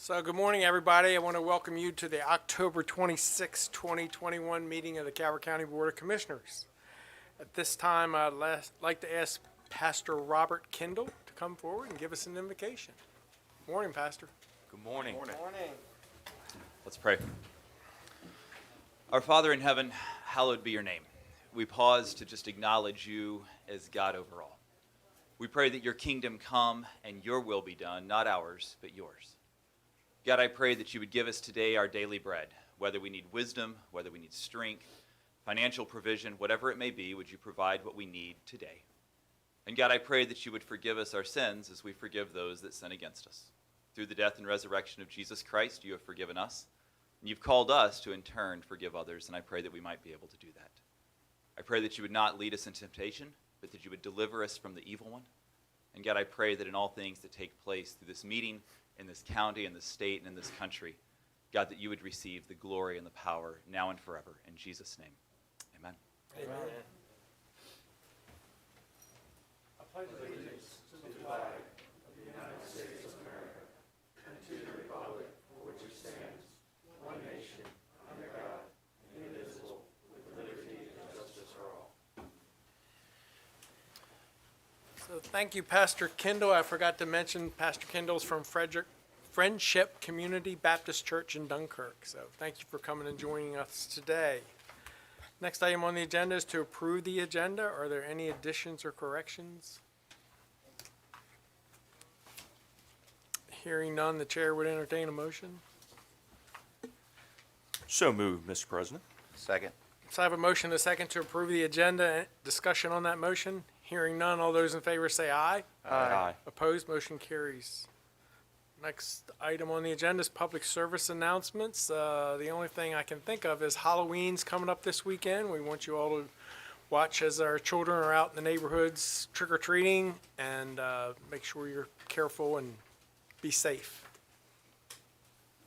So good morning, everybody. I want to welcome you to the October 26, 2021 meeting of the Calvert County Board of Commissioners. At this time, I'd like to ask Pastor Robert Kendall to come forward and give us an invocation. Morning, Pastor. Good morning. Morning. Let's pray. Our Father in heaven, hallowed be your name. We pause to just acknowledge you as God over all. We pray that your kingdom come and your will be done, not ours, but yours. God, I pray that you would give us today our daily bread, whether we need wisdom, whether we need strength, financial provision, whatever it may be, would you provide what we need today? And God, I pray that you would forgive us our sins as we forgive those that sin against us. Through the death and resurrection of Jesus Christ, you have forgiven us, and you've called us to in turn forgive others, and I pray that we might be able to do that. I pray that you would not lead us in temptation, but that you would deliver us from the evil one. And God, I pray that in all things that take place through this meeting, in this county, in this state, and in this country, God, that you would receive the glory and the power now and forever. In Jesus' name, amen. Amen. I pledge allegiance to the flag of the United States of America and to the republic for which it stands, one nation, under God, indivisible, with liberty and justice for all. So thank you, Pastor Kendall. I forgot to mention Pastor Kendall's from Friendship Community Baptist Church in Dunkirk. So thank you for coming and joining us today. Next item on the agenda is to approve the agenda. Are there any additions or corrections? Hearing none, the chair would entertain a motion. So moved, Mr. President. Second. So I have a motion and a second to approve the agenda. Discussion on that motion. Hearing none, all those in favor say aye. Aye. Opposed, motion carries. Next item on the agenda is public service announcements. The only thing I can think of is Halloween's coming up this weekend. We want you all to watch as our children are out in the neighborhoods trick-or-treating, and make sure you're careful and be safe.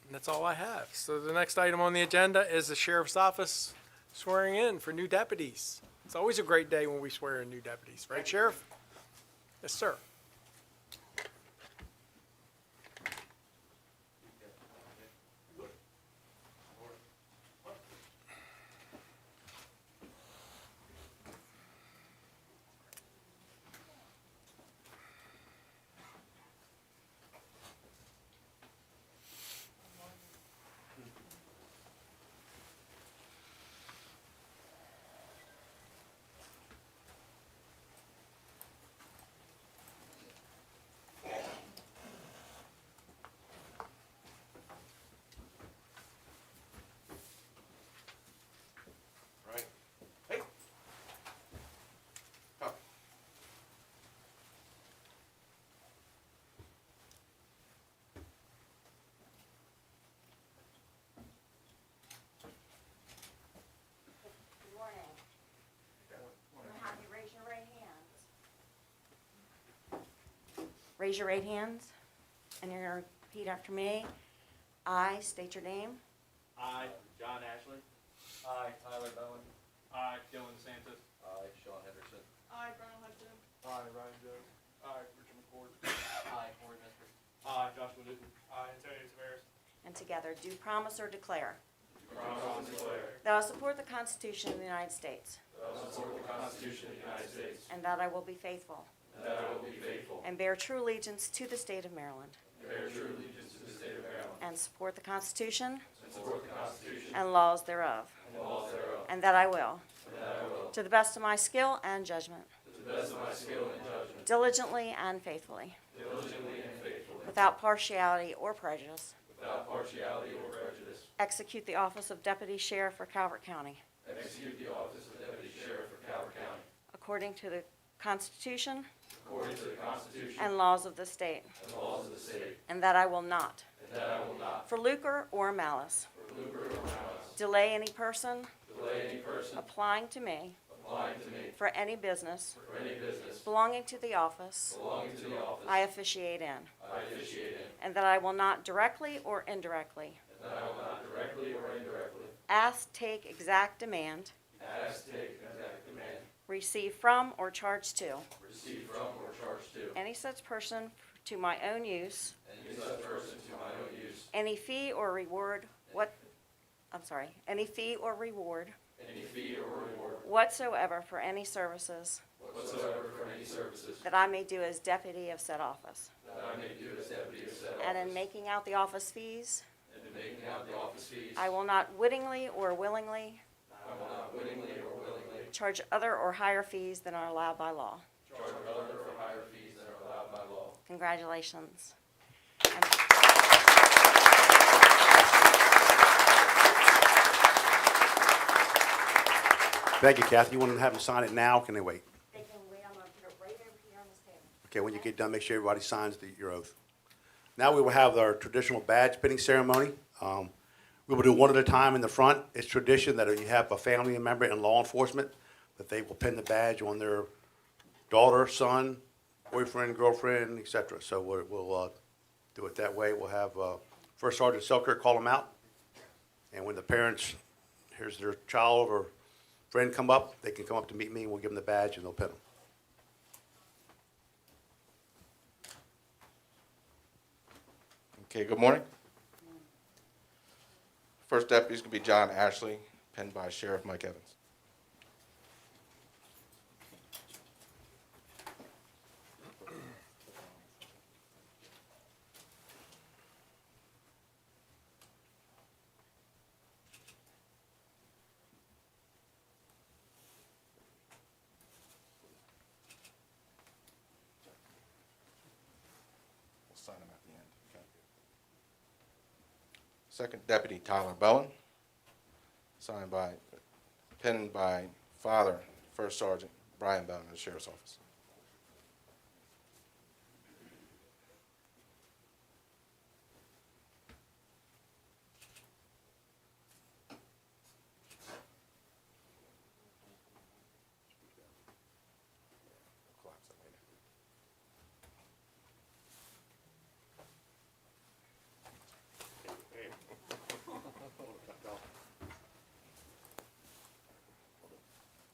And that's all I have. So the next item on the agenda is the Sheriff's Office swearing in for new deputies. It's always a great day when we swear in new deputies, right, Sheriff? Yes, sir. Raise your right hands, and you're going to repeat after me. I state your name. I, John Ashley. I, Tyler Bowen. I, Dylan Santos. I, Sean Henderson. I, Brian Hudson. I, Ryan Jones. I, Richard McCord. I, Corey Mister. I, Joshua Newton. I, Antonio Tavares. And together, do promise or declare Promise and declare that I will support the Constitution of the United States, that I will support the Constitution of the United States, and that I will be faithful and that I will be faithful and bear true allegiance to the state of Maryland, and bear true allegiance to the state of Maryland, and support the Constitution and support the Constitution and laws thereof, and laws thereof, and that I will, and that I will, to the best of my skill and judgment, to the best of my skill and judgment, diligently and faithfully, diligently and faithfully, without partiality or prejudice, without partiality or prejudice, execute the office of Deputy Sheriff for Calvert County, execute the office of Deputy Sheriff for Calvert County, according to the Constitution according to the Constitution and laws of the state, and laws of the state, and that I will not, and that I will not, for lucre or malice, for lucre or malice, delay any person delay any person applying to me applying to me for any business for any business belonging to the office belonging to the office I officiate in, I officiate in, and that I will not directly or indirectly and that I will not directly or indirectly ask, take, exact, demand, ask, take, exact, demand, receive from, or charge to receive from, or charge to any such person to my own use any such person to my own use any fee or reward whatsoever for any services that I may do as deputy of said office. And in making out the office fees, I will not wittingly or willingly charge other or higher fees than are allowed by law. Congratulations. Thank you, Kathy. You want to have them sign it now? Can they wait? They can wait, I'm gonna put it right over here on this table. Okay, when you get done, make sure everybody signs your oath. Now we will have our traditional badge pinning ceremony. We will do one at a time in the front. It's tradition that you have a family member in law enforcement, that they will pin the badge on their daughter, son, boyfriend, girlfriend, etc. So we'll do it that way. We'll have First Sergeant Selkirk call them out. And when the parents, here's their child or friend come up, they can come up to meet me, and we'll give them the badge and they'll pin them. Okay, good morning. First deputy is going to be John Ashley, pinned by Sheriff Mike Evans. We'll sign him at the end. Okay. Second Deputy Tyler Bowen, pinned by Father, First Sergeant Brian Bowen of the Sheriff's Office.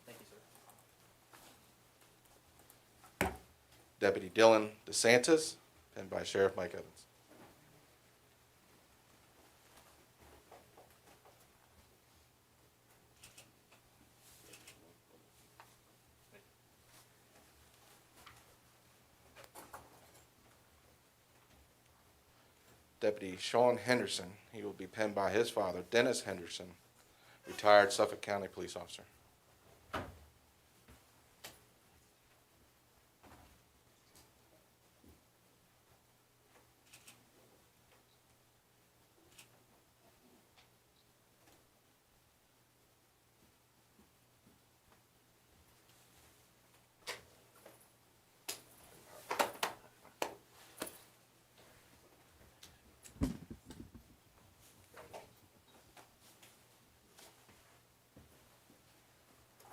Thank you, sir. Deputy Dylan DeSantis, pinned by Sheriff Mike Evans. Deputy Sean Henderson, he will be pinned by his father, Dennis Henderson, retired Suffolk County police officer.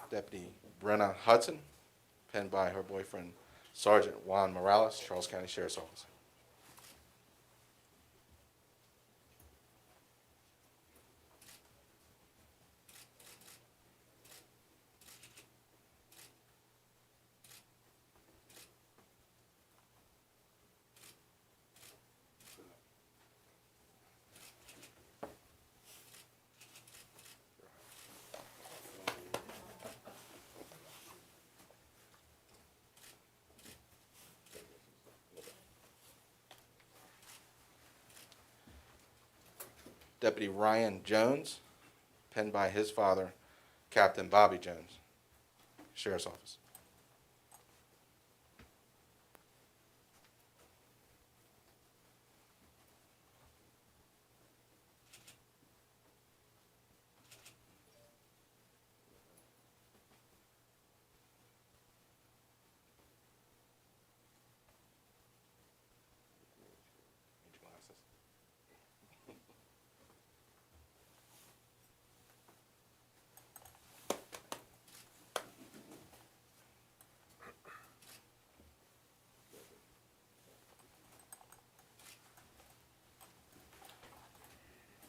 Deputy Brenna Hudson, pinned by her boyfriend, Sergeant Juan Morales, Charles County Sheriff's Office. Deputy Ryan Jones, pinned by his father, Captain Bobby Jones, Sheriff's Office. Need your glasses.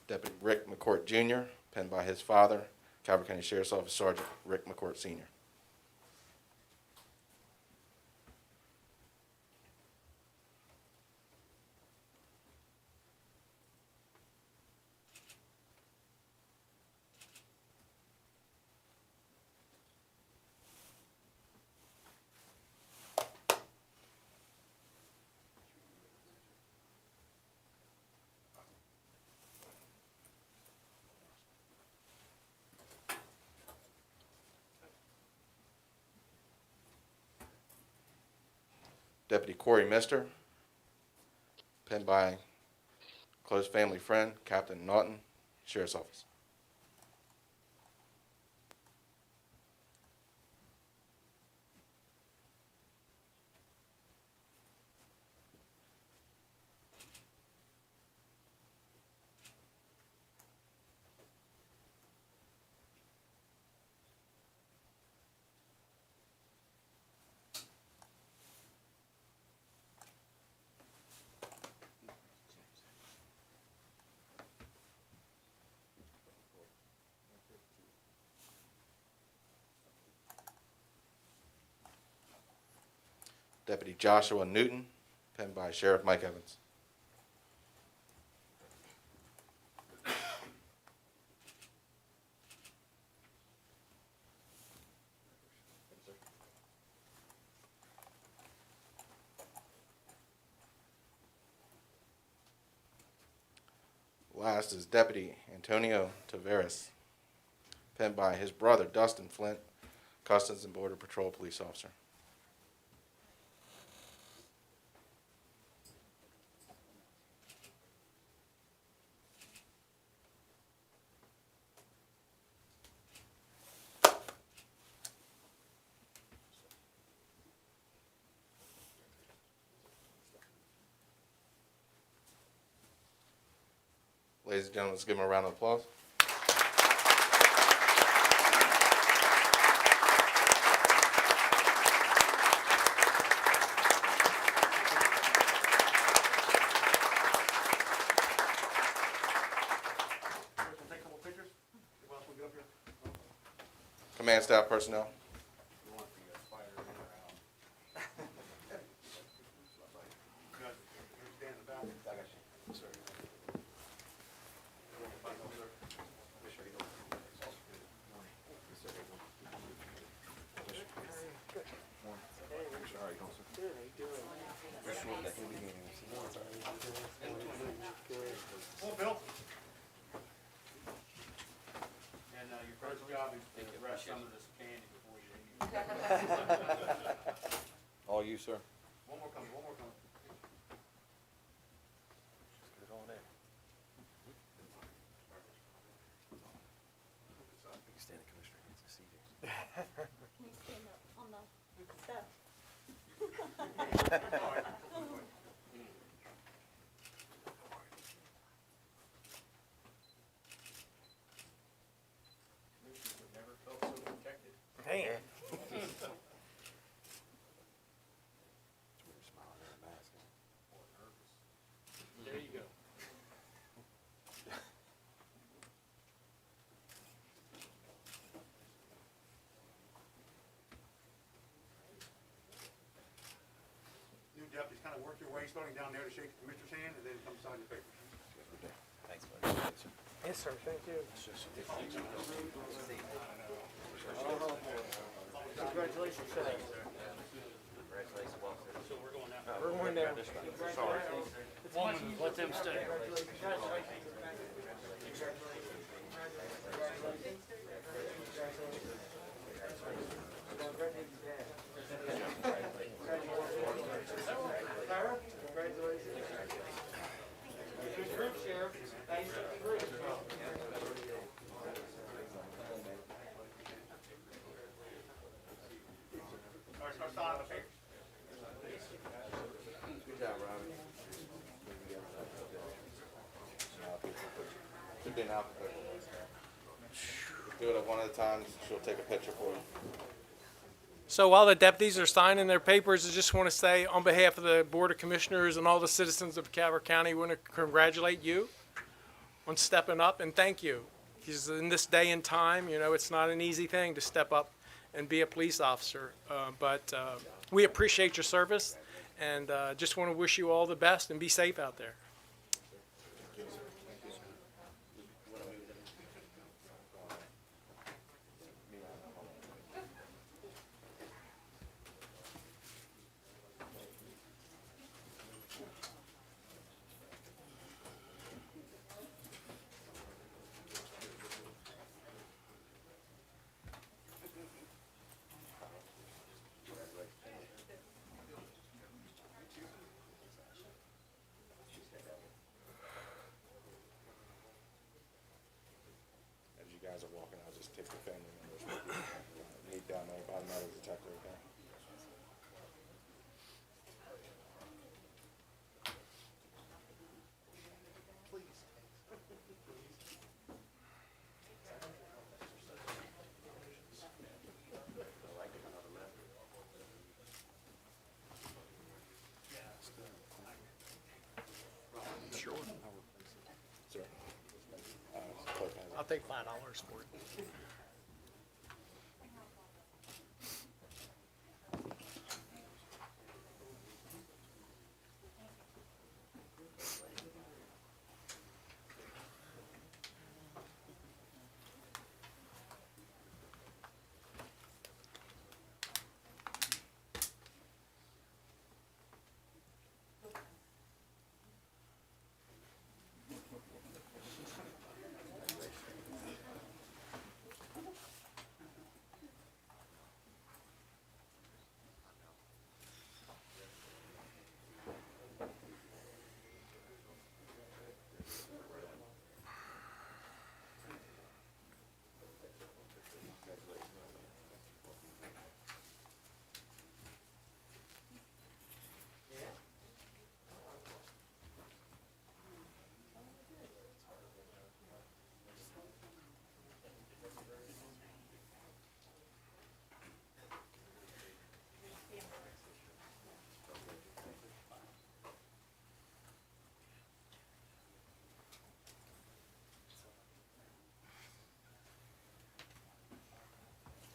Deputy Rick McCourt Jr., pinned by his father, Calvert County Sheriff's Office Sergeant Rick McCourt Sr. Deputy Corey Mister, penned by close family friend, Captain Naughton, Sheriff's Office. Deputy Joshua Newton, penned by Sheriff Mike Evans. Last is Deputy Antonio Taveras, penned by his brother Dustin Flint, Customs and Border Patrol Police Officer. Ladies and gentlemen, let's give them a round of applause. Command staff personnel. Well, Bill. And your first job is to rest some of this candy before you leave. All you, sir. One more coming, one more coming. Can you stand up on the step? Never felt so protected. Man. There you go. New deputies, kind of work your way, starting down there to shake the commissioner's hand, and then come sign your papers. Thanks, buddy. Yes, sir, thank you. Congratulations, sir. We're going down. Woman, let them stay. Start signing the papers. Good job, Robbie. Should be an alphabet. Do it one at a time. She'll take a picture for you. So while the deputies are signing their papers, I just want to say on behalf of the Board of Commissioners and all the citizens of Calvert County, we want to congratulate you on stepping up and thank you. Because in this day and time, you know, it's not an easy thing to step up and be a police officer. But we appreciate your service and just want to wish you all the best and be safe out there. take $5 for it.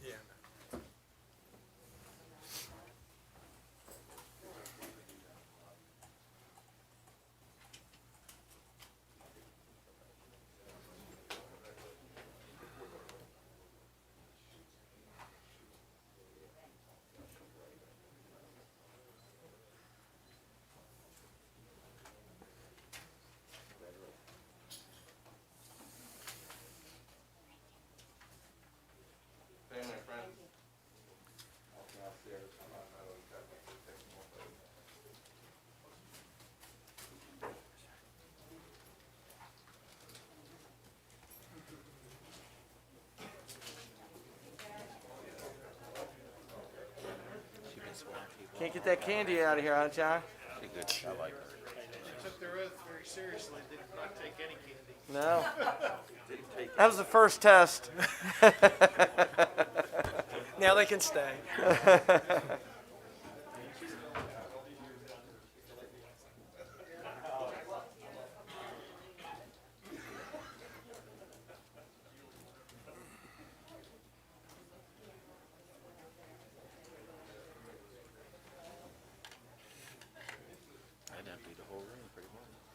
Yeah. Family and friends. Walking downstairs. I'm not really taking more photos. Can't get that candy out of here, huh, John? Took their oath very seriously, did not take any candy. No. That was the first test. Now they can stay.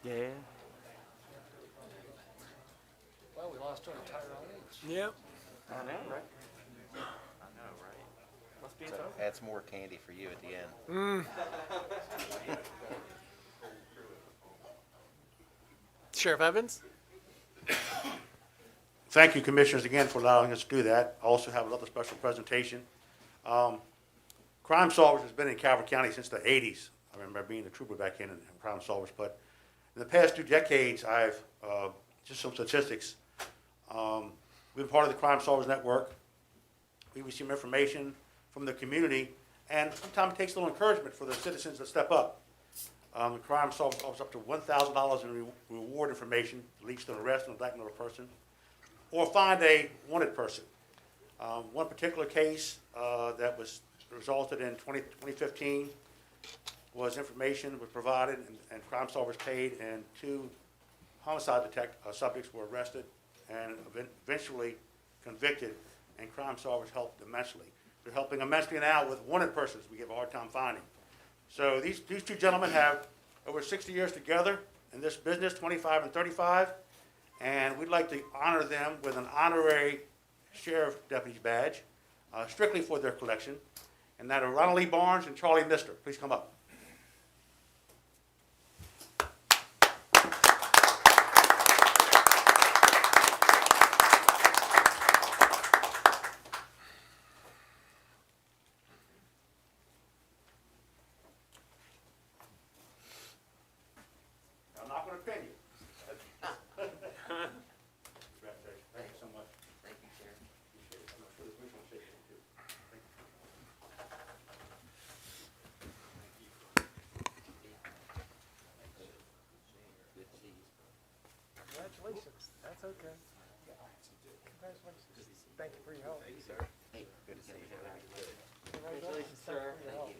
Yeah. Well, we lost our entire audience. Yep. I know, right? I know, right? Must be So tough. add some more candy for you at the end. Sheriff Evans? Thank you, Commissioners, again for allowing us to do that. I also have another special presentation. Crime Solvers has been in Calvert County since the 80s. I remember being a trooper back in Crime Solvers, but in the past 2 decades, I've, just some statistics. We've been part of the Crime Solvers Network. We receive information from the community, and sometimes it takes a little encouragement for the citizens to step up. The Crime Solvers offers up to $1,000 in reward information, leads to an arrest of a black male person, or find a wanted person. One particular case that was resulted in 2015 was information was provided and Crime Solvers paid, and 2 homicide subjects were arrested and eventually convicted, and Crime Solvers helped immensely. They're helping immensely now with wanted persons we give a hard time finding. So these 2 gentlemen have over 60 years together in this business, 25 and 35, and we'd like to honor them with an honorary Sheriff Deputies badge, strictly for their collection, and that are Ronald Lee Barnes and Charlie Mister. Please come up. I'm not going to pin you. Thank you so much. Thank you, Sheriff. Appreciate it. I'm not sure the police want to say anything too. Thank you. Good to see you. Congratulations. That's okay. Congratulations. Thank you for your help. Hey, good to see you. Congratulations, sir. Thank you.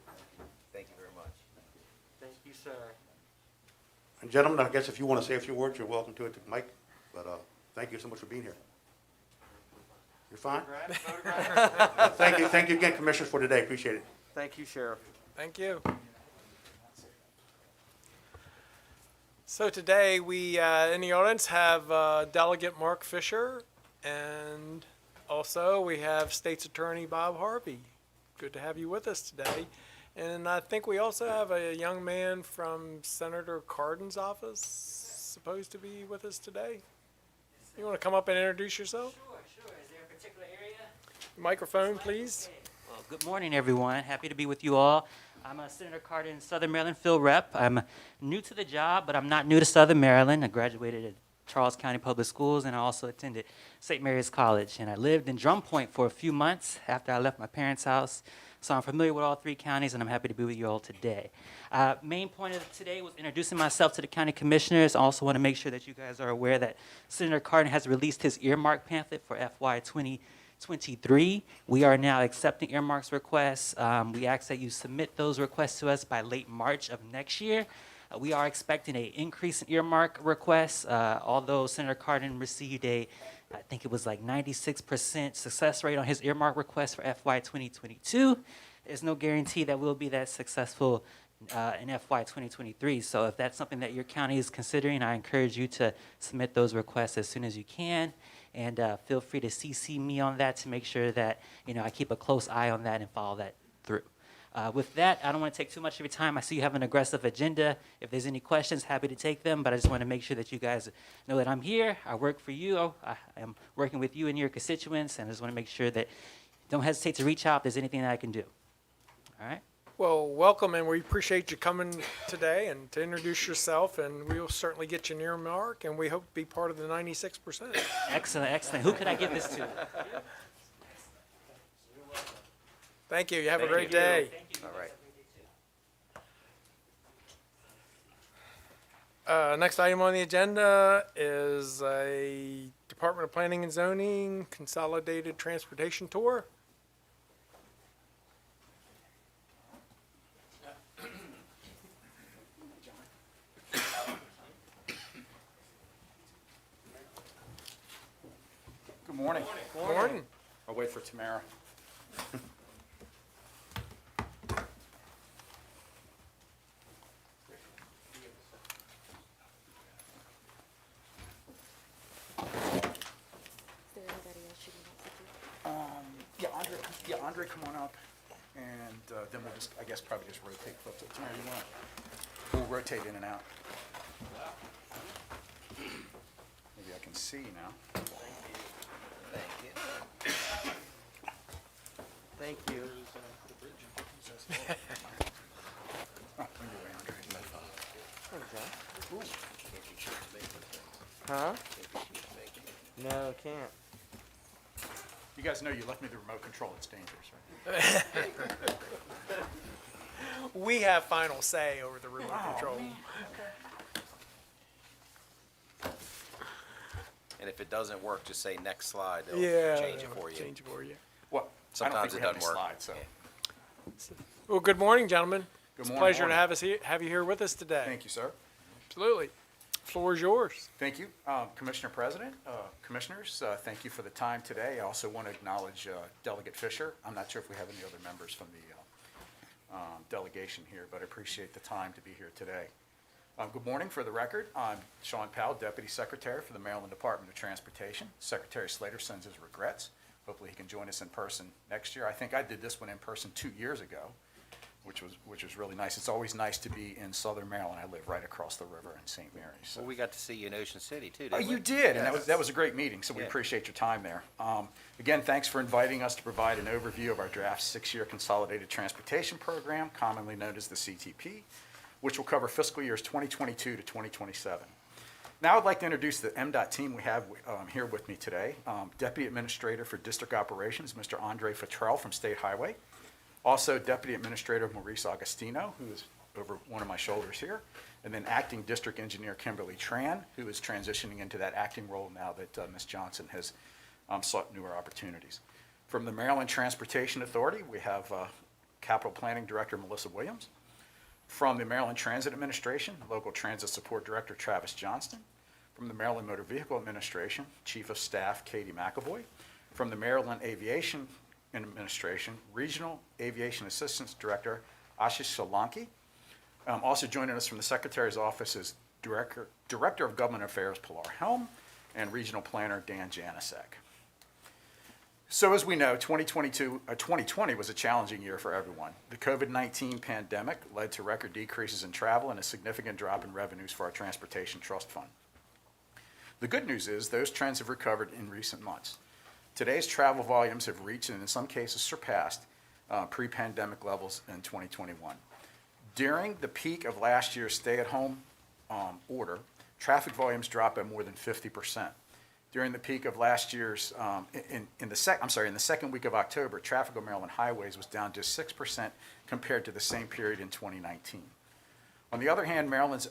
Thank you very much. Thank you, sir. And gentlemen, I guess if you want to say a few words, you're welcome to it to Mike, but thank you so much for being here. You're fine? Thank you again, Commissioners, for today. Appreciate it. Thank you, Sheriff. Thank you. So today, we, in the audience, have Delegate Mark Fisher, and also we have State's Attorney Bob Harvey. Good to have you with us today. And I think we also have a young man from Senator Cardin's office supposed to be with us today. You want to come up and introduce yourself? Sure. Is there a particular area? Microphone, please. Well, good morning, everyone. Happy to be with you all. I'm a Senator Cardin's Southern Maryland field rep. I'm new to the job, but I'm not new to Southern Maryland. I graduated at Charles County Public Schools, and I also attended St. Mary's College. And I lived in Drum Point for a few months after I left my parents' house. So I'm familiar with all three counties, and I'm happy to be with you all today. Main point of today was introducing myself to the county commissioners. I also want to make sure that you guys are aware that Senator Cardin has released his earmark pamphlet for FY 2023. We are now accepting earmarks requests. We ask that you submit those requests to us by late March of next year. We are expecting an increase in earmark requests, although Senator Cardin received I think it was like 96% success rate on his earmark request for FY 2022. There's no guarantee that we'll be that successful in FY 2023. So if that's something that your county is considering, I encourage you to submit those requests as soon as you can. And feel free to CC me on that to make sure that I keep a close eye on that and follow that through. With that, I don't want to take too much of your time. I see you have an aggressive agenda. If there's any questions, happy to take them, but I just want to make sure that you guys know that I'm here. I work for you. I am working with you and your constituents, and I just want to make sure that don't hesitate to reach out if there's anything that I can do. All right? Well, welcome, and we appreciate you coming today and to introduce yourself, and we'll certainly get you an earmark, and we hope to be part of the 96%. Excellent, excellent. Who could I give this to? Thank you. You have a great day. All right. Next item on the agenda is a Department of Planning and Zoning Consolidated Transportation Tour. Good morning. Morning. I'll wait for Tamara. Andre, come on up, and then we'll just, I guess, probably just rotate. Tamara, you want? We'll rotate in and out. Maybe I can see now. Thank you. Oh, anyway, Andre. Huh? No, can't. You guys know you left me the remote control. It's dangerous, right? We have final say over the remote control. And if it doesn't work, just say next slide. They'll Yeah. change it for you. Change it for you. Well, Sometimes I don't think it we have doesn't any work. slides, so. Well, good morning, gentlemen. Good It's a morning. pleasure to Morning. have you here with us today. Thank you, sir. Absolutely. Floor is yours. Thank you. Commissioner President, Commissioners, thank you for the time today. I also want to acknowledge Delegate Fisher. I'm not sure if we have any other members from the delegation here, but I appreciate the time to be here today. Good morning. For the record, I'm Sean Powell, Deputy Secretary for the Maryland Department of Transportation. Secretary Slater sends his regrets. Hopefully he can join us in person next year. I think I did this one in person 2 years ago, which was really nice. It's always nice to be in Southern Maryland. I live right across the river in St. Mary's. So. Well, we got to see you in Ocean City, too, Oh, didn't we? you did, and Yes. that was a great meeting, so we Yeah. appreciate your time there. Again, thanks for inviting us to provide an overview of our draft 6-year Consolidated Transportation Program, commonly known as the CTP, which will cover fiscal years 2022 to 2027. Now I'd like to introduce the Mdot team we have here with me today. Deputy Administrator for District Operations, Mr. Andre Futrell from State Highway. Also, Deputy Administrator Maurice Augustino, who is over one of my shoulders here. And then Acting District Engineer Kimberly Tran, who is transitioning into that acting role now that Ms. Johnson has sought newer opportunities. From the Maryland Transportation Authority, we have Capital Planning Director Melissa Williams. From the Maryland Transit Administration, Local Transit Support Director Travis Johnston. From the Maryland Motor Vehicle Administration, Chief of Staff Katie McAvoy. From the Maryland Aviation Administration, Regional Aviation Assistance Director Ashish Solanki. Also joining us from the Secretary's Office is Director of Government Affairs Pilar Helm and Regional Planner Dan Janisek. So as we know, 2020 was a challenging year for everyone. The COVID-19 pandemic led to record decreases in travel and a significant drop in revenues for our Transportation Trust Fund. The good news is those trends have recovered in recent months. Today's travel volumes have reached and in some cases surpassed pre-pandemic levels in 2021. During the peak of last year's stay-at-home order, traffic volumes dropped by more than 50%. During the peak of last year's, in the second week of October, traffic on Maryland highways was down just 6% compared to the same period in 2019. On the other hand, Maryland's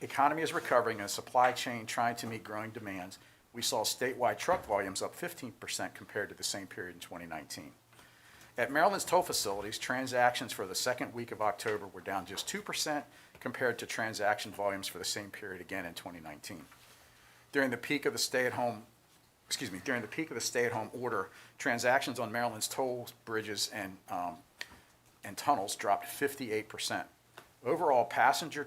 economy is recovering and a supply chain trying to meet growing demands. We saw statewide truck volumes up 15% compared to the same period in 2019. At Maryland's toll facilities, transactions for the second week of October were down just 2% compared to transaction volumes for the same period again in 2019. During the peak of the stay-at-home order, transactions on Maryland's tolls, bridges, and tunnels dropped 58%. Overall, passenger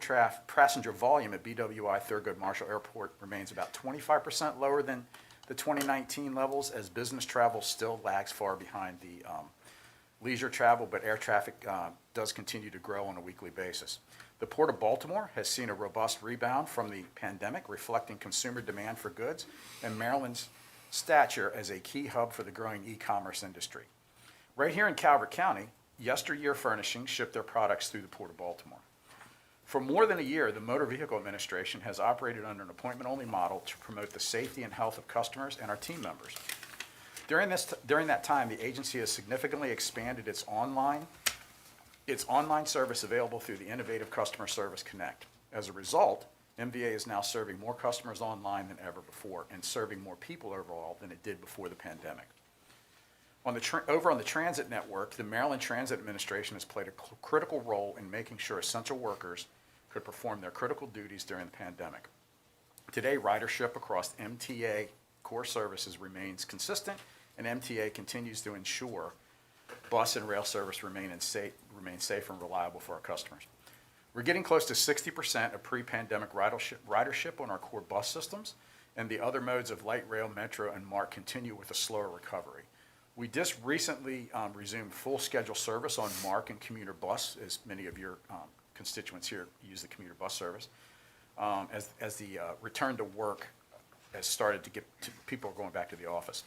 volume at BWI Thurgood Marshall Airport remains about 25% lower than the 2019 levels, as business travel still lags far behind the leisure travel, but air traffic does continue to grow on a weekly basis. The Port of Baltimore has seen a robust rebound from the pandemic, reflecting consumer demand for goods and Maryland's stature as a key hub for the growing e-commerce industry. Right here in Calvert County, Yesteryear Furnishings shipped their products through the Port of Baltimore. For more than a year, the Motor Vehicle Administration has operated under an appointment-only model to promote the safety and health of customers and our team members. During that time, the agency has significantly expanded its online service available through the innovative Customer Service Connect. As a result, MVA is now serving more customers online than ever before and serving more people overall than it did before the pandemic. Over on the transit network, the Maryland Transit Administration has played a critical role in making sure essential workers could perform their critical duties during the pandemic. Today, ridership across MTA core services remains consistent, and MTA continues to ensure bus and rail service remain safe and reliable for our customers. We're getting close to 60% of pre-pandemic ridership on our core bus systems, and the other modes of light rail, metro, and MARC continue with a slower recovery. We just recently resumed full schedule service on MARC and commuter bus, as many of your constituents here use the commuter bus service, as the return to work has started to people are going back to the office.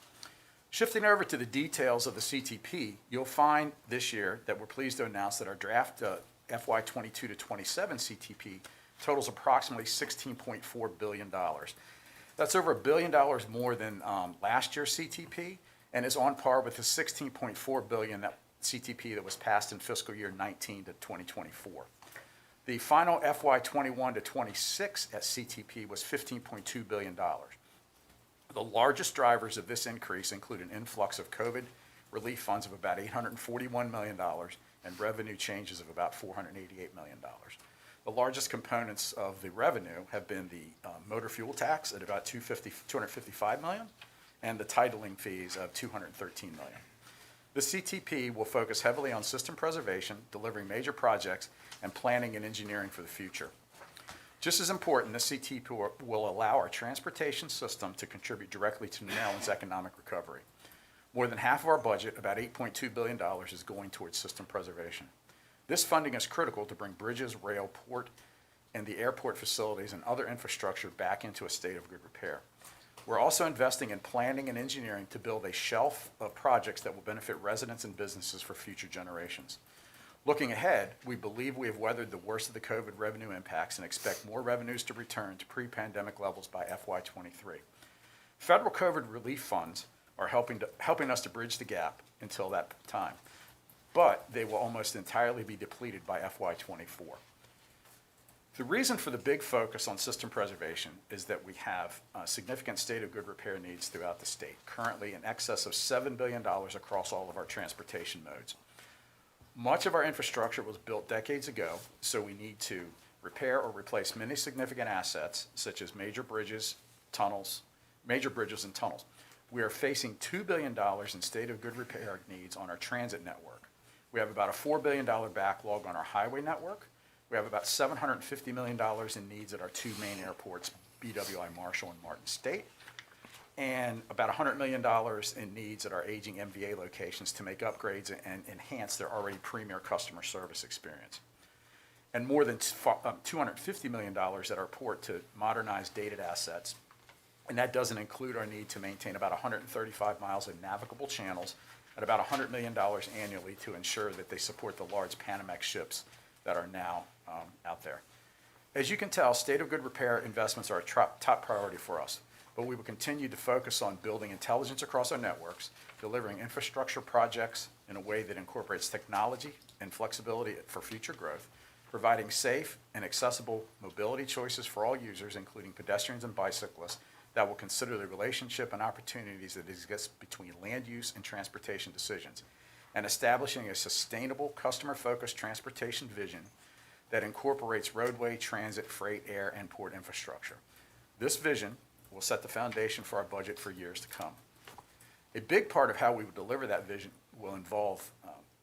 Shifting over to the details of the CTP, you'll find this year that we're pleased to announce that our draft FY 22 to 27 CTP totals approximately $16.4 billion. That's over $1 billion more than last year's CTP and is on par with the $16.4 billion that CTP that was passed in fiscal year 19 to 2024. The final FY 21 to 26 at CTP was $15.2 billion. The largest drivers of this increase include an influx of COVID relief funds of about $841 million and revenue changes of about $488 million. The largest components of the revenue have been the motor fuel tax at about $255 million and the titling fees of $213 million. The CTP will focus heavily on system preservation, delivering major projects, and planning and engineering for the future. Just as important, the CTP will allow our transportation system to contribute directly to Maryland's economic recovery. More than half of our budget, about $8.2 billion, is going towards system preservation. This funding is critical to bring bridges, rail, port, and the airport facilities and other infrastructure back into a state of good repair. We're also investing in planning and engineering to build a shelf of projects that will benefit residents and businesses for future generations. Looking ahead, we believe we have weathered the worst of the COVID revenue impacts and expect more revenues to return to pre-pandemic levels by FY 23. Federal COVID relief funds are helping us to bridge the gap until that time, but they will almost entirely be depleted by FY 24. The reason for the big focus on system preservation is that we have significant state of good repair needs throughout the state, currently in excess of $7 billion across all of our transportation modes. Much of our infrastructure was built decades ago, so we need to repair or replace many significant assets, such as major bridges and tunnels. We are facing $2 billion in state of good repair needs on our transit network. We have about a $4 billion backlog on our highway network. We have about $750 million in needs at our two main airports, BWI Marshall and Martin State, and about $100 million in needs at our aging MVA locations to make upgrades and enhance their already premier customer service experience. And more than $250 million at our port to modernize dated assets. And that doesn't include our need to maintain about 135 miles of navigable channels at about $100 million annually to ensure that they support the large Panamax ships that are now out there. As you can tell, state of good repair investments are a top priority for us, but we will continue to focus on building intelligence across our networks, delivering infrastructure projects in a way that incorporates technology and flexibility for future growth, providing safe and accessible mobility choices for all users, including pedestrians and bicyclists, that will consider the relationship and opportunities that exist between land use and transportation decisions, and establishing a sustainable, customer-focused transportation vision that incorporates roadway, transit, freight, air, and port infrastructure. This vision will set the foundation for our budget for years to come. A big part of how we will deliver that vision will involve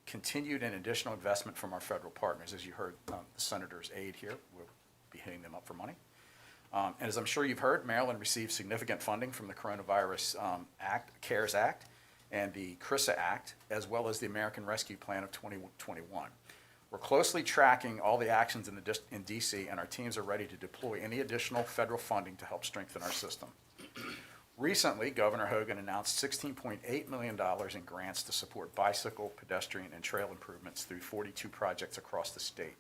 continued and additional investment from our federal partners. As you heard the Senator's aide here, we'll be hitting them up for money. And as I'm sure you've heard, Maryland received significant funding from the Coronavirus CARES Act and the CRISA Act, as well as the American Rescue Plan of 2021. We're closely tracking all the actions in D.C., and our teams are ready to deploy any additional federal funding to help strengthen our system. Recently, Governor Hogan announced $16.8 million in grants to support bicycle, pedestrian, and trail improvements through 42 projects across the state.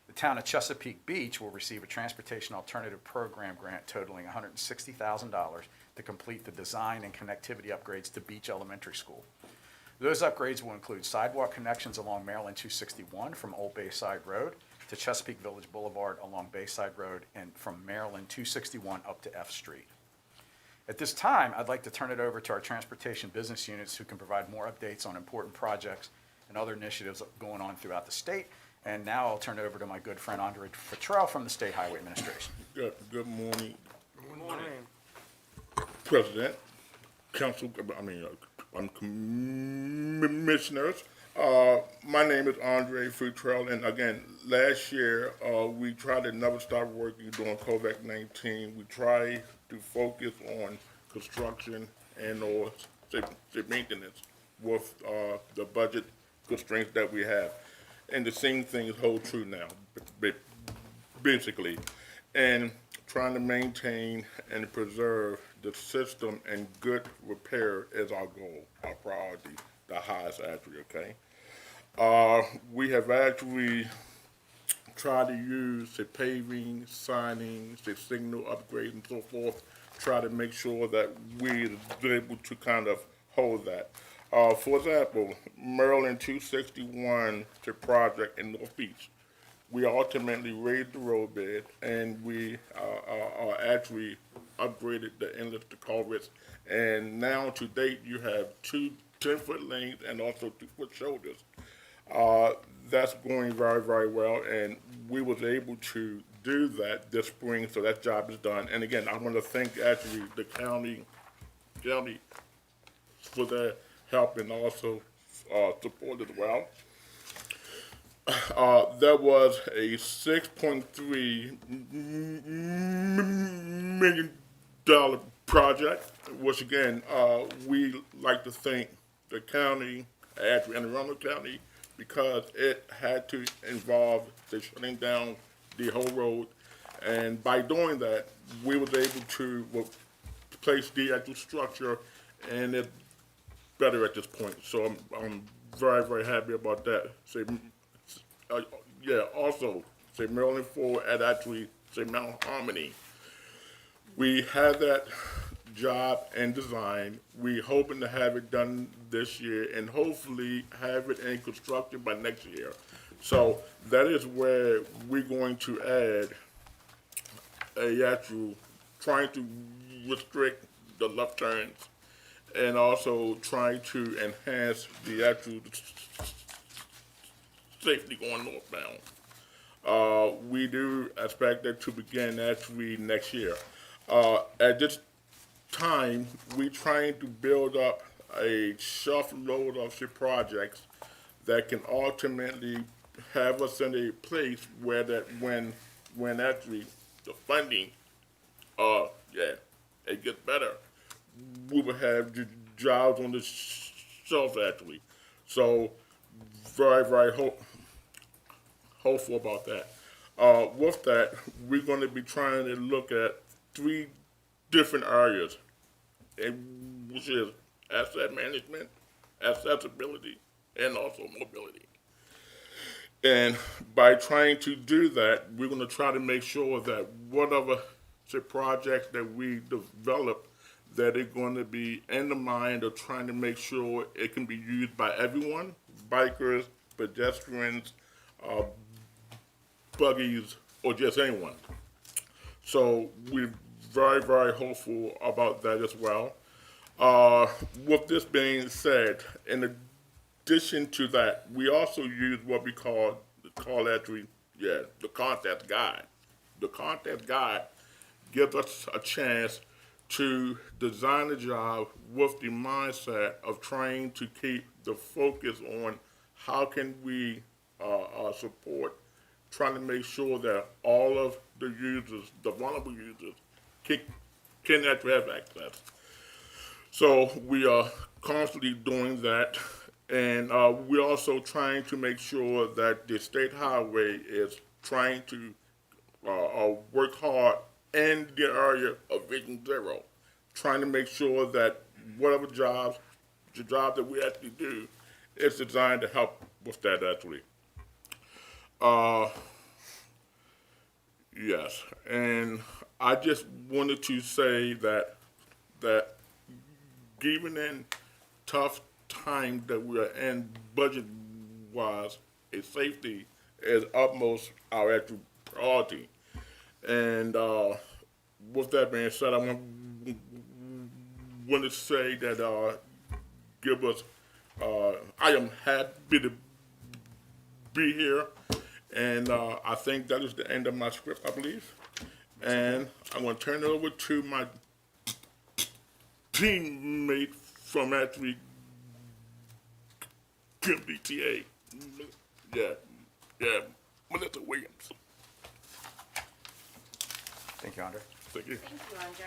The town of Chesapeake Beach will receive a Transportation Alternative Program grant totaling $160,000 to complete the design and connectivity upgrades to Beach Elementary School. Those upgrades will include sidewalk connections along Maryland 261 from Old Bayside Road to Chesapeake Village Boulevard along Bayside Road and from Maryland 261 up to F Street. At this time, I'd like to turn it over to our transportation business units who can provide more updates on important projects and other initiatives going on throughout the state. And now I'll turn it over to my good friend Andre Futrell from the State Highway Administration. Good morning, Good morning. President, Council, Commissioners. My name is Andre Futrell, and again, last year we tried to never stop working during COVID-19. We tried to focus on construction and or maintenance with the budget constraints that we have. And the same thing holds true now, basically. And trying to maintain and preserve the system and good repair is our goal, our priority, the highest actually, okay? We have actually tried to use the paving, signing, the signal upgrade and so forth, try to make sure that we're able to kind of hold that. For example, Maryland 261, the project in North Beach, we ultimately raised the road bed and we actually upgraded the inlets to culverts. And now to date, you have 2 10-foot lanes and also 2-foot shoulders. That's going very, very well, and we was able to do that this spring, so that job is done. And again, I want to thank actually the county for their help and also support as well. There was a $6.3 million project, which again, we like to thank the county, actually Anne Arundel County, because it had to involve the shutting down the whole road. And by doing that, we was able to place the actual structure and it's better at this point. So I'm very, very happy about that. Also, Maryland 4 at actually, Mount Harmony. We had that job and design. We hoping to have it done this year and hopefully have it in construction by next year. So that is where we're going to add a actual trying to restrict the left turns and also trying to enhance the actual safety going northbound. We do expect that to begin actually next year. At this time, we trying to build up a shelf load of ship projects that can ultimately have us in a place where that when actually the funding, it gets better, we will have jobs on the shelf actually. So very hopeful about that. With that, we're going to be trying to look at 3 different areas, which is asset management, accessibility, and also mobility. And by trying to do that, we're going to try to make sure that whatever projects that we develop, that are going to be in the mind of trying to make sure it can be used by everyone, bikers, pedestrians, buggies, or just anyone. So we're very hopeful about that as well. With this being said, in addition to that, we also use what we call actually, the contest guide. The contest guide gives us a chance to design a job with the mindset of trying to keep the focus on how can we support, trying to make sure that all of the users, the vulnerable users, can actually have access. So we are constantly doing that, and we're also trying to make sure that the state highway is trying to work hard in the area of Vision Zero, trying to make sure that whatever the job that we actually do is designed to help with that actually. Yes, and I just wanted to say that even in tough times that we are in budget-wise, safety is utmost our actual priority. And with that being said, I want to say that give us. I am happy to be here, and I think that is the end of my script, I believe. And I'm going to turn it over to my teammate from actually MDTA. Melissa Williams. Thank you, Andre. Thank you. Thank you, Andre.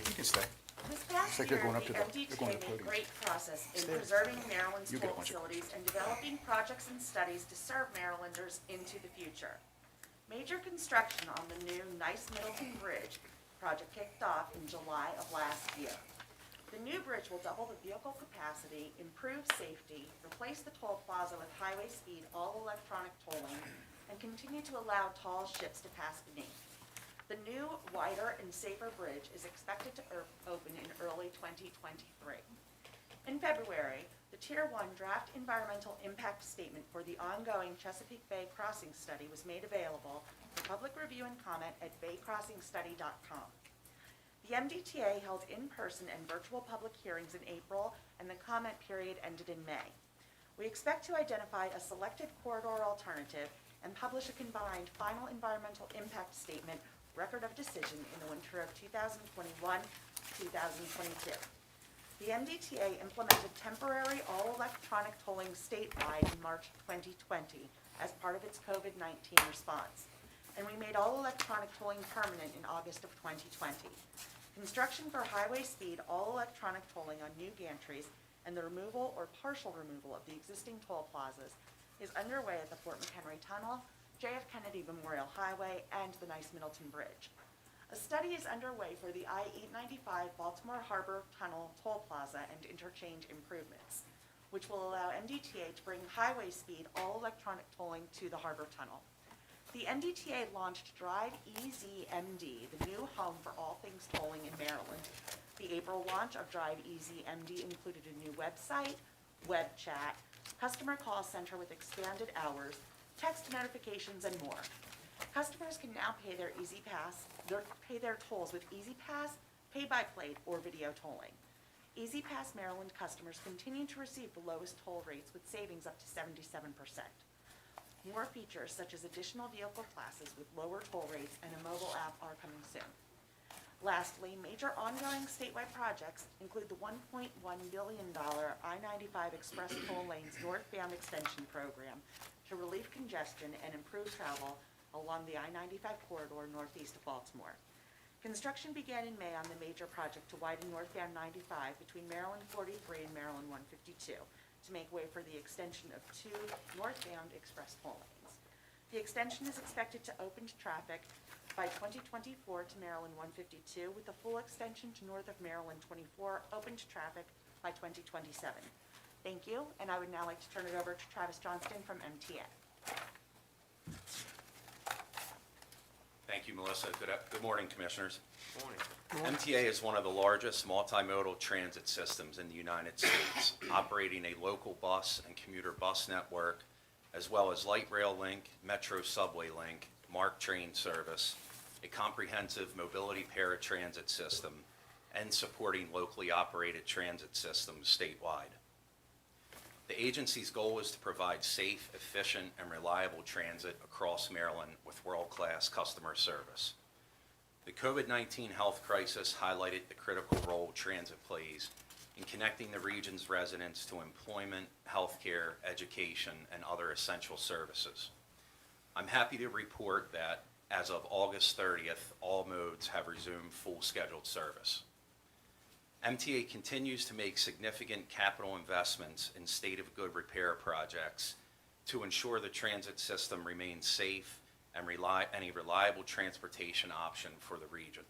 You can stay. This past It's like year, they're going up the to the- they're going to MDTA the made podium. great progress in preserving Maryland's You get a toll bunch of facilities and developing projects and studies to serve Marylanders into the future. Major construction on the new Nice Middleton Bridge project kicked off in July of last year. The new bridge will double the vehicle capacity, improve safety, replace the toll plaza with highway speed all-electronic tolling, and continue to allow tall ships to pass beneath. The new, wider, and safer bridge is expected to open in early 2023. In February, the Tier 1 Draft Environmental Impact Statement for the ongoing Chesapeake Bay Crossing Study was made available for public review and comment at baycrossingstudy.com. The MDTA held in-person and virtual public hearings in April, and the comment period ended in May. We expect to identify a selected corridor alternative and publish a combined final environmental impact statement record of decision in the winter of 2021-2022. The MDTA implemented temporary all-electronic tolling statewide in March 2020 as part of its COVID-19 response, and we made all-electronic tolling permanent in August of 2020. Construction for highway speed all-electronic tolling on new gantries and the removal or partial removal of the existing toll plazas is underway at the Fort McHenry Tunnel, J.F. Kennedy Memorial Highway, and the Nice Middleton Bridge. A study is underway for the I-895 Baltimore Harbor Tunnel Toll Plaza and interchange improvements, which will allow MDTA to bring highway speed all-electronic tolling to the Harbor Tunnel. The MDTA launched Drive EasyMD, the new home for all things tolling in Maryland. The April launch of Drive EasyMD included a new website, web chat, customer call center with expanded hours, text notifications, and more. Customers can now pay their tolls with EasyPass, Pay-by-Plate, or video tolling. EasyPass Maryland customers continue to receive the lowest toll rates with savings up to 77%. More features such as additional vehicle classes with lower toll rates and a mobile app are coming soon. Lastly, major ongoing statewide projects include the $1.1 billion I-95 Express Toll Lanes northbound extension program to relieve congestion and improve travel along the I-95 corridor northeast of Baltimore. Construction began in May on the major project to widen northbound 95 between Maryland 43 and Maryland 152 to make way for the extension of 2 northbound express toll lanes. The extension is expected to open to traffic by 2024 to Maryland 152, with the full extension to north of Maryland 24 open to traffic by 2027. Thank you, and I would now like to turn it over to Travis Johnston from MTA. Thank you, Melissa. Good morning, Commissioners. MTA is one of the largest multimodal transit systems in the United States, operating a local bus and commuter bus network, as well as light rail link, metro subway link, MARC train service, a comprehensive mobility paratransit system, and supporting locally operated transit systems statewide. The agency's goal is to provide safe, efficient, and reliable transit across Maryland with world-class customer service. The COVID-19 health crisis highlighted the critical role transit plays in connecting the region's residents to employment, healthcare, education, and other essential services. I'm happy to report that as of August 30th, all modes have resumed full scheduled service. MTA continues to make significant capital investments in state-of-good repair projects to ensure the transit system remains safe and a reliable transportation option for the region.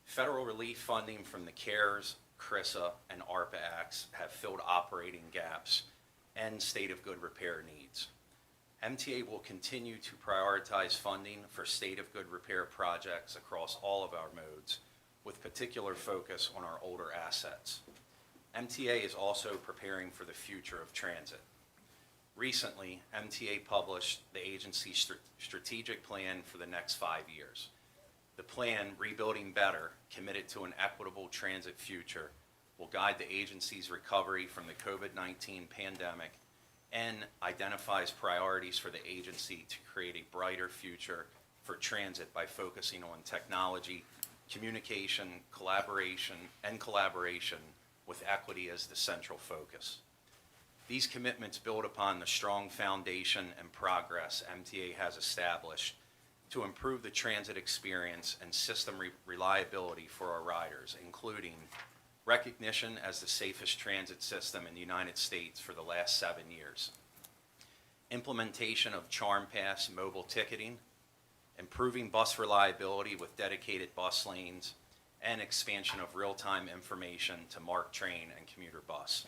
Federal relief funding from the CARES, CRISA, and ARPA Acts have filled operating gaps and state-of-good repair needs. MTA will continue to prioritize funding for state-of-good repair projects across all of our modes, with particular focus on our older assets. MTA is also preparing for the future of transit. Recently, MTA published the agency's strategic plan for the next 5 years. The plan, Rebuilding Better, committed to an equitable transit future, will guide the agency's recovery from the COVID-19 pandemic and identifies priorities for the agency to create a brighter future for transit by focusing on technology, communication, collaboration with equity as the central focus. These commitments build upon the strong foundation and progress MTA has established to improve the transit experience and system reliability for our riders, including recognition as the safest transit system in the United States for the last 7 years, implementation of Charm Pass mobile ticketing, improving bus reliability with dedicated bus lanes, and expansion of real-time information to MARC train and commuter bus.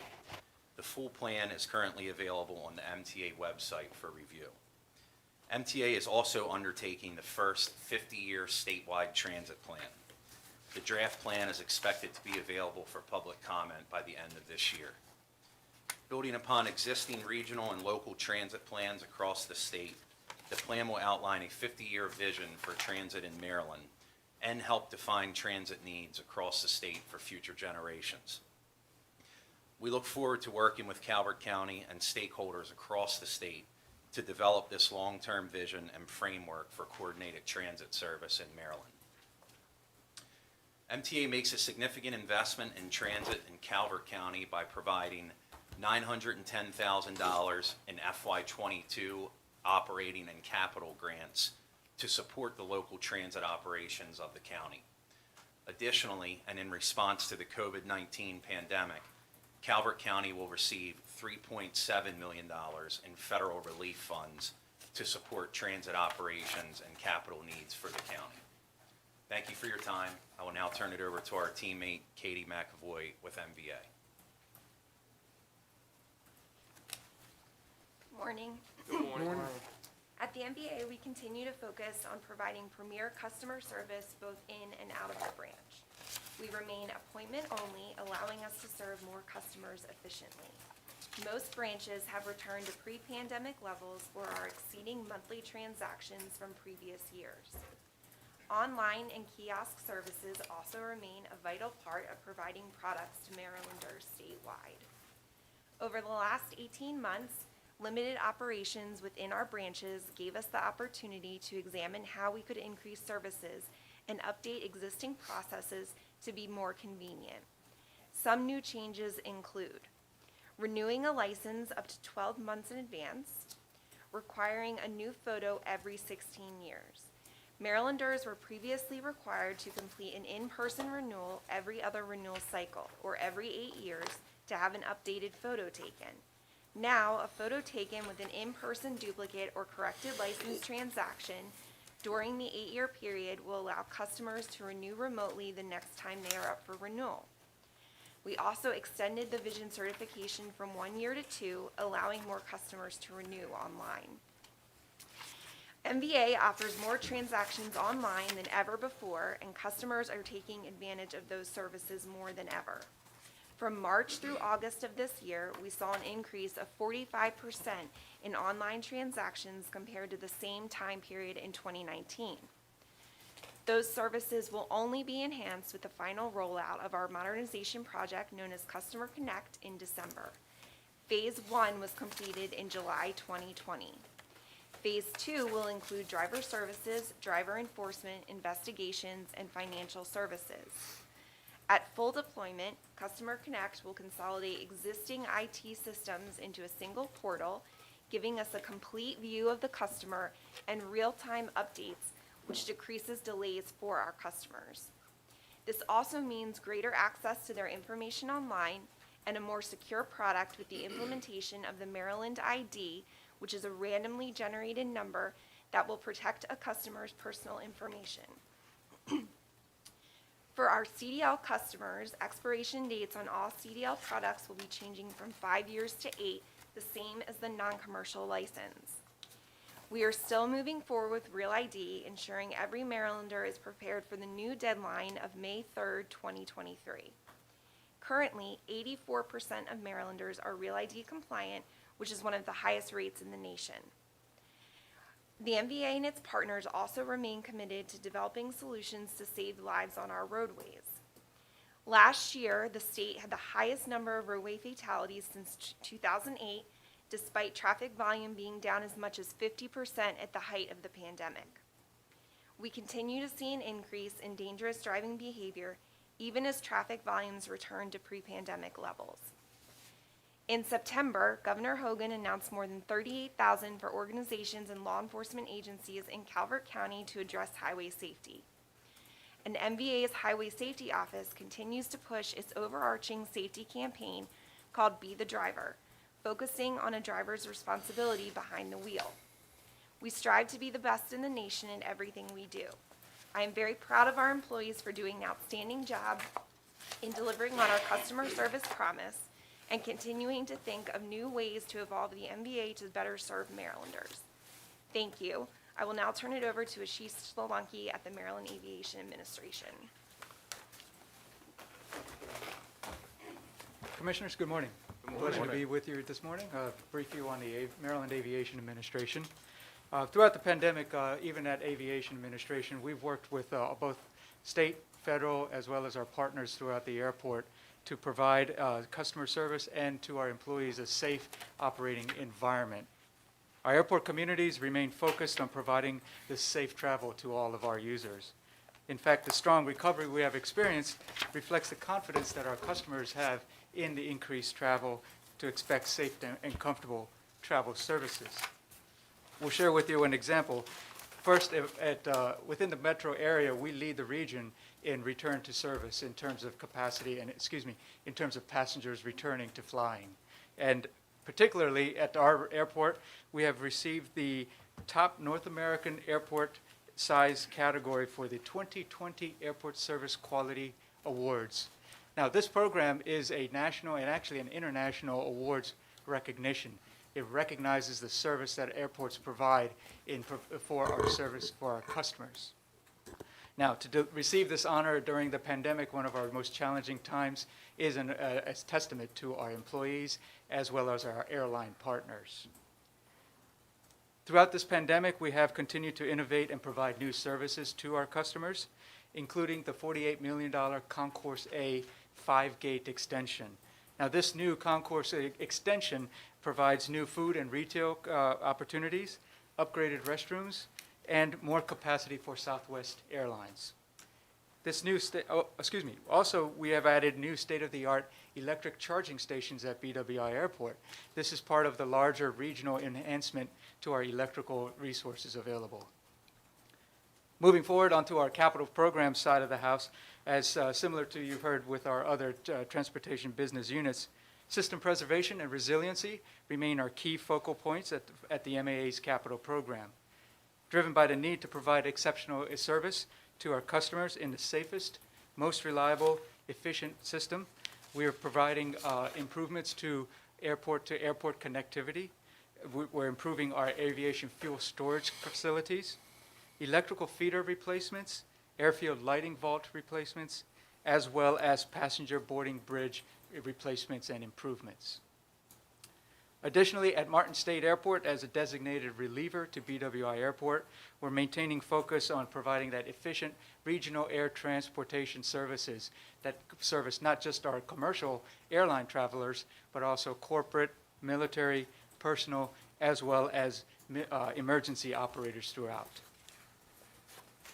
The full plan is currently available on the MTA website for review. MTA is also undertaking the first 50-year statewide transit plan. The draft plan is expected to be available for public comment by the end of this year. Building upon existing regional and local transit plans across the state, the plan will outline a 50-year vision for transit in Maryland and help define transit needs across the state for future generations. We look forward to working with Calvert County and stakeholders across the state to develop this long-term vision and framework for coordinated transit service in Maryland. MTA makes a significant investment in transit in Calvert County by providing $910,000 in FY22 operating and capital grants to support the local transit operations of the county. Additionally, and in response to the COVID-19 pandemic, Calvert County will receive $3.7 million in federal relief funds to support transit operations and capital needs for the county. Thank you for your time. I will now turn it over to our teammate, Katie McAvoy with MVA. Morning. Good morning. At the MBA, we continue to focus on providing premier customer service both in and out of the branch. We remain appointment only, allowing us to serve more customers efficiently. Most branches have returned to pre-pandemic levels or are exceeding monthly transactions from previous years. Online and kiosk services also remain a vital part of providing products to Marylanders statewide. Over the last 18 months, limited operations within our branches gave us the opportunity to examine how we could increase services and update existing processes to be more convenient. Some new changes include renewing a license up to 12 months in advance, requiring a new photo every 16 years. Marylanders were previously required to complete an in-person renewal every other renewal cycle, or every 8 years, to have an updated photo taken. Now, a photo taken with an in-person duplicate or corrected license transaction during the 8-year period will allow customers to renew remotely the next time they are up for renewal. We also extended the vision certification from 1 year to 2, allowing more customers to renew online. MVA offers more transactions online than ever before, and customers are taking advantage of those services more than ever. From March through August of this year, we saw an increase of 45% in online transactions compared to the same time period in 2019. Those services will only be enhanced with the final rollout of our modernization project known as Customer Connect in December. Phase 1 was completed in July 2020. Phase 2 will include driver services, driver enforcement, investigations, and financial services. At full deployment, Customer Connect will consolidate existing IT systems into a single portal, giving us a complete view of the customer and real-time updates, which decreases delays for our customers. This also means greater access to their information online and a more secure product with the implementation of the Maryland ID, which is a randomly generated number that will protect a customer's personal information. For our CDL customers, expiration dates on all CDL products will be changing from 5 years to 8, the same as the non-commercial license. We are still moving forward with Real ID, ensuring every Marylander is prepared for the new deadline of May 3rd, 2023. Currently, 84% of Marylanders are Real ID compliant, which is one of the highest rates in the nation. The MVA and its partners also remain committed to developing solutions to save lives on our roadways. Last year, the state had the highest number of roadway fatalities since 2008, despite traffic volume being down as much as 50% at the height of the pandemic. We continue to see an increase in dangerous driving behavior, even as traffic volumes return to pre-pandemic levels. In September, Governor Hogan announced more than $38,000 for organizations and law enforcement agencies in Calvert County to address highway safety. And MVA's Highway Safety Office continues to push its overarching safety campaign called Be the Driver, focusing on a driver's responsibility behind the wheel. We strive to be the best in the nation in everything we do. I am very proud of our employees for doing an outstanding job in delivering on our customer service promise and continuing to think of new ways to evolve the MVA to better serve Marylanders. Thank you. I will now turn it over to Ashish Slowanki at the Maryland Aviation Administration. Commissioners, good morning. Pleasure to be with you this morning. Brief you on the Maryland Aviation Administration. Throughout the pandemic, even at Aviation Administration, we've worked with both state, federal, as well as our partners throughout the airport to provide customer service and to our employees a safe operating environment. Our airport communities remain focused on providing this safe travel to all of our users. In fact, the strong recovery we have experienced reflects the confidence that our customers have in the increased travel to expect safe and comfortable travel services. We'll share with you an example. First, within the metro area, we lead the region in return to service in terms of capacity and, in terms of passengers returning to flying. And particularly at our airport, we have received the top North American airport size category for the 2020 Airport Service Quality Awards. Now, this program is a national and actually an international awards recognition. It recognizes the service that airports provide for our service for our customers. Now, to receive this honor during the pandemic, one of our most challenging times, is a testament to our employees as well as our airline partners. Throughout this pandemic, we have continued to innovate and provide new services to our customers, including the $48 million Concourse A 5-gate extension. Now, this new Concourse extension provides new food and retail opportunities, upgraded restrooms, and more capacity for Southwest Airlines. This new also, we have added new state-of-the-art electric charging stations at BWI Airport. This is part of the larger regional enhancement to our electrical resources available. Moving forward onto our capital program side of the house, as similar to you've heard with our other transportation business units, system preservation and resiliency remain our key focal points at the MAA's capital program. Driven by the need to provide exceptional service to our customers in the safest, most reliable, efficient system, we are providing improvements to airport connectivity. We're improving our aviation fuel storage facilities, electrical feeder replacements, airfield lighting vault replacements, as well as passenger boarding bridge replacements and improvements. Additionally, at Martin State Airport, as a designated reliever to BWI Airport, we're maintaining focus on providing that efficient regional air transportation services that service not just our commercial airline travelers, but also corporate, military, personal, as well as emergency operators throughout.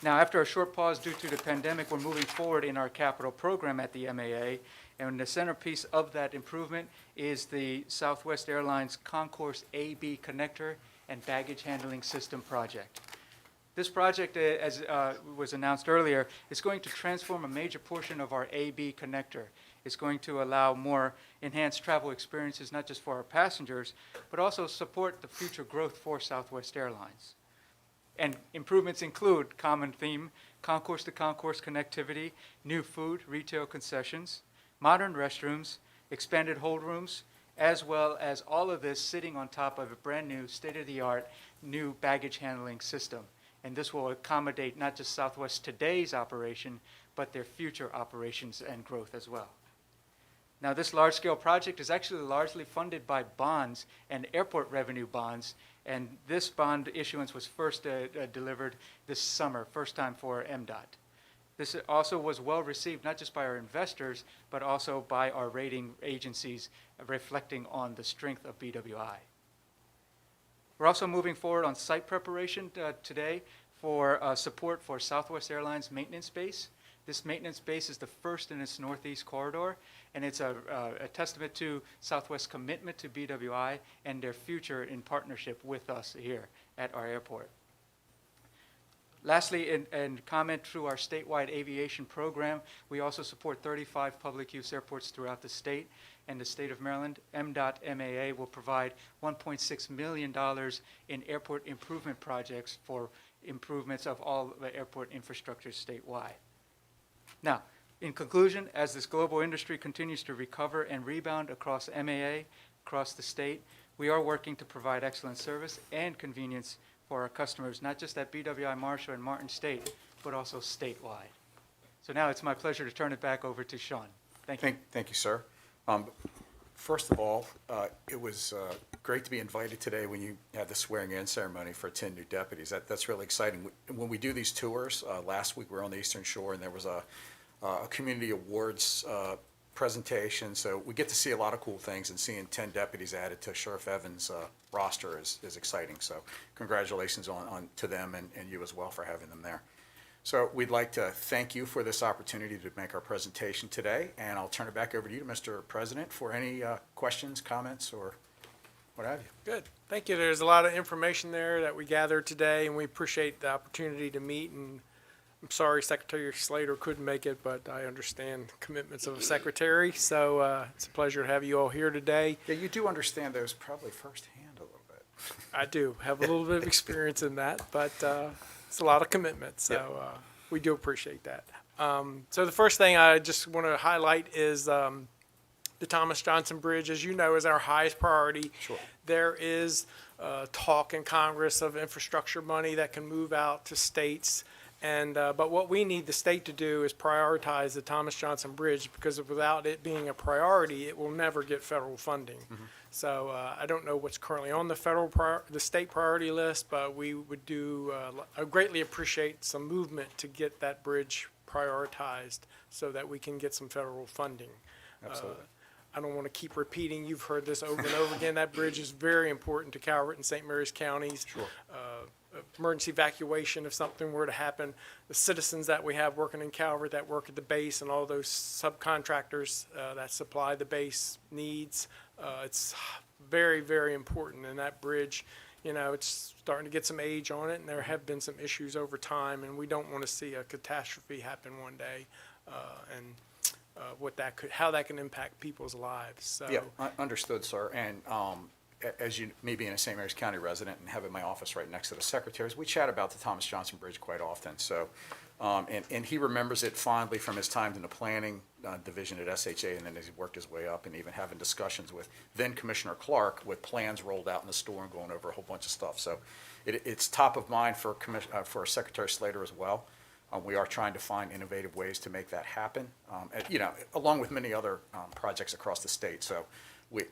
Now, after a short pause due to the pandemic, we're moving forward in our capital program at the MAA, and the centerpiece of that improvement is the Southwest Airlines Concourse AB connector and baggage handling system project. This project, as was announced earlier, is going to transform a major portion of our AB connector. It's going to allow more enhanced travel experiences, not just for our passengers, but also support the future growth for Southwest Airlines. And improvements include common theme, concourse-to-concourse connectivity, new food, retail concessions, modern restrooms, expanded hold rooms, as well as all of this sitting on top of a brand new state-of-the-art new baggage handling system. And this will accommodate not just Southwest today's operation, but their future operations and growth as well. Now, this large-scale project is actually largely funded by bonds and airport revenue bonds, and this bond issuance was first delivered this summer, first time for Mdot. This also was well received, not just by our investors, but also by our rating agencies, reflecting on the strength of BWI. We're also moving forward on site preparation today for support for Southwest Airlines maintenance base. This maintenance base is the first in its Northeast corridor, and it's a testament to Southwest's commitment to BWI and their future in partnership with us here at our airport. Lastly, in comment through our statewide aviation program, we also support 35 public use airports throughout the state and the state of Maryland. Mdot MAA will provide $1.6 million in airport improvement projects for improvements of all the airport infrastructure statewide. Now, in conclusion, as this global industry continues to recover and rebound across MAA, across the state, we are working to provide excellent service and convenience for our customers, not just at BWI Marshall and Martin State, but also statewide. So now it's my pleasure to turn it back over to Sean. Thank you. Thank you, sir. First of all, it was great to be invited today when you had the swearing-in ceremony for 10 new deputies. That's really exciting. When we do these tours, last week we were on the Eastern Shore, and there was a community awards presentation, so we get to see a lot of cool things, and seeing 10 deputies added to Sheriff Evans' roster is exciting. So congratulations on to them and you as well for having them there. So we'd like to thank you for this opportunity to make our presentation today, and I'll turn it back over to you, Mr. President, for any questions, comments, or what have you. Good. Thank you. There's a lot of information there that we gathered today, and we appreciate the opportunity to meet. And I'm sorry Secretary Slater couldn't make it, but I understand commitments of a secretary. So it's a pleasure to have you all here today. Yeah, you do understand those probably firsthand a little bit. I do have a little bit of experience in that, but it's a lot of commitment. So we do appreciate that. So the first thing I just want to highlight is the Thomas Johnson Bridge, as you know, is our highest priority. Sure. There is talk in Congress of infrastructure money that can move out to states. And but what we need the state to do is prioritize the Thomas Johnson Bridge, because without it being a priority, it will never get federal funding. Mm-hmm. So I don't know what's currently on the state priority list, but we would I greatly appreciate some movement to get that bridge prioritized so that we can get some federal funding. Absolutely. I don't want to keep repeating. You've heard this over and over again. That bridge is very important to Calvert and St. Mary's counties. Sure. emergency evacuation if something were to happen. The citizens that we have working in Calvert that work at the base and all those subcontractors that supply the base needs, it's very, very important. And that bridge, you know, it's starting to get some age on it, and there have been some issues over time, and we don't want to see a catastrophe happen one day, how that can impact people's lives. So, Yeah, understood, sir. And as you, me being a St. Mary's County resident and having my office right next to the secretaries, we chat about the Thomas Johnson Bridge quite often. So, and he remembers it fondly from his time in the planning division at SHA, and then as he worked his way up, and even having discussions with then Commissioner Clark with plans rolled out in the store and going over a whole bunch of stuff. So, it's top of mind for Secretary Slater as well. We are trying to find innovative ways to make that happen, you know, along with many other projects across the state. So, you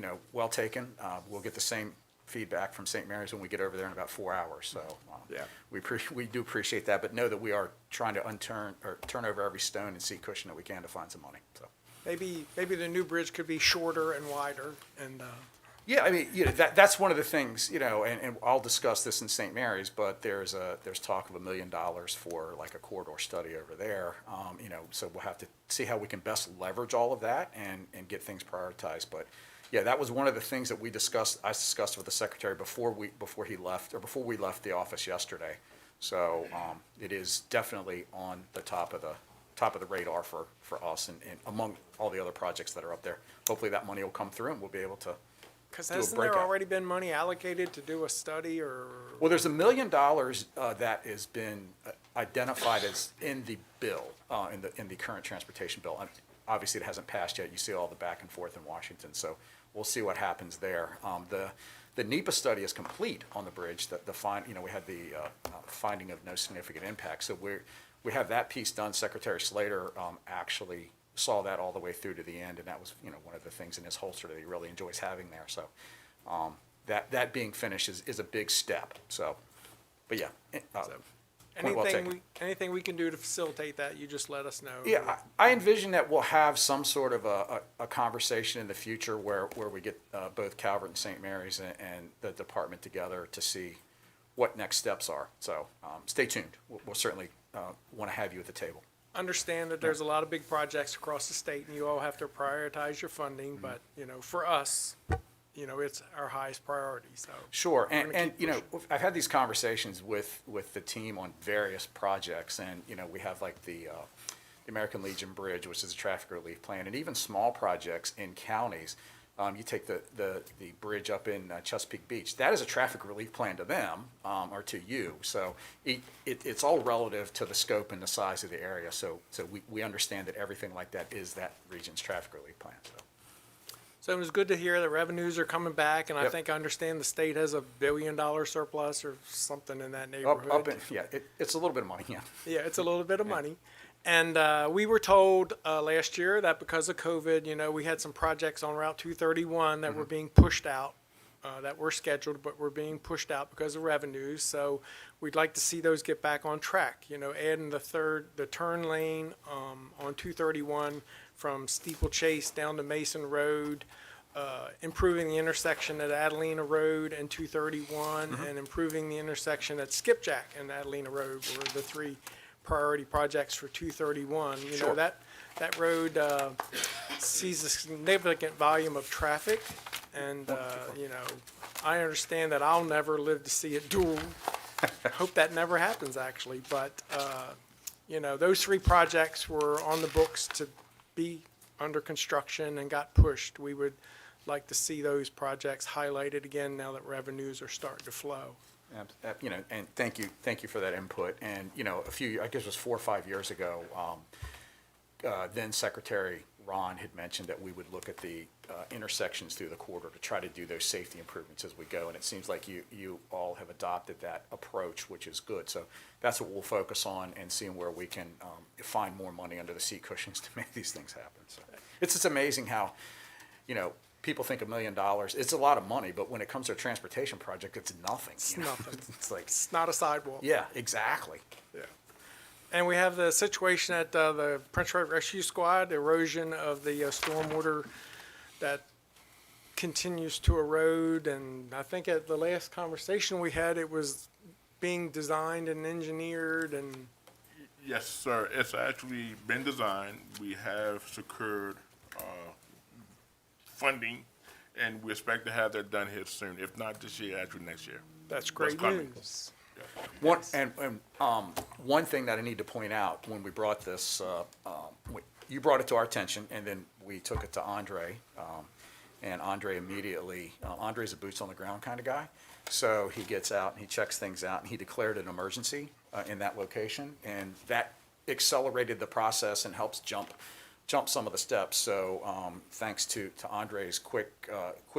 know, well taken. We'll get the same feedback from St. Mary's when we get over there in about 4 hours. So, yeah, we do appreciate that, but know that we are trying to turn over every stone and see cushion that we can to find some money. So, maybe the new bridge could be shorter and wider, and yeah, I mean, you know, that's one of the things, you know, and I'll discuss this in St. Mary's, but there's talk of $1 million for like a corridor study over there, you know, so we'll have to see how we can best leverage all of that and get things prioritized. But yeah, that was one of the things that I discussed with the secretary before we left the office yesterday. So it is definitely on the top of the radar for us and among all the other projects that are up there. Hopefully that money will come through and we'll be able to. because hasn't there already been money allocated to do a study or? Well, there's $1 million that has been identified as in the bill, in the current transportation bill. Obviously, it hasn't passed yet. You see all the back and forth in Washington, so we'll see what happens there. The NEPA study is complete on the bridge. You know, we had the finding of no significant impact, so we have that piece done. Secretary Slater actually saw that all the way through to the end, and that was, you know, one of the things in his holster that he really enjoys having there. So that being finished is a big step. So, but yeah. Anything we can do to facilitate that, you just let us know. Yeah, I envision that we'll have some sort of a conversation in the future where we get both Calvert and St. Mary's and the department together to see what next steps are. So stay tuned. We'll certainly want to have you at the table. Understand that there's a lot of big projects across the state, and you all have to prioritize your funding. Mm-hmm. But you know, for us, you know, it's our highest priority. So sure, and you know, I've had these conversations with the team on various projects, and you know, we have like the American Legion Bridge, which is a traffic relief plan, and even small projects in counties. You take the bridge up in Chesapeake Beach. That is a traffic relief plan to them or to you. So it's all relative to the scope and the size of the area. So we understand that everything like that is that region's traffic relief plan. So it was good to hear that revenues are coming back, and Yep. I think I understand the state has $1 billion surplus or something in that neighborhood. It's a little bit of money, yeah. Yeah, it's a little bit of money. And we were told last year that because of COVID, you know, we had some projects on Route 231 that were being pushed out, that were scheduled, but were being pushed out because of revenues. So we'd like to see those get back on track. You know, adding the turn lane on 231 from Steeplechase down to Mason Road, improving the intersection at Adelina Road and 231, and improving the intersection at Skipjack and Adelina Road were the three priority projects for 231. You know, that road sees a significant volume of traffic, and you know, I understand that I'll never live to see it dual. Hope that never happens, actually. But you know, those three projects were on the books to be under construction and got pushed. We would like to see those projects highlighted again now that revenues are starting to flow. You know, and thank you for that input. And you know, I guess it was 4 or 5 years ago, then Secretary Ron had mentioned that we would look at the intersections through the corridor to try to do those safety improvements as we go. And it seems like you all have adopted that approach, which is good. So that's what we'll focus on and seeing where we can find more money under the seat cushions to make these things happen. So it's just amazing how, you know, people think $1 million, it's a lot of money, but when it comes to a transportation project, it's nothing. It's you know? nothing. It's like, It's not a sidewalk. yeah, exactly. Yeah. And we have the situation at the Prince Road Rescue Squad, erosion of the stormwater that continues to erode, and I think at the last conversation we had, it was being designed and engineered, and Yes, sir. It's actually been designed. We have secured funding, and we expect to have that done here soon. If not this year, actually next year. that's great coming. news. One, one thing that I need to point out, when we brought this, you brought it to our attention, and then we took it to Andre, and Andre immediately, Andre's a boots on the ground kind of guy, so he gets out and he checks things out, and he declared an emergency in that location, and that accelerated the process and helps jump some of the steps. So thanks to Andre's quick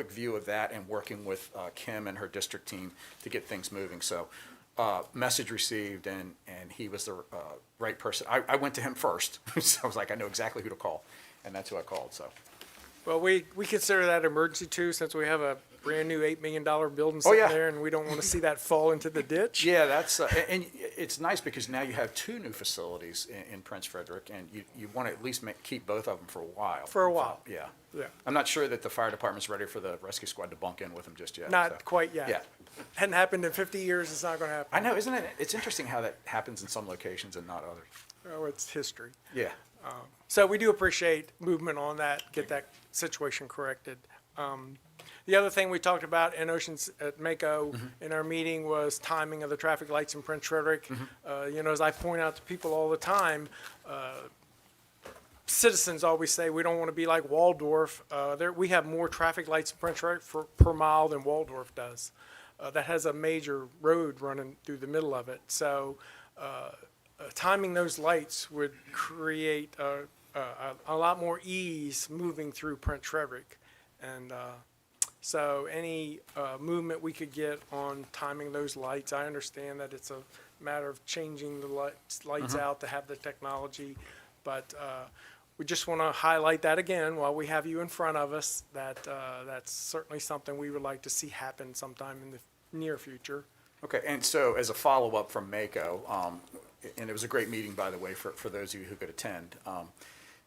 view of that and working with Kim and her district team to get things moving. So message received, and he was the right person. I went to him first, so I was like, I know exactly who to call, and that's who I called. So Well, we consider that emergency too, since we have a brand-new $8 million building sitting yeah. there, and we don't want to see that fall into the ditch. yeah, that's and it's nice because now you have two new facilities in Prince Frederick, and you want to at least keep both of them for a while. For a while. Yeah. Yeah. I'm not sure that the fire department's ready for the rescue squad to bunk in with them just yet. Not so. quite yet. Yeah. Hadn't happened in 50 years, it's not going to happen. I know, isn't it? It's interesting how that happens in some locations and not others. Oh, it's history. Yeah. So we do appreciate movement on that, get that situation corrected. The other thing we talked about in Oceans at Mako in our meeting was timing of the traffic lights in Prince Frederick. You know, as I point out to people all the time, citizens always say we don't want to be like Waldorf. We have more traffic lights in Prince Frederick per mile than Waldorf does. That has a major road running through the middle of it. So timing those lights would create a lot more ease moving through Prince Frederick. And so any movement we could get on timing those lights, I understand that it's a matter of changing the lights out to have the technology, but we just want to highlight that again while we have you in front of us, that that's certainly something we would like to see happen sometime in the near future. Okay, and so as a follow-up from Mako, and it was a great meeting, by the way, for those of you who could attend.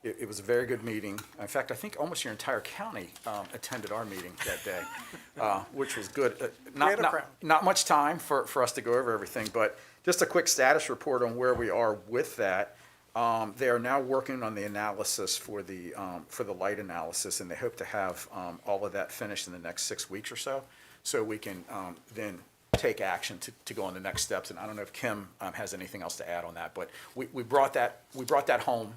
It was a very good meeting. In fact, I think almost your entire county attended our meeting that day, which was good. Not much time for us to go over everything, but just a quick status report on where we are with that. They are now working on the analysis for the light analysis, and they hope to have all of that finished in the next 6 weeks or so, so we can then take action to go on the next steps. And I don't know if Kim has anything else to add on that, but we brought that home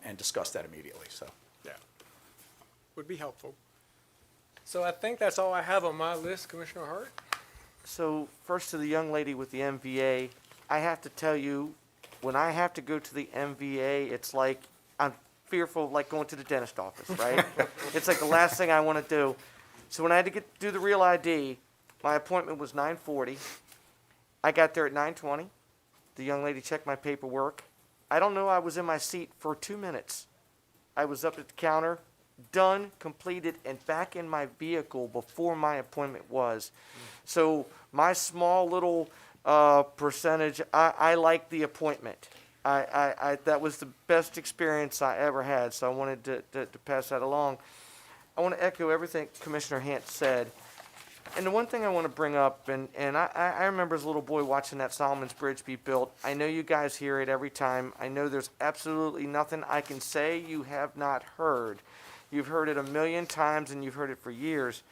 and discussed that immediately. So Yeah, would be helpful. So I think that's all I have on my list, Commissioner Hart. So first to the young lady with the MVA, I have to tell you, when I have to go to the MVA, it's like I'm fearful of like going to the dentist office, right? It's like the last thing I want to do. So when I had to do the real ID, my appointment was 9:40. I got there at 9:20. The young lady checked my paperwork. I don't know, I was in my seat for 2 minutes. I was up at the counter, done, completed, and back in my vehicle before my appointment was. So my small little percentage, I like the appointment. That was the best experience I ever had, so I wanted to pass that along. I want to echo everything Commissioner Hant said. And the one thing I want to bring up, and I remember as a little boy watching that Solomon's Bridge be built. I know you guys hear it every time. I know there's absolutely nothing I can say you have not heard. You've heard it a million times, and you've heard it for years.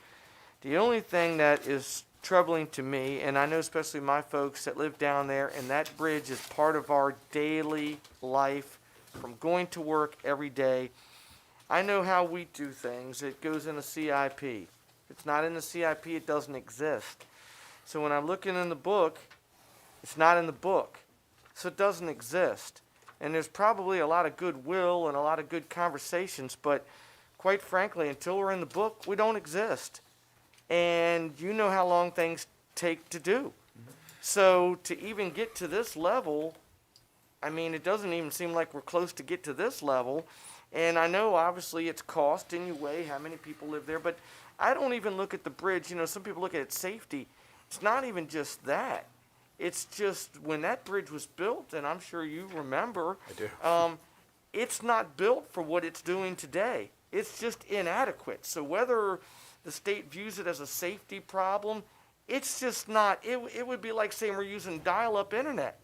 The only thing that is troubling to me, and I know especially my folks that live down there, and that bridge is part of our daily life from going to work every day. I know how we do things. It goes in a CIP. If it's not in the CIP, it doesn't exist. So when I'm looking in the book, it's not in the book. So it doesn't exist. And there's probably a lot of goodwill and a lot of good conversations, but quite frankly, until we're in the book, we don't exist. And you know how long things take to do. So to even get to this level, I mean, it doesn't even seem like we're close to get to this level. And I know obviously it's cost and you weigh how many people live there, but I don't even look at the bridge. You know, some people look at it safety. It's not even just that. It's just when that bridge was built, and I'm sure you remember, I do. It's not built for what it's doing today. It's just inadequate. So whether the state views it as a safety problem. It's just not, it would be like saying we're using dial-up internet.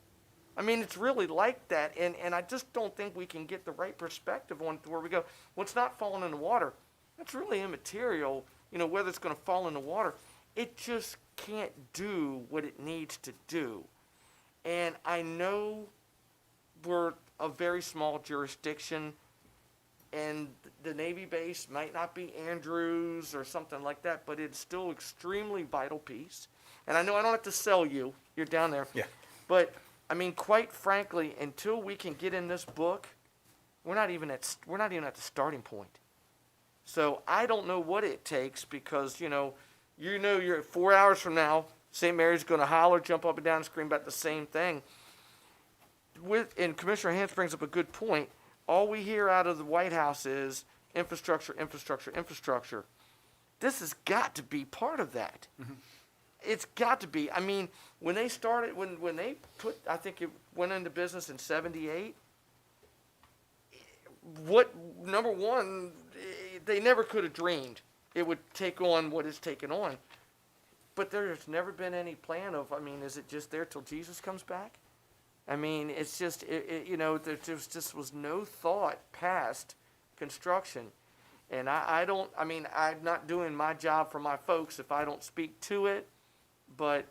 I mean, it's really like that, and I just don't think we can get the right perspective on to where we go, well, it's not falling in the water. That's really immaterial, you know, whether it's gonna fall in the water. It just can't do what it needs to do. And I know we're a very small jurisdiction, and the Navy base might not be Andrews or something like that, but it's still extremely vital piece. And I know I don't have to sell you, you're down there. Yeah. But, I mean, quite frankly, until we can get in this book, we're not even at the starting point. So I don't know what it takes because, you know you're 4 hours from now, St. Mary's going to holler, jump up and down, and scream about the same thing. And Commissioner Hans brings up a good point. All we hear out of the White House is infrastructure, infrastructure, infrastructure. This has got to be part of that. Mm-hmm. It's got to be. I mean, when they started, when they put, I think it went into business in '78. Number one, they never could have dreamed it would take on what it's taken on. But there's never been any plan of, I mean, is it just there till Jesus comes back? I mean, it's just, there just was no thought past construction. And I'm not doing my job for my folks if I don't speak to it, but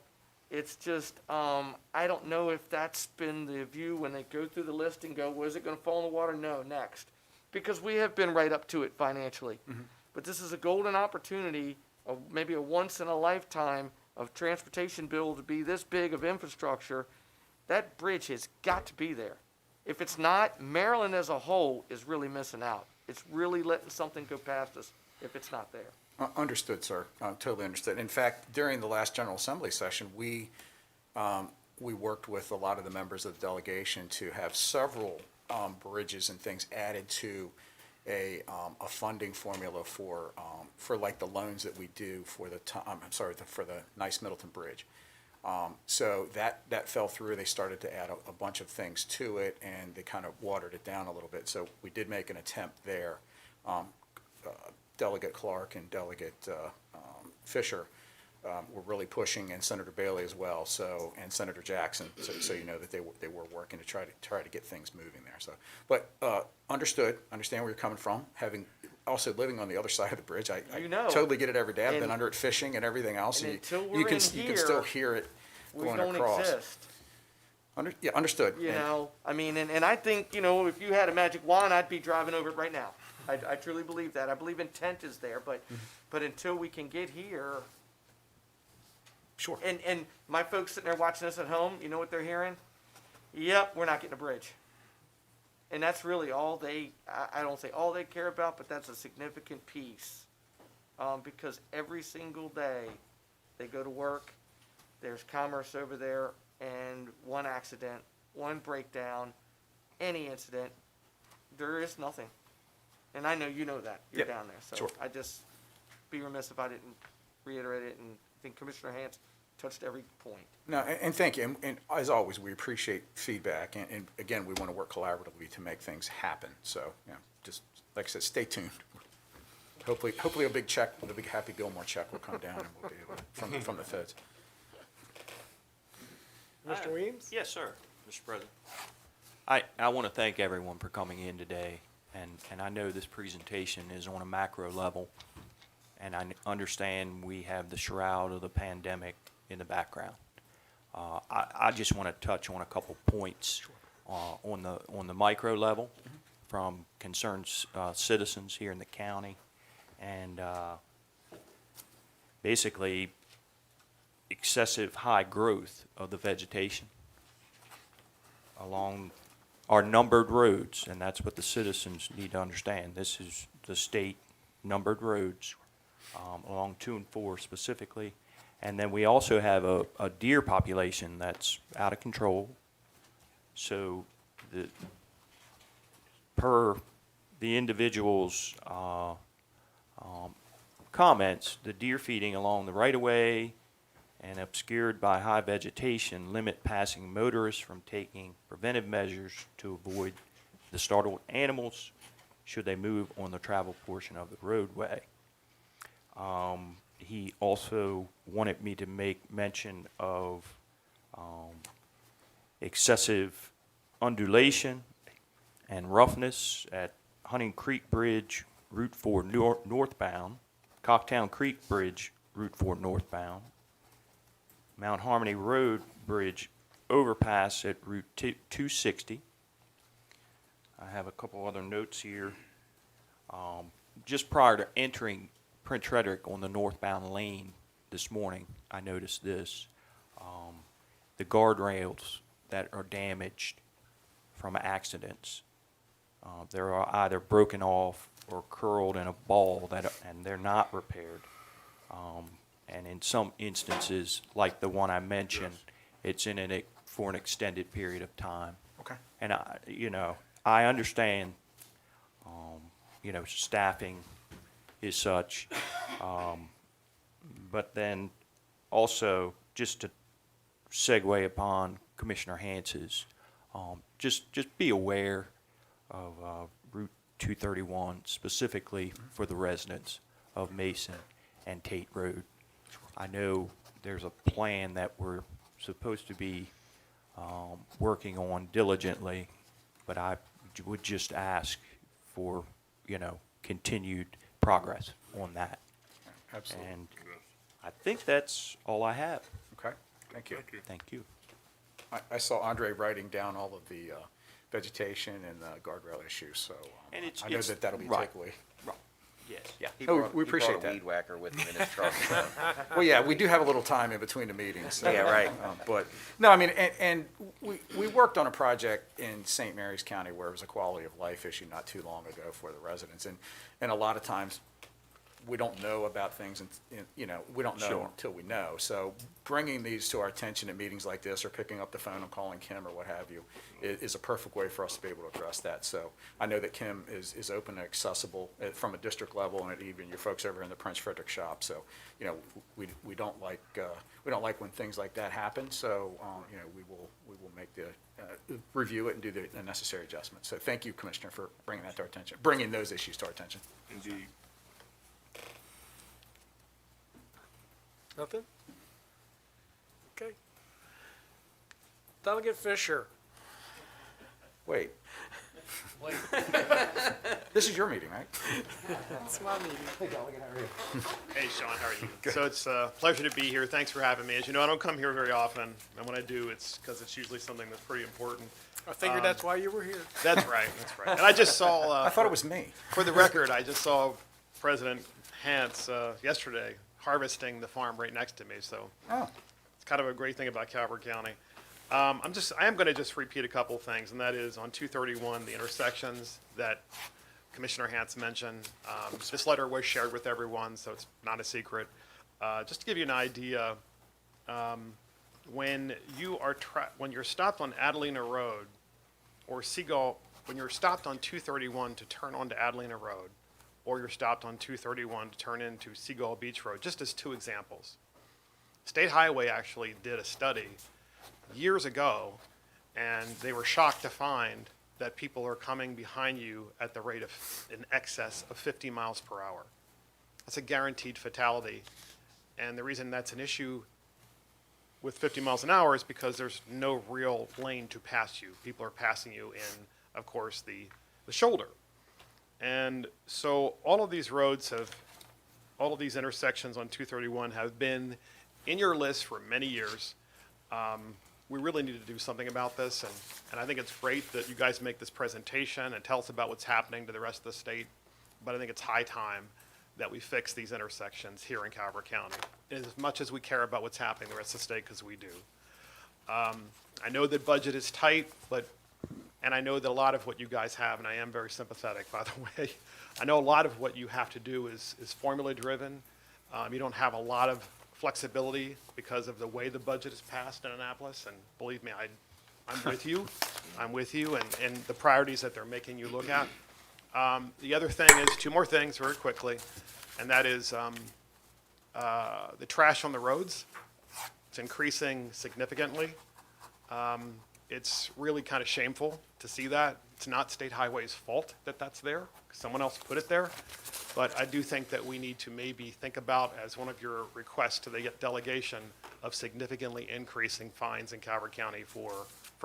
it's just, I don't know if that's been the view when they go through the list and go, well, is it going to fall in the water? No, next. Because we have been right up to it financially. Mm-hmm. But this is a golden opportunity, of maybe a once in a lifetime of transportation bill to be this big of infrastructure. That bridge has got to be there. If it's not, Maryland as a whole is really missing out. It's really letting something go past us if it's not there. Understood, sir. Totally understood. In fact, during the last General Assembly session, we worked with a lot of the members of the delegation to have several bridges and things added to a funding formula for like the loans that we do for for the nice Middleton Bridge. So that fell through. They started to add a bunch of things to it, and they kind of watered it down a little bit. So we did make an attempt there. Delegate Clark and Delegate Fisher were really pushing, and Senator Bailey as well. So, and Senator Jackson. So you know that they were working to try to get things moving there. So, but understand where you're coming from. Having also living on the other side of the bridge, I totally get it every day. I've been under it fishing and everything else. And you can still hear it going across. Exist. Understood. I mean, and I think, if you had a magic wand, I'd be driving over it right now. I truly believe that. I believe intent is there, but until we can get here. Sure. And my folks sitting there watching this at home, you know what they're hearing? Yep, we're not getting a bridge. And that's really all I don't say all they care about, but that's a significant piece. Because every single day they go to work, there's commerce over there, and one accident, one breakdown, any incident, there is nothing. And I know you know that. You're down there. So sure. I just be remiss if I didn't reiterate it, and I think Commissioner Hans touched every point. No, and thank you. And as always, we appreciate feedback. And again, we want to work collaboratively to make things happen. So, just like I said, stay tuned. Hopefully a big Happy Gilmore check will come down and we'll be able from the feds. Mr. Weems? Yes, sir, Mr. President. I want to thank everyone for coming in today. And I know this presentation is on a macro level, and I understand we have the shroud of the pandemic in the background. I just want to touch on a couple points on the micro level from concerned citizens here in the county, and basically excessive high growth of the vegetation along our numbered roads, and that's what the citizens need to understand. This is the state numbered roads along 2 and 4 specifically. And then we also have a deer population that's out of control. So per the individual's comments, the deer feeding along the right-of-way and obscured by high vegetation limit passing motorists from taking preventive measures to avoid the startled animals should they move on the travel portion of the roadway. He also wanted me to make mention of excessive undulation and roughness at Hunting Creek Bridge, Route 4 northbound, Cocktown Creek Bridge, Route 4 northbound, Mount Harmony Road Bridge overpass at Route 260. I have a couple other notes here. Just prior to entering Prince Frederick on the northbound lane this morning, I noticed this. The guardrails that are damaged from accidents. They're either broken off or curled in a ball and they're not repaired. And in some instances, like the one I mentioned, it's for an extended period of time. Okay. And I understand, staffing is such, but then also just to segue upon Commissioner Hantz's, just be aware of Route 231 specifically for the residents of Mason and Tate Road. I know there's a plan that we're supposed to be working on diligently, but I would just ask for, continued progress on that. Absolutely. And I think that's all I have. Okay, thank you. Thank you. I saw Andre writing down all of the vegetation and guardrail issues, so And I know that'll be right. takeaway. Right. Yes. Yeah. We appreciate that. He brought a weed whacker with him in his truck. Well, yeah, we do have a little time in between the meetings. So, Yeah, right. But, no, I mean, and we worked on a project in St. Mary's County where it was a quality of life issue not too long ago for the residents. And a lot of times, we don't know about things, and we don't know Sure. until we know. So bringing these to our attention at meetings like this, or picking up the phone and calling Kim or what have you, is a perfect way for us to be able to address that. So I know that Kim is open and accessible from a district level, and even your folks over in the Prince Frederick shop. So we don't like when things like that happen. So we will make the review it and do the necessary adjustments. So thank you, Commissioner, for bringing that to our attention, bringing those issues to our attention. Indeed. Nothing? Okay. Delegate Fisher. Wait. This is your meeting, right? It's my meeting. Hey, Sean, how are you? So it's a pleasure to be here. Thanks for having me. As you know, I don't come here very often, and when I do, it's because it's usually something that's pretty important. I figured that's why you were here. That's right, that's right. And I just saw... I thought it was me. For the record, I just saw President Hantz yesterday harvesting the farm right next to me, so it's kind of a great thing about Calvert County. I am going to just repeat a couple things, and that is on 231, the intersections that Commissioner Hantz mentioned. This letter was shared with everyone, so it's not a secret. Just to give you an idea, when you're stopped on Adelina Road or Seagull, when you're stopped on 231 to turn onto Adelina Road, or you're stopped on 231 to turn into Seagull Beach Road, just as two examples. State Highway actually did a study years ago, and they were shocked to find that people are coming behind you at the rate of in excess of 50 miles per hour. That's a guaranteed fatality. And the reason that's an issue with 50 miles an hour is because there's no real lane to pass you. People are passing you in, of course, the shoulder. And so all of these intersections on 231 have been in your list for many years. We really need to do something about this, and I think it's great that you guys make this presentation and tell us about what's happening to the rest of the state, but I think it's high time that we fix these intersections here in Calvert County, as much as we care about what's happening in the rest of the state, because we do. I know that budget is tight, and I know that a lot of what you guys have, and I am very sympathetic, by the way, I know a lot of what you have to do is formula-driven. You don't have a lot of flexibility because of the way the budget is passed in Annapolis, and believe me, I'm with you. I'm with you, and the priorities that they're making you look at. The other thing is, two more things very quickly, and that is the trash on the roads. It's increasing significantly. it's really kind of shameful to see that. It's not State Highway's fault that that's there. Someone else put it there. But I do think that we need to maybe think about, as one of your requests to the delegation, of significantly increasing fines in Calvert County for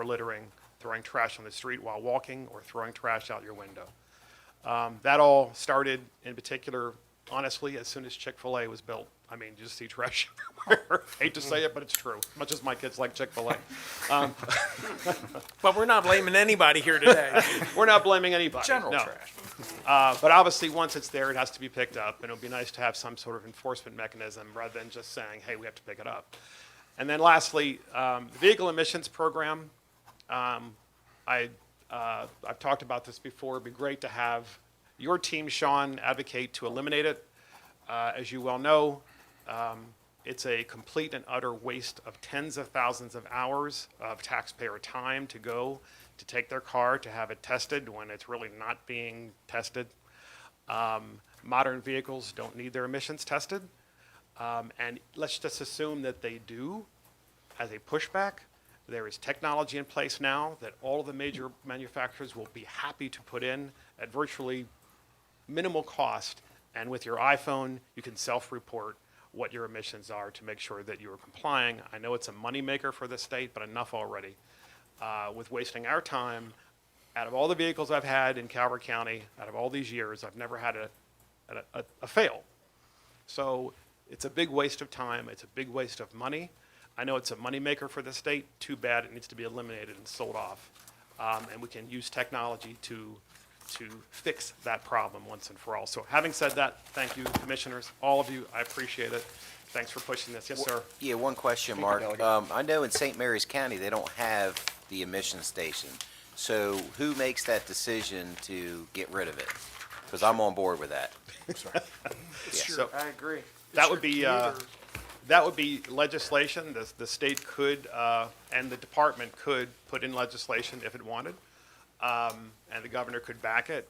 littering, throwing trash on the street while walking, or throwing trash out your window. That all started, in particular, honestly, as soon as Chick-fil-A was built. I mean, you just see trash everywhere. Hate to say it, but it's true, as much as my kids like Chick-fil-A. But we're not blaming anybody here today. We're not blaming anybody. General no. trash. But obviously, once it's there, it has to be picked up, and it would be nice to have some sort of enforcement mechanism rather than just saying, hey, we have to pick it up. And then lastly, the vehicle emissions program. I've talked about this before. It'd be great to have your team, Sean, advocate to eliminate it. As you well know, it's a complete and utter waste of tens of thousands of hours of taxpayer time to go to take their car to have it tested when it's really not being tested. Modern vehicles don't need their emissions tested. And let's just assume that they do. As a pushback, there is technology in place now that all of the major manufacturers will be happy to put in at virtually minimal cost. And with your iPhone, you can self-report what your emissions are to make sure that you are complying. I know it's a moneymaker for the state, but enough already. With wasting our time, out of all the vehicles I've had in Calvert County, out of all these years, I've never had a fail. So it's a big waste of time. It's a big waste of money. I know it's a moneymaker for the state. Too bad it needs to be eliminated and sold off. And we can use technology to fix that problem once and for all. So having said that, thank you, commissioners, all of you. I appreciate it. Thanks for pushing this. Yes, sir. Yeah, one question, Thank you, Mark. Delegate. I know in St. Mary's County, they don't have the emission station. So who makes that decision to get rid of it? Because I'm on board with that. So I agree. that would be legislation. The state could, and the department could put in legislation if it wanted. And the governor could back it.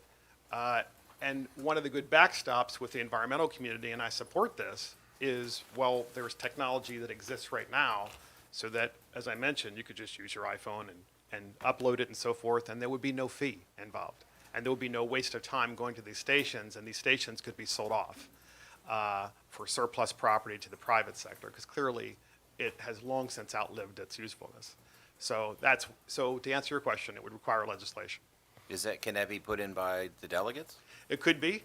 And one of the good backstops with the environmental community, and I support this, is, well, there's technology that exists right now so that, as I mentioned, you could just use your iPhone and upload it and so forth, and there would be no fee involved. And there would be no waste of time going to these stations, and these stations could be sold off for surplus property to the private sector, because clearly it has long since outlived its usefulness. So to answer your question, it would require legislation. Can that be put in by the delegates? It could be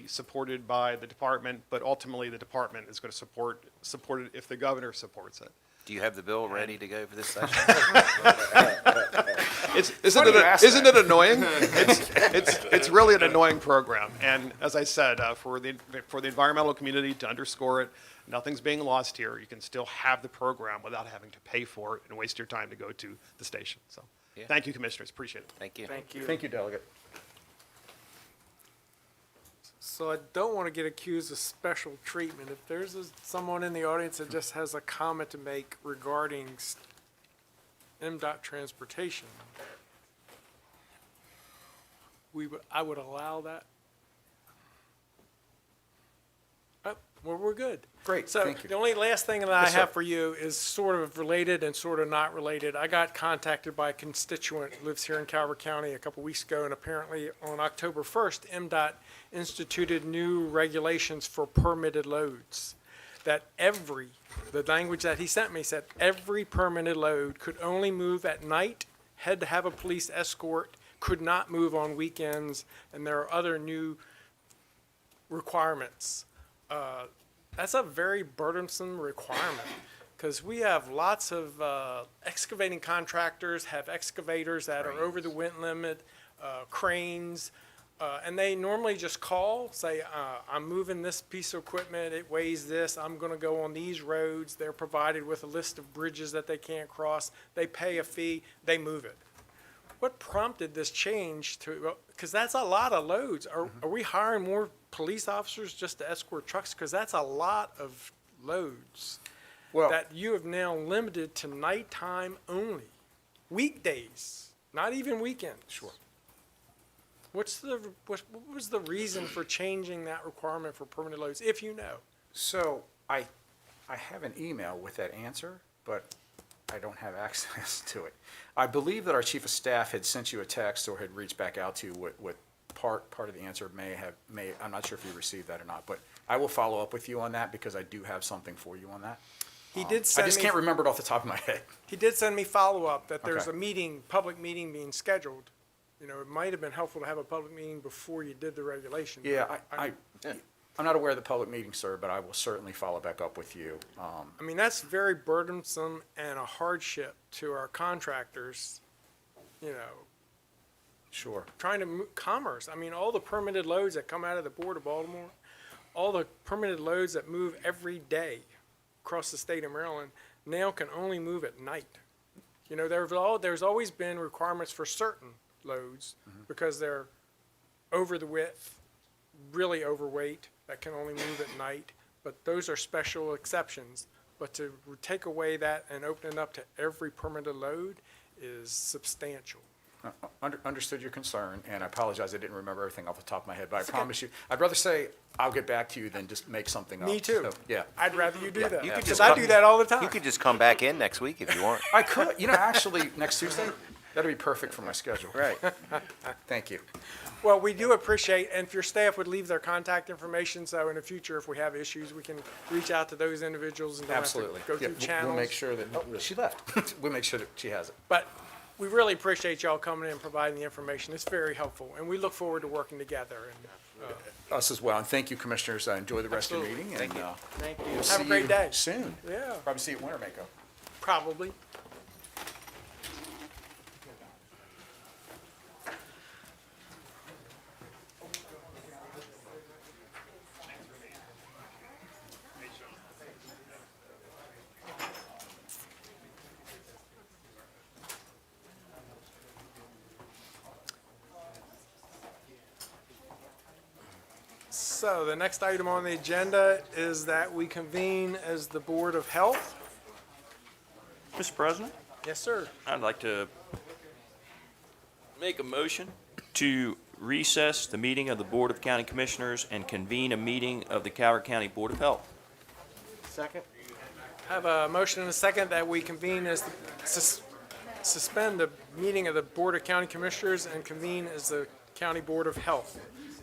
supported by the department, but ultimately the department is going to support it if the governor supports it. Do you have the bill ready to go for this session? Isn't it annoying? It's really an annoying program. And as I said, for the environmental community to underscore it, nothing's being lost here. You can still have the program without having to pay for it and waste your time to go to the station. So, Thank you, commissioners. Appreciate it. Thank you. Thank you. Thank you, Delegate. So I don't want to get accused of special treatment. If there's someone in the audience that just has a comment to make regarding Mdot transportation, I would allow that. Well, we're good. Great, So thank you. the only last thing that I Yes, sir. have for you is sort of related and sort of not related. I got contacted by a constituent who lives here in Calvert County a couple weeks ago, and apparently on October 1st, Mdot instituted new regulations for permitted loads. That the language that he sent me said every permitted load could only move at night, had to have a police escort, could not move on weekends, and there are other new requirements. That's a very burdensome requirement, because we have lots of excavating contractors have excavators that are over the wind limit, cranes, and they normally just call, say, I'm moving this piece of equipment, it weighs this, I'm going to go on these roads. They're provided with a list of bridges that they can't cross. They pay a fee, they move it. What prompted this change because that's a lot of loads. Are we hiring more police officers just to escort trucks? Because that's a lot of loads that you have now limited to nighttime only. Weekdays, not even weekends. Sure. What was the reason for changing that requirement for permanent loads, if you know? So I have an email with that answer, but I don't have access to it. I believe that our chief of staff had sent you a text or had reached back out to you with part of the answer I'm not sure if you received that or not, but I will follow up with you on that because I do have something for you on that. He did I send just me, can't remember it off the top of my head. he did send me follow-up that there's Okay. a meeting, public meeting being scheduled. You know, it might have been helpful to have a public meeting before you did the regulation. Yeah, I'm not aware of the public meeting, sir, but I will certainly follow back up with you. I mean, that's very burdensome and a hardship to our contractors, you know, Sure. trying to move commerce. I mean, all the permitted loads that come out of the Board of Baltimore, all the permitted loads that move every day across the state of Maryland now can only move at night. You know, there's always been requirements for certain loads because they're over the width, really overweight, that can only move at night. But those are special exceptions. But to take away that and open it up to every permitted load is substantial. Understood your concern, and I apologize, I didn't remember everything off the top of my head, but I promise you, I'd rather say I'll get back to you than just make something up. Me too. So, yeah. I'd rather you do that, You could because just I come- do that all the time. You could just come back in next week if you want. I could, actually, next Tuesday, that'd be perfect for my schedule. Right. Thank you. Well, we do appreciate, and if your staff would leave their contact information, so in the future, if we have issues, we can reach out to those individuals and don't have to Absolutely. go Yeah, through we'll channels. make sure that, she left. We'll make sure that she has it. But we really appreciate y'all coming in and providing the information. It's very helpful, and we look forward to working together. And Us as well, and thank you, commissioners. Enjoy the rest of your meeting. Thank and, you. Thank you. we'll Have see a great you day. Soon. Yeah, Probably see you at Winter Mako. probably. So the next item on the agenda is that we convene as the Board of Health. Mr. President, Yes, sir. I'd like to make a motion to recess the meeting of the Board of County Commissioners and convene a meeting of the Calvert County Board of Health. Second? Have a motion and a second that we convene as, suspend the meeting of the Board of County Commissioners and convene as the County Board of Health.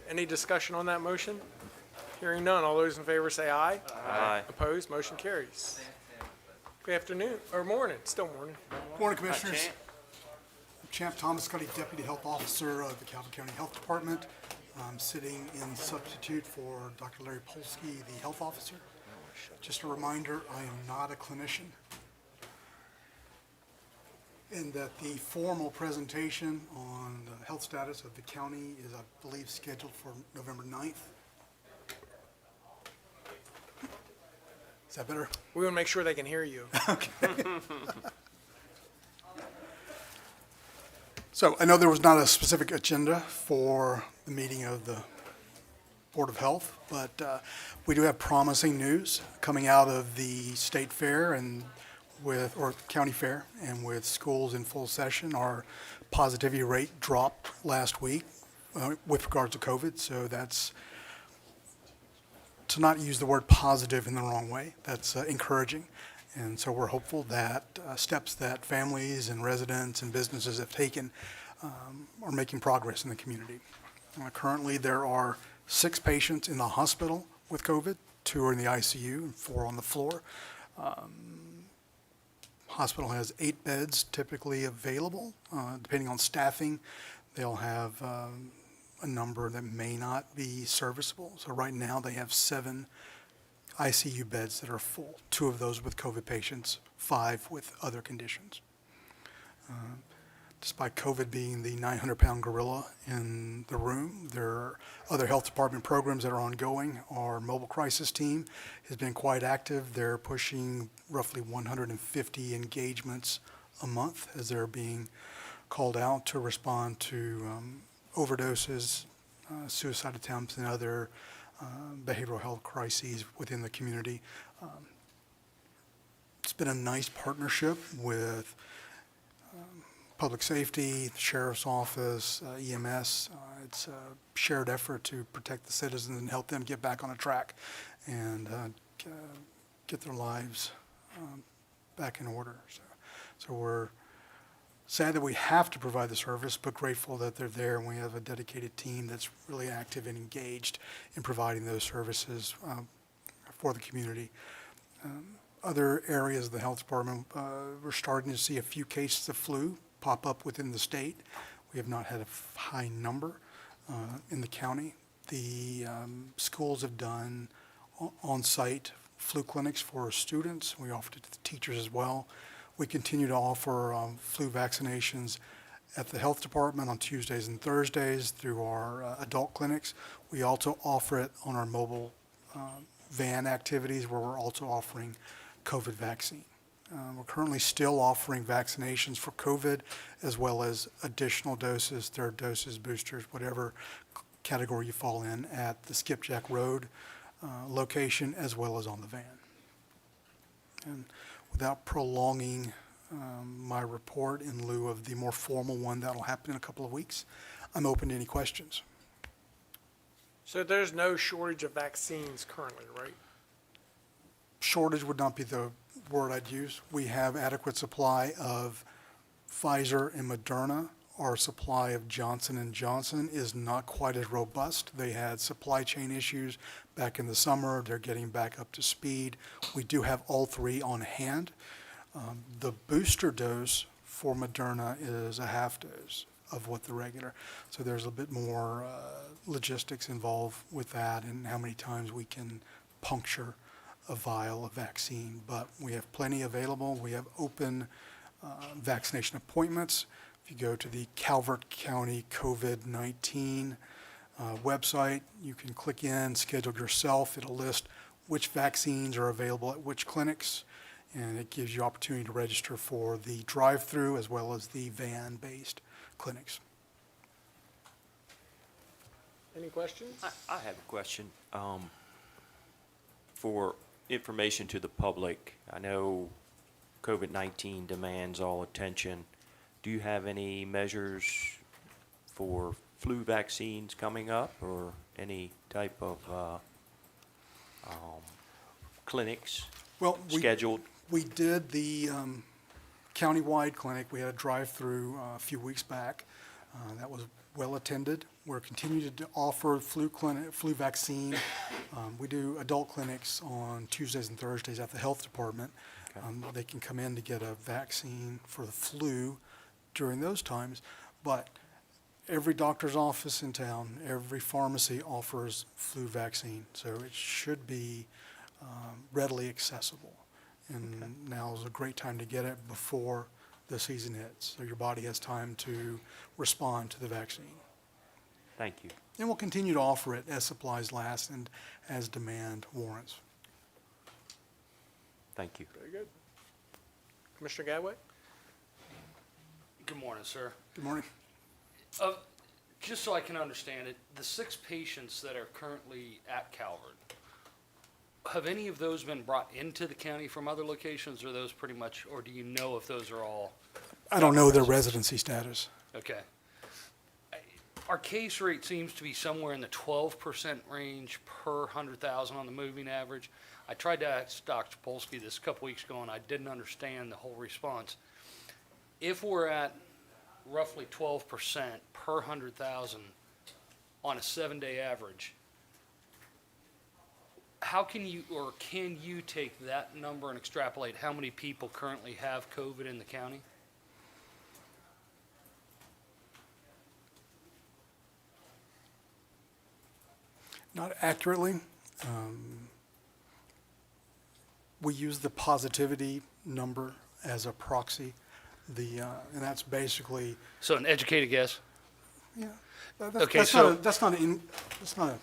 Any discussion on that motion? Hearing none, all those in favor say aye. Aye. Opposed, motion carries. Good afternoon, or morning, still morning. Morning, Commissioners. I'm Champ Thomas, County Deputy Health Officer of the Calvert County Health Department. I'm sitting in substitute for Dr. Larry Polsky, the Health Officer. Just a reminder, I am not a clinician. And that the formal presentation on the health status of the county is, I believe, scheduled for November 9th. Is that better? We want to make sure they can hear you. So I know there was not a specific agenda for the meeting of the Board of Health, but we do have promising news coming out of the state fair and or county fair, and with schools in full session. Our positivity rate dropped last week with regards to COVID, so that's, to not use the word positive in the wrong way, that's encouraging. And so we're hopeful that steps that families and residents and businesses have taken are making progress in the community. Currently, there are 6 patients in the hospital with COVID, 2 are in the ICU and 4 on the floor. Hospital has 8 beds typically available. Depending on staffing, they'll have a number that may not be serviceable. So right now, they have 7 ICU beds that are full, 2 of those with COVID patients, 5 with other conditions. Despite COVID being the 900-pound gorilla in the room, there are other health department programs that are ongoing. Our mobile crisis team has been quite active. They're pushing roughly 150 engagements a month as they're being called out to respond to overdoses, suicide attempts, and other behavioral health crises within the community. It's been a nice partnership with public safety, the sheriff's office, EMS. It's a shared effort to protect the citizens and help them get back on a track and get their lives back in order. So So we're sad that we have to provide the service, but grateful that they're there, and we have a dedicated team that's really active and engaged in providing those services for the community. Other areas of the health department, we're starting to see a few cases of flu pop up within the state. We have not had a high number in the county. The schools have done on-site flu clinics for students. We offer it to the teachers as well. We continue to offer flu vaccinations at the health department on Tuesdays and Thursdays through our adult clinics. We also offer it on our mobile van activities, where we're also offering COVID vaccine. We're currently still offering vaccinations for COVID, as well as additional doses, third doses, boosters, whatever category you fall in, at the Skipjack Road location, as well as on the van. And without prolonging my report, in lieu of the more formal one that'll happen in a couple of weeks, I'm open to any questions. So there's no shortage of vaccines currently, right? Shortage would not be the word I'd use. We have adequate supply of Pfizer and Moderna. Our supply of Johnson & Johnson is not quite as robust. They had supply chain issues back in the summer. They're getting back up to speed. We do have all three on hand. The booster dose for Moderna is a half dose of what the regular. So there's a bit more logistics involved with that, and how many times we can puncture a vial of vaccine. But we have plenty available. We have open vaccination appointments. If you go to the Calvert County COVID-19 website, you can click in, schedule yourself. It'll list which vaccines are available at which clinics, and it gives you opportunity to register for the drive-through as well as the van-based clinics. Any questions? I have a question. For information to the public, I know COVID-19 demands all attention. Do you have any measures for flu vaccines coming up, or any type of clinics scheduled? We did the countywide clinic. We had a drive-through a few weeks back. That was well attended. We're continuing to offer flu vaccine. We do adult clinics on Tuesdays and Thursdays at the health department. They can come in to get a vaccine for the flu during those times, but every doctor's office in town, every pharmacy offers flu vaccine, so it should be readily accessible. And now is a great time to get it before the season hits, so your body has time to respond to the vaccine. Thank you. And we'll continue to offer it as supplies last and as demand warrants. Thank you. Very good. Commissioner Gadway? Good morning, sir. Good morning. Just so I can understand it, the 6 patients that are currently at Calvert, have any of those been brought into the county from other locations, or those pretty much, or do you know if those are all? I don't know their residency status. Okay. Our case rate seems to be somewhere in the 12% range per 100,000 on the moving average. I tried to ask Dr. Polsky this a couple weeks ago, and I didn't understand the whole response. If we're at roughly 12% per 100,000 on a 7-day average, how can you, or can you take that number and extrapolate how many people currently have COVID in the county? Not accurately. We use the positivity number as a proxy. And that's basically. So an educated guess? Yeah. Okay, That's not a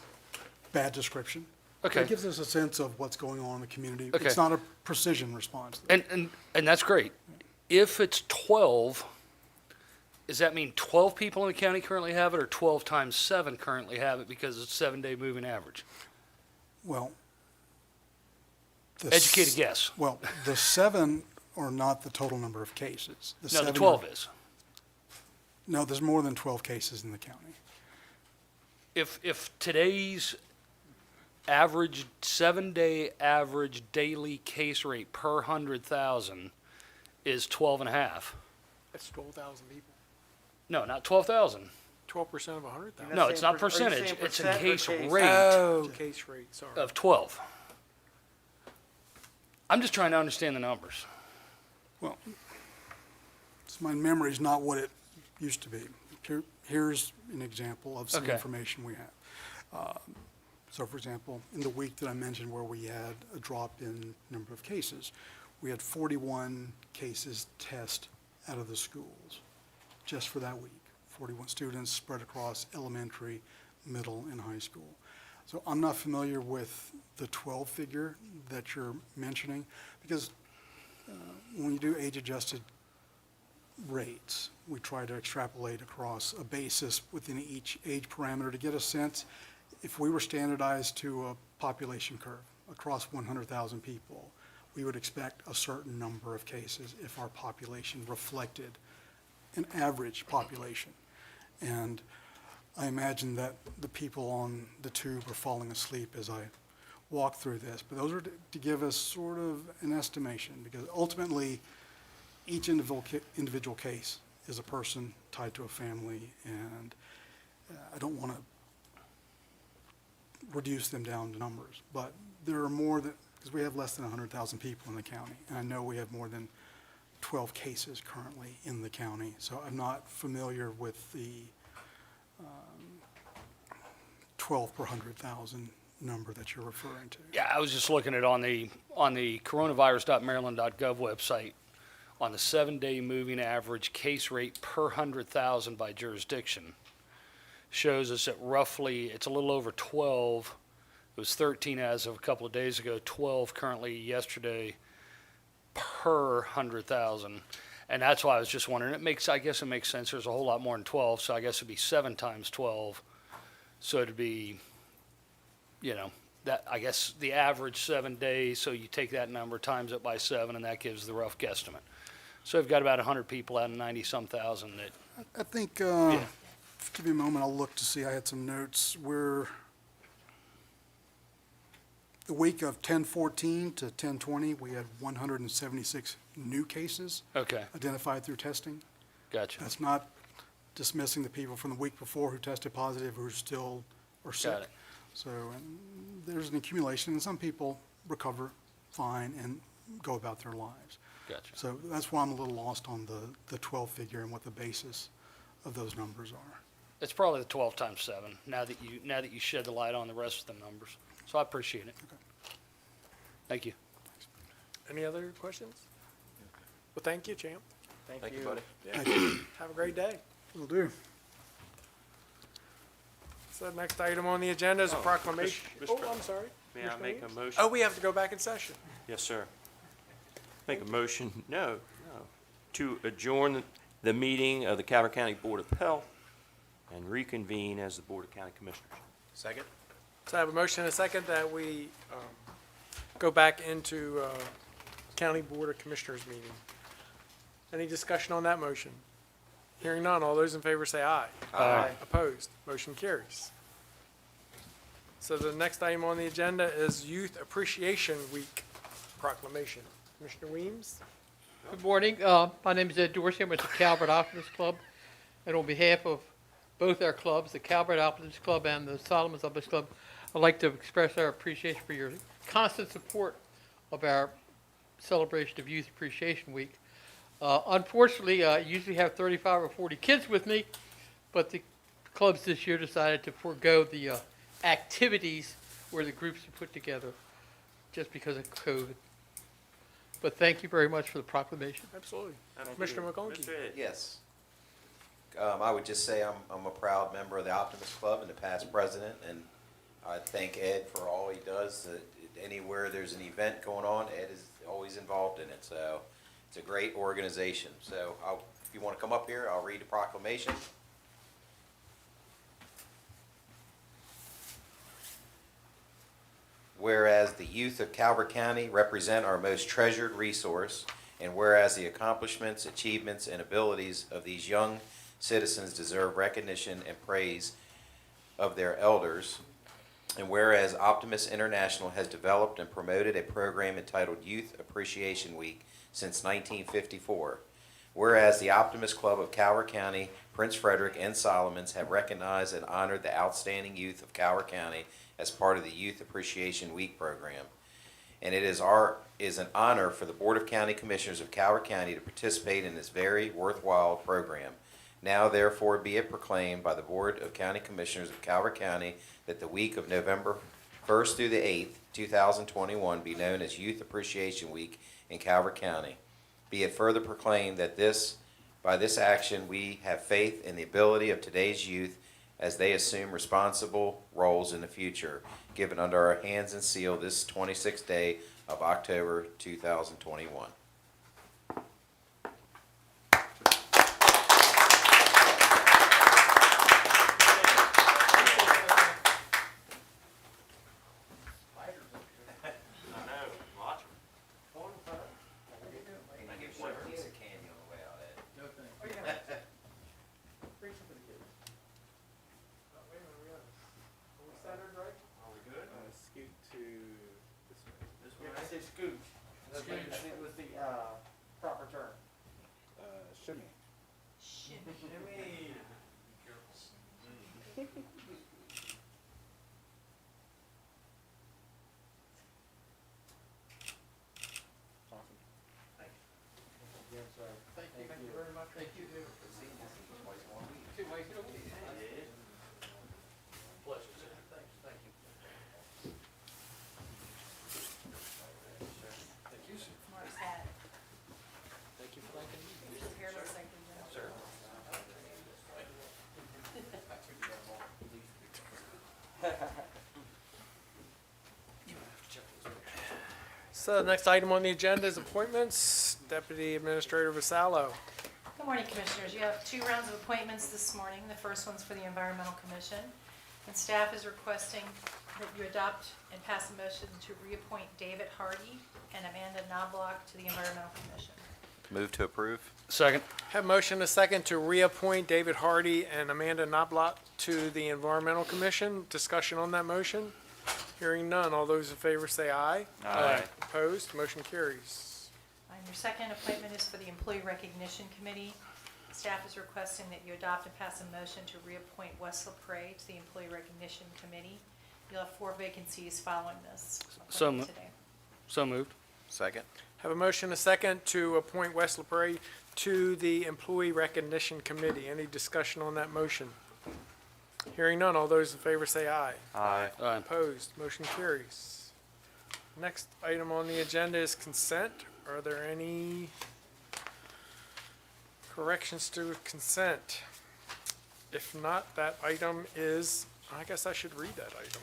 bad description. Okay. It gives us a sense of what's going on in the community. Okay. It's not a precision response. And that's great. If it's 12, does that mean 12 people in the county currently have it, or 12 times 7 currently have it because it's 7-day moving average? Well. Educated guess. Well, the 7 are not the total number of cases. No, the 12 is. No, there's more than 12 cases in the county. If today's average 7-day average daily case rate per 100,000 is 12 and a half. That's 12,000 people. No, not 12,000. 12% of 100,000. No, it's not Are you percentage. saying It's a percent or case case? rate Oh, case rate, sorry. of 12. I'm just trying to understand the numbers. Well, my memory's not what it used to be. Here's an example of some Okay. information we have. So for example, in the week that I mentioned where we had a drop in number of cases, we had 41 cases test out of the schools just for that week. 41 students spread across elementary, middle, and high school. So I'm not familiar with the 12 figure that you're mentioning, because when you do age-adjusted rates, we try to extrapolate across a basis within each age parameter to get a sense. If we were standardized to a population curve across 100,000 people, we would expect a certain number of cases if our population reflected an average population. And I imagine that the people on the tube are falling asleep as I walk through this, but those are to give us sort of an estimation, because ultimately each individual case is a person tied to a family, and I don't want to reduce them down to numbers, but there are more than, because we have less than 100,000 people in the county, and I know we have more than 12 cases currently in the county, so I'm not familiar with the 12 per 100,000 number that you're referring to. Yeah, I was just looking at on the coronavirus.maryland.gov website, on the 7-day moving average case rate per 100,000 by jurisdiction, shows us that roughly, it's a little over 12. It was 13 as of a couple of days ago, 12 currently yesterday per 100,000. And that's why I was just wondering, I guess it makes sense. There's a whole lot more than 12, so I guess it'd be 7 times 12. So it'd be, that, I guess the average 7 days, so you take that number, times it by 7, and that gives the rough guesstimate. So we've got about 100 people out of 90-some thousand that, I think, Yeah. give me a moment, I'll look to see, I had some notes where the week of 10/14 to 10/20, we had 176 new cases okay, identified through testing. gotcha. That's not dismissing the people from the week before who tested positive who still are sick. Got it. So and there's an accumulation, and some people recover fine and go about their lives. Gotcha. So that's why I'm a little lost on the 12 figure and what the basis of those numbers are. It's probably the 12 times 7, now that you shed the light on the rest of the numbers. So I appreciate it. Okay. Thank you. Any other questions? Well, thank you, champ. Thank you, buddy. Yeah. Have a great day. Will do. So the next item on the agenda is a proclamation. Oh, I'm sorry. May I Mr. make a Williams? motion? Oh, we have to go back in session. Yes, sir. Make a motion, to adjourn the meeting of the Calvert County Board of Health and reconvene as the Board of County Commissioners. Second? So I have a motion and a second that we go back into County Board of Commissioners meeting. Any discussion on that motion? Hearing none, all those in favor say aye. Aye. Opposed? Motion carries. So the next item on the agenda is Youth Appreciation Week proclamation. Commissioner Weems? Good morning. My name is Ed Dorsey. I'm with the Calvert Optimist Club. And on behalf of both our clubs, the Calvert Optimist Club and the Solomon's Optimist Club, I'd like to express our appreciation for your constant support of our celebration of Youth Appreciation Week. Unfortunately, I usually have 35 or 40 kids with me, but the clubs this year decided to forego the activities where the groups are put together just because of COVID. But thank you very much for the proclamation. Absolutely. Commissioner McConkey? Yes. I would just say I'm a proud member of the Optimist Club and the past president, and I thank Ed for all he does. Anywhere there's an event going on, Ed is always involved in it, so it's a great organization. So if you want to come up here, I'll read the proclamation. Whereas the youth of Calvert County represent our most treasured resource, and whereas the accomplishments, achievements, and abilities of these young citizens deserve recognition and praise of their elders, And whereas Optimus International has developed and promoted a program entitled Youth Appreciation Week since 1954. Whereas the Optimus Club of Calvert County, Prince Frederick, and Solomons have recognized and honored the outstanding youth of Calvert County as part of the Youth Appreciation Week program. And it is an honor for the Board of County Commissioners of Calvert County to participate in this very worthwhile program. Now therefore be it proclaimed by the Board of County Commissioners of Calvert County that the week of November 1st through the 8th, 2021 be known as Youth Appreciation Week in Calvert County. Be it further proclaimed that by this action we have faith in the ability of today's youth as they assume responsible roles in the future, given under our hands and seal this 26th day of October 2021. I say scoot. It was the proper term. Shimmy. Thank you very much. Thank you. Pleasure, sir. Thank you. Thank you, sir. Thank you for thanking me. Sir. So the next item on the agenda is appointments. Deputy Administrator Vasallo. Good morning, Commissioners. You have 2 rounds of appointments this morning. The first one's for the Environmental Commission. And staff is requesting that you adopt and pass a motion to reappoint David Hardy and Amanda Knobloch to the Environmental Commission. Move to approve. Second. Have motion and a second to reappoint David Hardy and Amanda Knobloch to the Environmental Commission. Discussion on that motion? Hearing none. All those in favor say aye. Aye. Opposed? Motion carries. And your second appointment is for the Employee Recognition Committee. Staff is requesting that you adopt and pass a motion to reappoint Wes LaPrey to the Employee Recognition Committee. You'll have 4 vacancies following this appointment today. So moved. Second. Have a motion and a second to appoint Wes LaPrey to the Employee Recognition Committee. Any discussion on that motion? Hearing none. All those in favor say aye. Aye. Aye. Opposed? Motion carries. Next item on the agenda is consent. Are there any corrections to consent? If not, that item is, I guess I should read that item.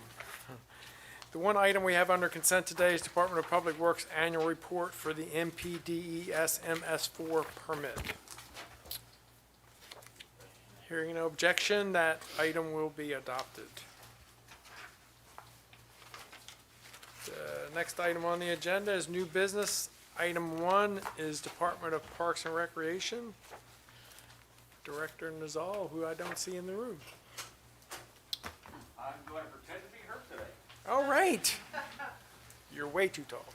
The one item we have under consent today is Department of Public Works Annual Report for the MPDES MS4 permit. Hearing no objection, that item will be adopted. The next item on the agenda is new business. Item 1 is Department of Parks and Recreation. Director Nizal, who I don't see in the room. I'm going to pretend to be her today. All right. You're way too tall.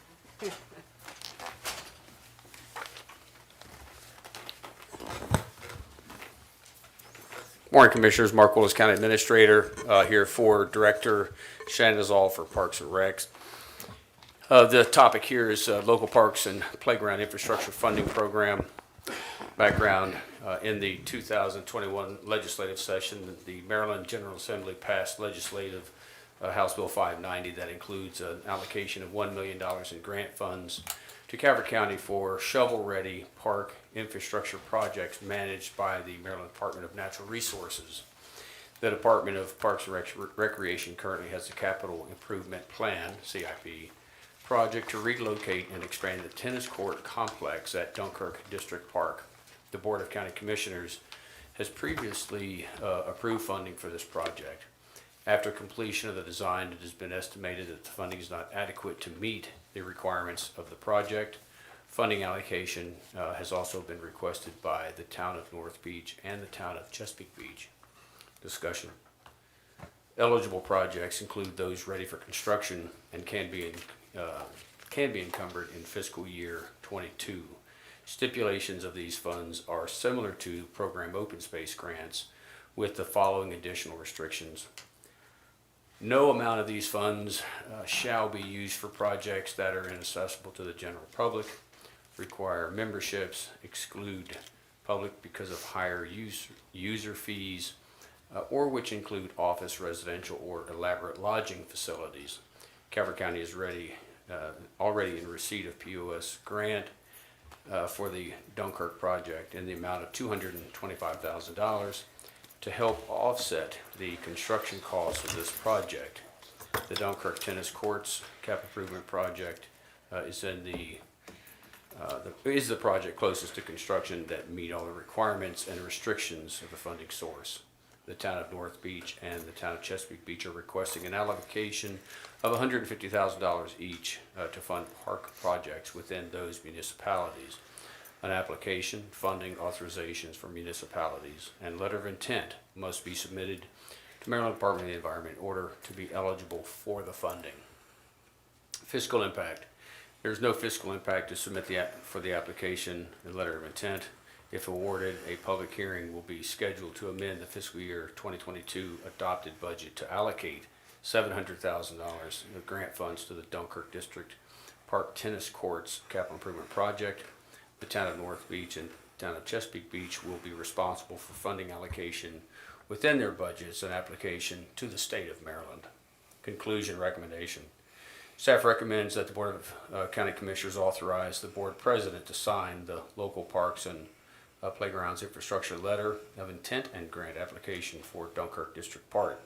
Morning, Commissioners. Mark Willis, County Administrator, here for Director Shannon Nizal for Parks and Recs. The topic here is local parks and playground infrastructure funding program. Background, in the 2021 legislative session, the Maryland General Assembly passed legislative House Bill 590 that includes an allocation of $1 million in grant funds to Calvert County for shovel-ready park infrastructure projects managed by the Maryland Department of Natural Resources. The Department of Parks and Recreation currently has a capital improvement plan, CIP, project to relocate and expand the tennis court complex at Dunkirk District Park. The Board of County Commissioners has previously approved funding for this project. After completion of the design, it has been estimated that the funding is not adequate to meet the requirements of the project. Funding allocation has also been requested by the town of North Beach and the town of Chesapeake Beach. Discussion. Eligible projects include those ready for construction and can be encumbered in fiscal year '22. Stipulations of these funds are similar to program open space grants with the following additional restrictions. No amount of these funds shall be used for projects that are inaccessible to the general public, require memberships, exclude public because of higher user fees, or which include office, residential, or elaborate lodging facilities. Calvert County is already in receipt of POS grant for the Dunkirk project in the amount of $225,000 to help offset the construction costs of this project. The Dunkirk Tennis Courts Cap Improvement Project is the project closest to construction that meet all the requirements and restrictions of the funding source. The town of North Beach and the town of Chesapeake Beach are requesting an allocation of $150,000 each to fund park projects within those municipalities. An application, funding authorizations for municipalities, and letter of intent must be submitted to Maryland Department of the Environment in order to be eligible for the funding. Fiscal impact. There is no fiscal impact to submit for the application and letter of intent. If awarded, a public hearing will be scheduled to amend the fiscal year 2022 adopted budget to allocate $700,000 of grant funds to the Dunkirk District Park Tennis Courts Capital Improvement Project. The town of North Beach and town of Chesapeake Beach will be responsible for funding allocation within their budgets and application to the state of Maryland. Conclusion recommendation. Staff recommends that the Board of County Commissioners authorize the board president to sign the local parks and playgrounds infrastructure letter of intent and grant application for Dunkirk District Park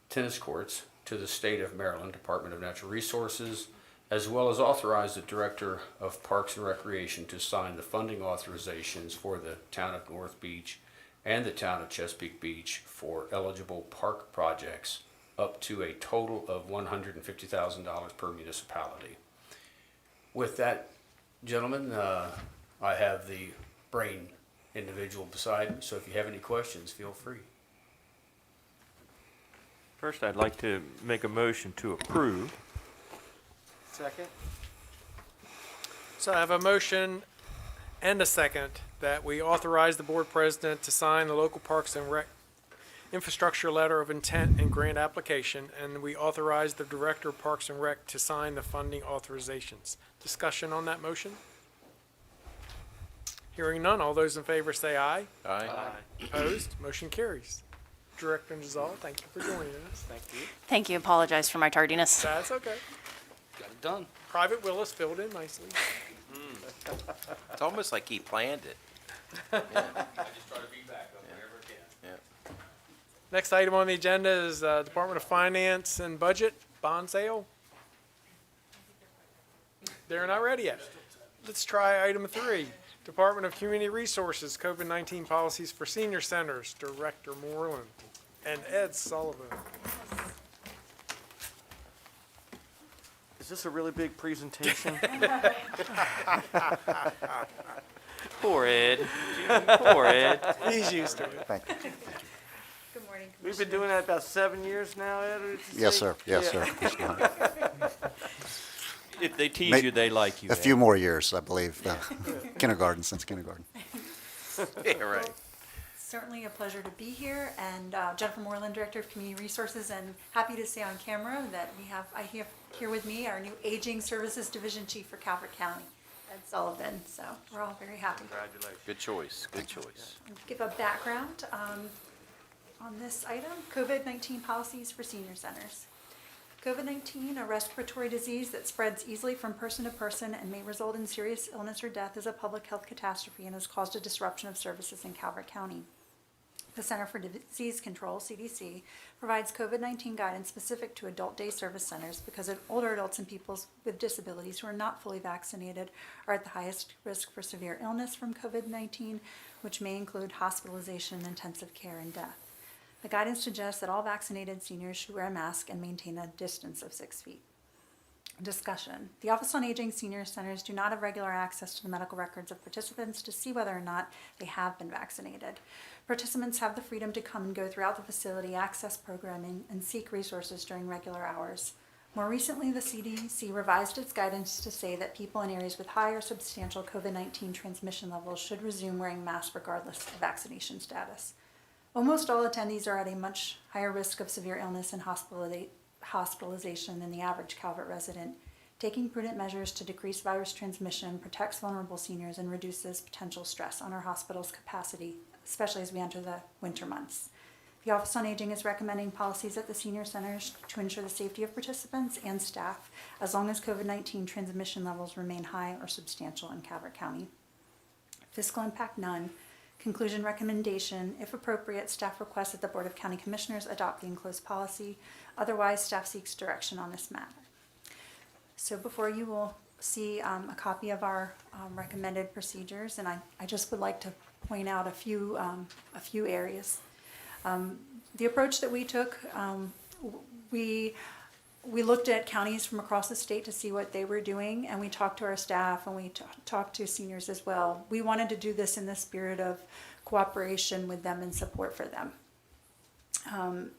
tennis courts to the state of Maryland Department of Natural Resources, as well as authorize the Director of Parks and Recreation to sign the funding authorizations for the town of North Beach and the town of Chesapeake Beach for eligible park projects up to a total of $150,000 per municipality. With that, gentlemen, I have the brain individual beside me, so if you have any questions, feel free. First, I'd like to make a motion to approve. Second. So I have a motion and a second that we authorize the board president to sign the local parks and rec infrastructure letter of intent and grant application, and we authorize the director of Parks and Rec to sign the funding authorizations. Discussion on that motion? Hearing none, all those in favor say aye. Aye. Opposed? Motion carries. Director Nizal, thank you for joining us. Thank you. Thank you. Apologize for my tardiness. That's okay. Got it done. Private Willis filled in nicely. It's almost like he planned it. I just try to be back up whenever I can. Yeah. Next item on the agenda is Department of Finance and Budget bond sale. They're not ready yet. Let's try item 3. Department of Community Resources, COVID-19 policies for senior centers, Director Moreland and Ed Sullivan. Is this a really big presentation? Poor Ed. Poor Ed. He's used to it. Thank you. Good morning, We've been doing that about 7 years now, Ed? or did you Yes, say? sir. Yes, Yeah. sir. If they tease you, they like you. A Ed. few more years, I believe. Kindergarten, since kindergarten. Yeah, right. Certainly a pleasure to be here, and Jennifer Moreland, Director of Community Resources, and happy to say on camera that I have here with me our new Aging Services Division Chief for Calvert County, Ed Sullivan. So we're all very happy. Congratulations. Good choice. Good choice. Give a background on this item, COVID-19 policies for senior centers. COVID-19, a respiratory disease that spreads easily from person to person and may result in serious illness or death, is a public health catastrophe and has caused a disruption of services in Calvert County. The Center for Disease Control, CDC, provides COVID-19 guidance specific to adult day service centers because older adults and people with disabilities who are not fully vaccinated are at the highest risk for severe illness from COVID-19, which may include hospitalization, intensive care, and death. The guidance suggests that all vaccinated seniors should wear a mask and maintain a distance of 6 feet. Discussion. The Office on Aging Senior Centers do not have regular access to the medical records of participants to see whether or not they have been vaccinated. Participants have the freedom to come and go throughout the facility, access programming, and seek resources during regular hours. More recently, the CDC revised its guidance to say that people in areas with high or substantial COVID-19 transmission levels should resume wearing masks regardless of vaccination status. Almost all attendees are at a much higher risk of severe illness and hospitalization than the average Calvert resident. Taking prudent measures to decrease virus transmission protects vulnerable seniors and reduces potential stress on our hospital's capacity, especially as we enter the winter months. The Office on Aging is recommending policies at the senior centers to ensure the safety of participants and staff as long as COVID-19 transmission levels remain high or substantial in Calvert County. Fiscal impact none. Conclusion recommendation, if appropriate, staff requests that the Board of County Commissioners adopt the enclosed policy. Otherwise, staff seeks direction on this matter. So before you will see a copy of our recommended procedures, and I just would like to point out a few areas. The approach that we took, we looked at counties from across the state to see what they were doing, and we talked to our staff, and we talked to seniors as well. We wanted to do this in the spirit of cooperation with them and support for them.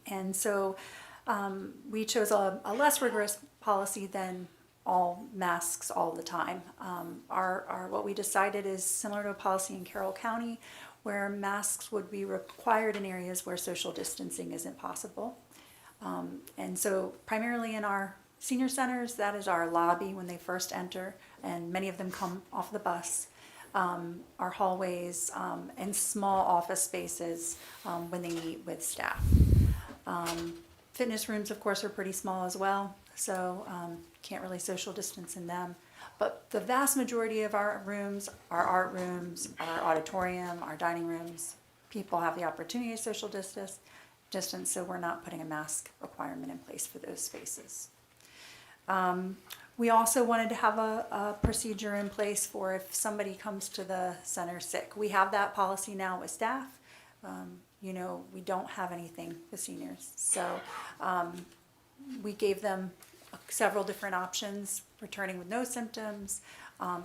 And so we chose a less rigorous policy than all masks all the time. What we decided is similar to a policy in Carroll County, where masks would be required in areas where social distancing isn't possible. And so primarily in our senior centers, that is our lobby when they first enter, and many of them come off the bus, our hallways, and small office spaces when they meet with staff. Fitness rooms, of course, are pretty small as well, so can't really social distance in them. But the vast majority of our rooms, our art rooms, our auditorium, our dining rooms, people have the opportunity to social distance, so we're not putting a mask requirement in place for those spaces. We also wanted to have a procedure in place for if somebody comes to the center sick. We have that policy now with staff. We don't have anything with seniors. So we gave them several different options: returning with no symptoms,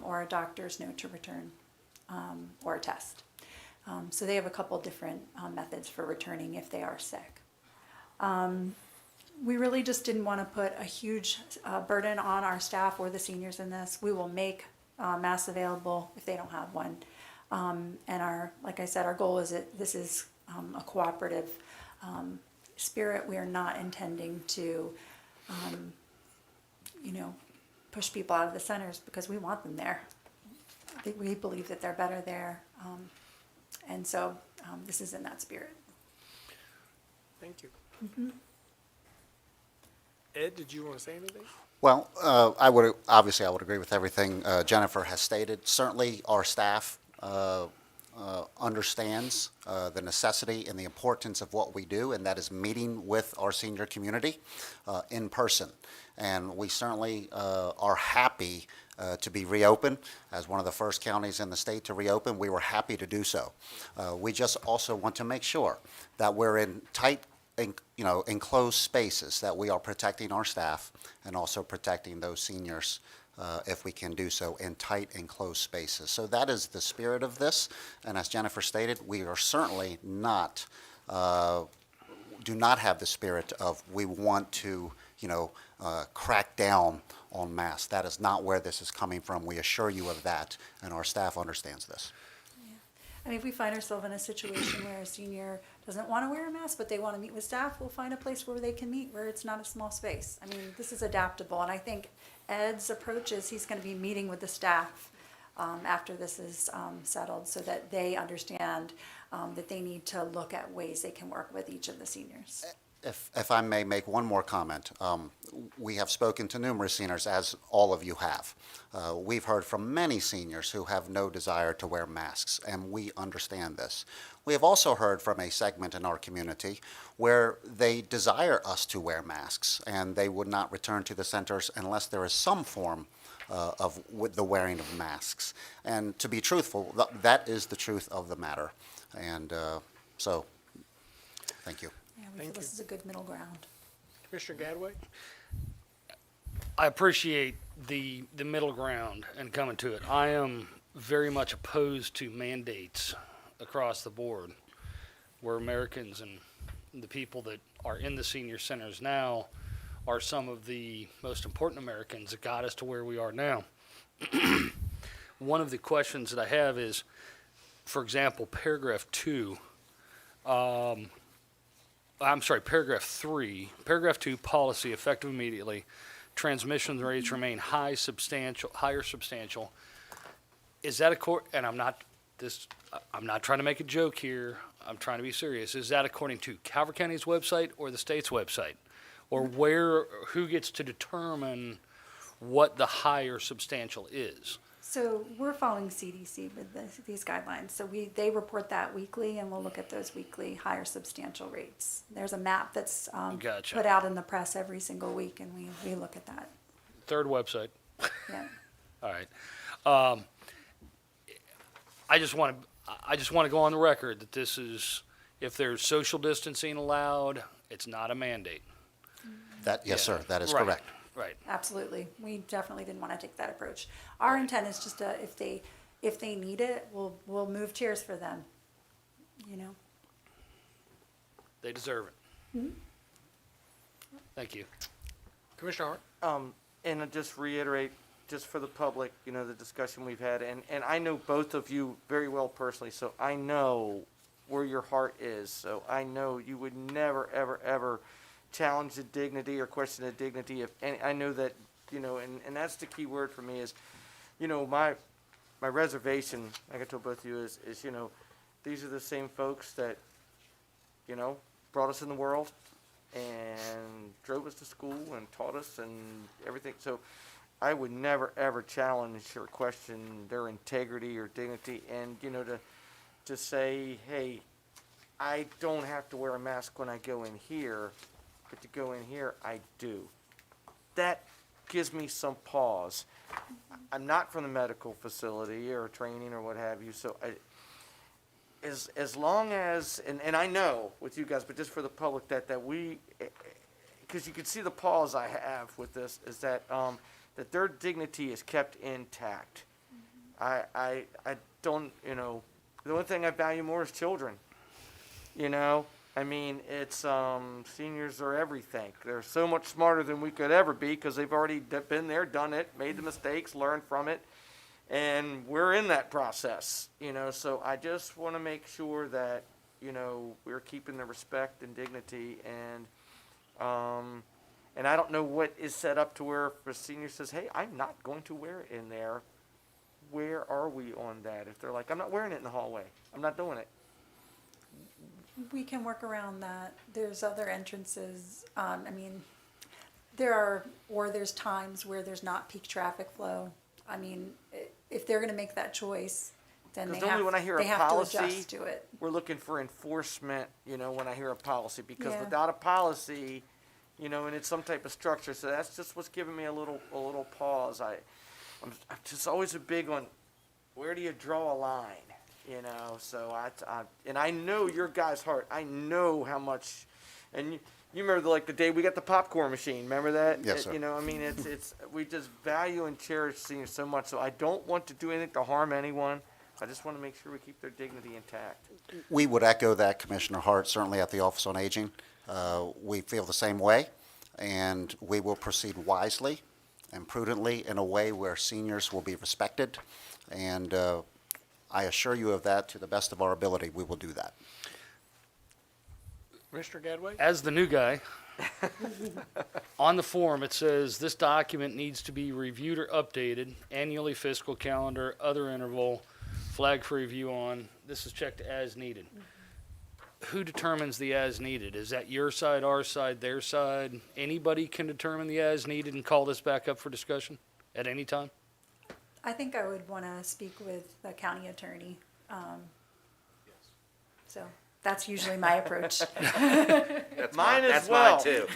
or a doctor's note to return, or a test. So they have a couple different methods for returning if they are sick. We really just didn't want to put a huge burden on our staff or the seniors in this. We will make masks available if they don't have one. And like I said, our goal is that this is a cooperative spirit. We are not intending to push people out of the centers because we want them there. We believe that they're better there. And so this is in that spirit. Thank you. Mm-hmm. Ed, did you want to say anything? Well, I would agree with everything Jennifer has stated. Certainly, our staff understands the necessity and the importance of what we do, and that is meeting with our senior community in person. And we certainly are happy to be reopened. As one of the first counties in the state to reopen, we were happy to do so. We just also want to make sure that we're in tight, enclosed spaces, that we are protecting our staff and also protecting those seniors if we can do so in tight, enclosed spaces. So that is the spirit of this. And as Jennifer stated, we are certainly not, do not have the spirit of we want to, crack down on masks. That is not where this is coming from. We assure you of that, and our staff understands this. I mean, if we find ourselves in a situation where a senior doesn't want to wear a mask, but they want to meet with staff, we'll find a place where they can meet, where it's not a small space. I mean, this is adaptable, and I think Ed's approach is he's going to be meeting with the staff after this is settled, so that they understand that they need to look at ways they can work with each of the seniors. If I may make one more comment, we have spoken to numerous seniors, as all of you have. We've heard from many seniors who have no desire to wear masks, and we understand this. We have also heard from a segment in our community where they desire us to wear masks, and they would not return to the centers unless there is some form of the wearing of masks. And to be truthful, that is the truth of the matter. And so, thank you. Yeah, we feel this is a good middle ground. Commissioner Gadway? I appreciate the middle ground and coming to it. I am very much opposed to mandates across the board, where Americans and the people that are in the senior centers now are some of the most important Americans that got us to where we are now. One of the questions that I have is, for example, paragraph 2, paragraph 3, paragraph 2, policy effective immediately. Transmission rates remain higher substantial. Is that and I'm not trying to make a joke here. I'm trying to be serious. Is that according to Calvert County's website or the state's website? Or who gets to determine what the higher substantial is? So we're following CDC with these guidelines. So they report that weekly, and we'll look at those weekly higher substantial rates. There's a map that's Gotcha. put out in the press every single week, and we look at that. Third website. Yeah. All right. I just want to go on the record that this is, if there's social distancing allowed, it's not a mandate. Yes, sir, that is Right. correct. Right. Absolutely. We definitely didn't want to take that approach. Our intent is just if they need it, we'll move chairs for them. You know. They deserve it. Mhm. Thank you. Commissioner Hart? And I just reiterate, just for the public, the discussion we've had, and I know both of you very well personally, so I know where your heart is. So I know you would never, ever, ever challenge the dignity or question the dignity of any. I know that, and that's the key word for me is, my reservation, like I told both of you, is these are the same folks that, brought us in the world and drove us to school and taught us and everything. So I would never, ever challenge or question their integrity or dignity. And, to say, hey, I don't have to wear a mask when I go in here, but to go in here, I do. That gives me some pause. I'm not from the medical facility or training or what have you, so as long as, and I know with you guys, but just for the public, that we, because you can see the pause I have with this, is that that their dignity is kept intact. I don't, the only thing I value more is children. I mean, it's seniors are everything. They're so much smarter than we could ever be because they've already been there, done it, made the mistakes, learned from it, and we're in that process. So I just want to make sure that we're keeping the respect and dignity, and I don't know what is set up to where if a senior says, "Hey, I'm not going to wear it in there." Where are we on that? If they're like, "I'm not wearing it in the hallway. I'm not doing it." We can work around that. There's other entrances. There's times where there's not peak traffic flow. I mean, if they're going to make that choice, then they Normally when I hear they a have policy, to adjust to it. we're looking for enforcement, when I hear a policy, because Yeah. without a policy, and it's some type of structure, so that's just what's giving me a little pause. I'm just always a big on, where do you draw a line? So I know your guys' heart. I know how much, and you remember the day we got the popcorn machine. Remember that? Yes, sir. It's we just value and cherish seniors so much. So I don't want to do anything to harm anyone. I just want to make sure we keep their dignity intact. We would echo that, Commissioner Hart, certainly at the Office on Aging. We feel the same way, and we will proceed wisely and prudently in a way where seniors will be respected, and I assure you of that. To the best of our ability, we will do that. Mr. Gadway? As the new guy, on the form it says this document needs to be reviewed or updated annually, fiscal calendar, other interval, flag for review on. This is checked as needed. Who determines the as needed? Is that your side, our side, their side? Anybody can determine the as needed and call this back up for discussion at any time? I think I would want to speak with the county attorney. So that's usually my approach. That's Mine as that's well. mine too.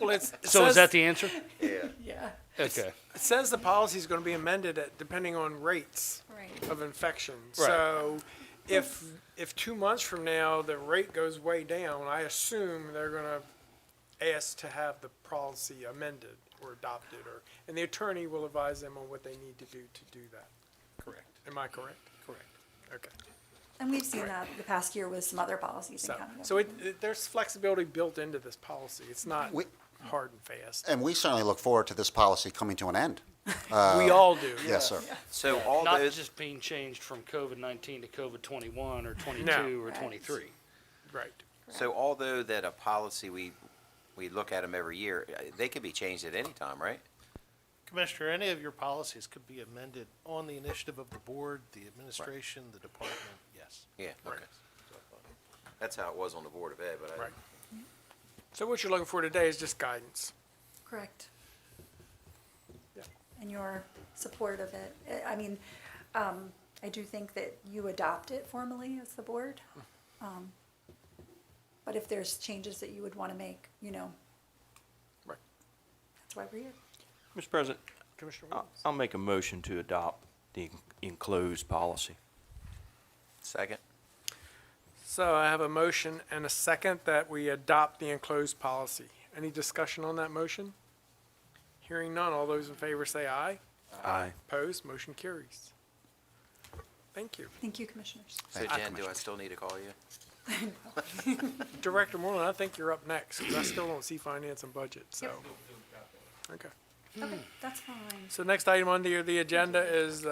Well, So is that the answer? Yeah. Okay. It says the policy is going to be amended depending on rates Right. of infection. Right. So if 2 months from now the rate goes way down, I assume they're going to ask to have the policy amended or adopted, and the attorney will advise them on what they need to do that. Correct. Am I correct? Correct. Okay. And we've seen that the past year with some other policies in So, county so government. there's flexibility built into this policy. It's not hard and fast. And we certainly look forward to this policy coming to an end. We all do. Yes, sir. So all Not those, just being changed from COVID-19 to COVID-21 or 22 No. or 23. Right. so although that a policy, we look at them every year, they could be changed at any time, right? Commissioner, any of your policies could be amended on the initiative of the board, the administration, the department, yes. Yeah, okay. That's how it was on the Board of Ed, but I. Right. So what you're looking for today is just guidance. Correct. Yeah. And your support of it. I mean, I do think that you adopt it formally as the board. But if there's changes that you would want to make, Right. that's why we're here. Mr. President, Commissioner I'll Williams. I'll make a motion to adopt the enclosed policy. Second? So I have a motion and a second that we adopt the enclosed policy. Any discussion on that motion? Hearing none, all those in favor say aye. Aye. Opposed, motion carries. Thank you. Thank you, commissioners. So Jen, do I still need to call you? Director Moreland, I think you're up next, because I still don't see finance and budget, so. Okay. Okay, that's fine. So next item on the agenda is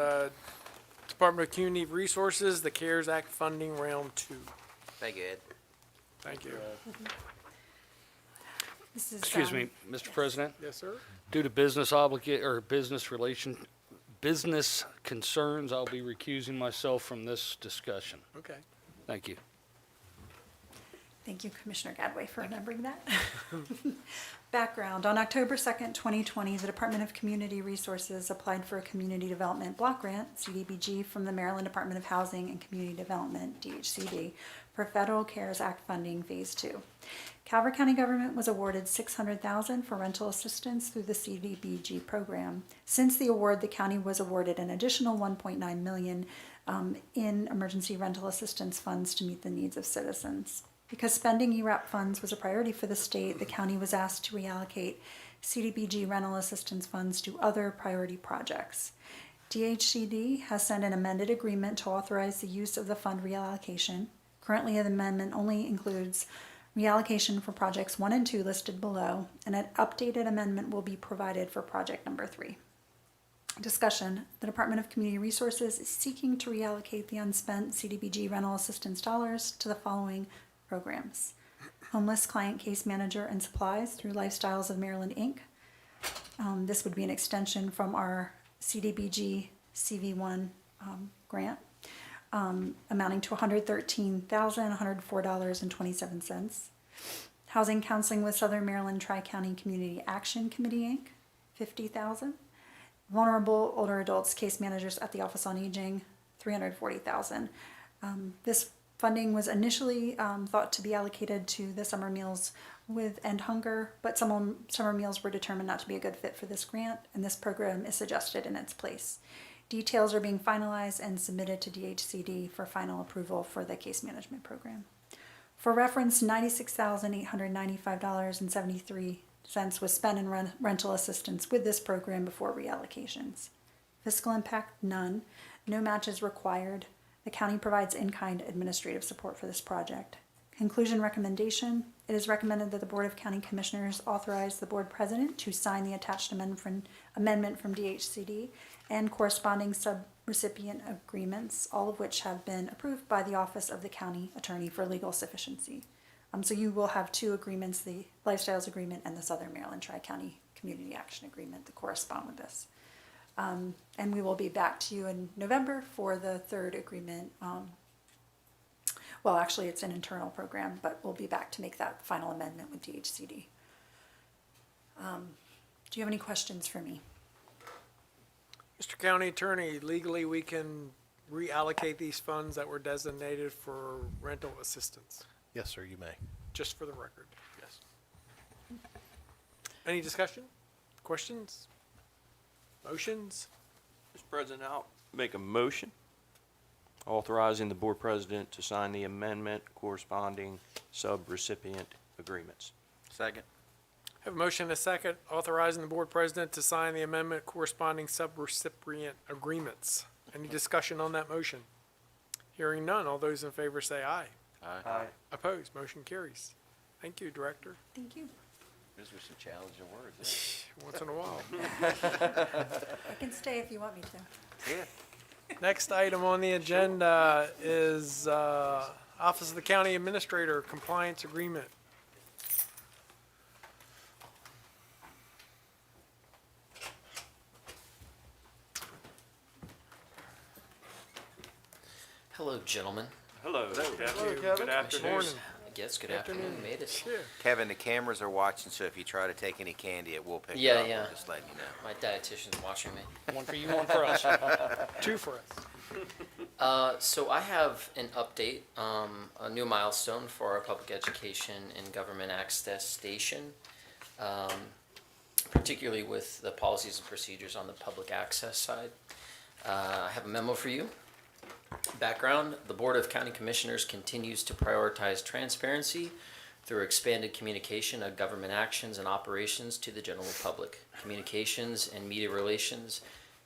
Department of Community Resources, the CARES Act funding round 2. Thank you, Ed. Thank you. This is, Excuse me, Mr. President. Yes, sir? Due to business concerns, I'll be recusing myself from this discussion. Okay. Thank you. Thank you, Commissioner Gadway, for remembering that. Background, on October 2nd, 2020, the Department of Community Resources applied for a Community Development Block Grant, CDBG, from the Maryland Department of Housing and Community Development, DHCD, for Federal CARES Act funding Phase 2. Calvert County government was awarded $600,000 for rental assistance through the CDBG program. Since the award, the county was awarded an additional $1.9 million in emergency rental assistance funds to meet the needs of citizens. Because spending ERAP funds was a priority for the state, the county was asked to reallocate CDBG rental assistance funds to other priority projects. DHCD has sent an amended agreement to authorize the use of the fund reallocation. Currently, the amendment only includes reallocation for projects 1 and 2 listed below, and an updated amendment will be provided for project number 3. Discussion. The Department of Community Resources is seeking to reallocate the unspent CDBG rental assistance dollars to the following programs: Homeless Client Case Manager and Supplies through Lifestyles of Maryland, Inc. This would be an extension from our CDBG CV1 grant, amounting to $113,104.27. Housing Counseling with Southern Maryland Tri-County Community Action Committee, Inc., $50,000. Vulnerable Older Adults Case Managers at the Office on Aging, $340,000. This funding was initially thought to be allocated to the summer meals with End Hunger, but some summer meals were determined not to be a good fit for this grant, and this program is suggested in its place. Details are being finalized and submitted to DHCD for final approval for the case management program. For reference, $96,895.73 was spent in rental assistance with this program before reallocations. Fiscal impact, none. No matches required. The county provides in-kind administrative support for this project. Conclusion recommendation. It is recommended that the Board of County Commissioners authorize the board president to sign the attached amendment from DHCD and corresponding subrecipient agreements, all of which have been approved by the Office of the County Attorney for legal sufficiency. So you will have 2 agreements, the Lifestyles Agreement and the Southern Maryland Tri-County Community Action Agreement, that correspond with this. And we will be back to you in November for the 3rd agreement. Well, actually, it's an internal program, but we'll be back to make that final amendment with DHCD. Do you have any questions for me? Mr. County Attorney, legally, we can reallocate these funds that were designated for rental assistance, Yes, sir, you may. just for the record. Yes. Any discussion? Questions? Motions? Mr. President, I'll make a motion authorizing the board president to sign the amendment corresponding subrecipient agreements. Second? Have a motion and a second authorizing the board president to sign the amendment corresponding subrecipient agreements. Any discussion on that motion? Hearing none, all those in favor say aye. Aye. Opposed, motion carries. Thank you, Director. Thank you. Those were some challenging words. Once in a while. I can stay if you want me to. Yeah. Next item on the agenda is Office of the County Administrator Compliance Agreement. Hello, gentlemen. Hello. Kevin. Good afternoon. Morning. I guess good afternoon. You made it. Yeah. Kevin, the cameras are watching, so if you try to take any candy, it will pick Yeah, up. yeah. Just letting you know. My dietitian's watching me. One for you, one for us. Two for us. So I have an update, a new milestone for our public education and government access station, particularly with the policies and procedures on the public access side. I have a memo for you. Background, the Board of County Commissioners continues to prioritize transparency through expanded communication of government actions and operations to the general public. Communications and media relations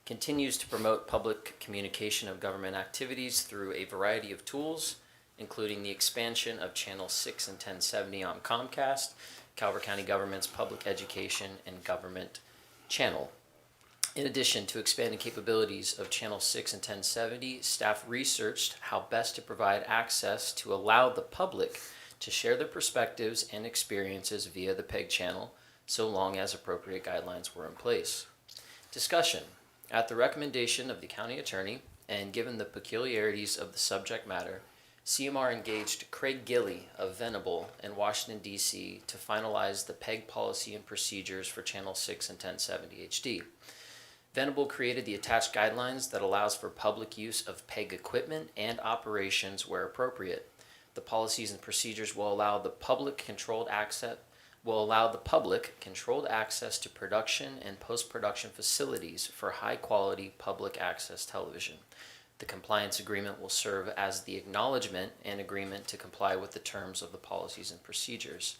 continues to promote public communication of government activities through a variety of tools, including the expansion of Channel 6 and 1070 on Comcast, Calvert County Government's Public Education and Government channel. In addition to expanding capabilities of Channel 6 and 1070, staff researched how best to provide access to allow the public to share their perspectives and experiences via the PEG channel, so long as appropriate guidelines were in place. Discussion. At the recommendation of the county attorney, and given the peculiarities of the subject matter, CMR engaged Craig Gilley of Venable in Washington, D.C. to finalize the PEG policy and procedures for Channel 6 and 1070 HD. Venable created the attached guidelines that allows for public use of PEG equipment and operations where appropriate. The policies and procedures will allow the public controlled access to production and post-production facilities for high-quality public access television. The compliance agreement will serve as the acknowledgement and agreement to comply with the terms of the policies and procedures.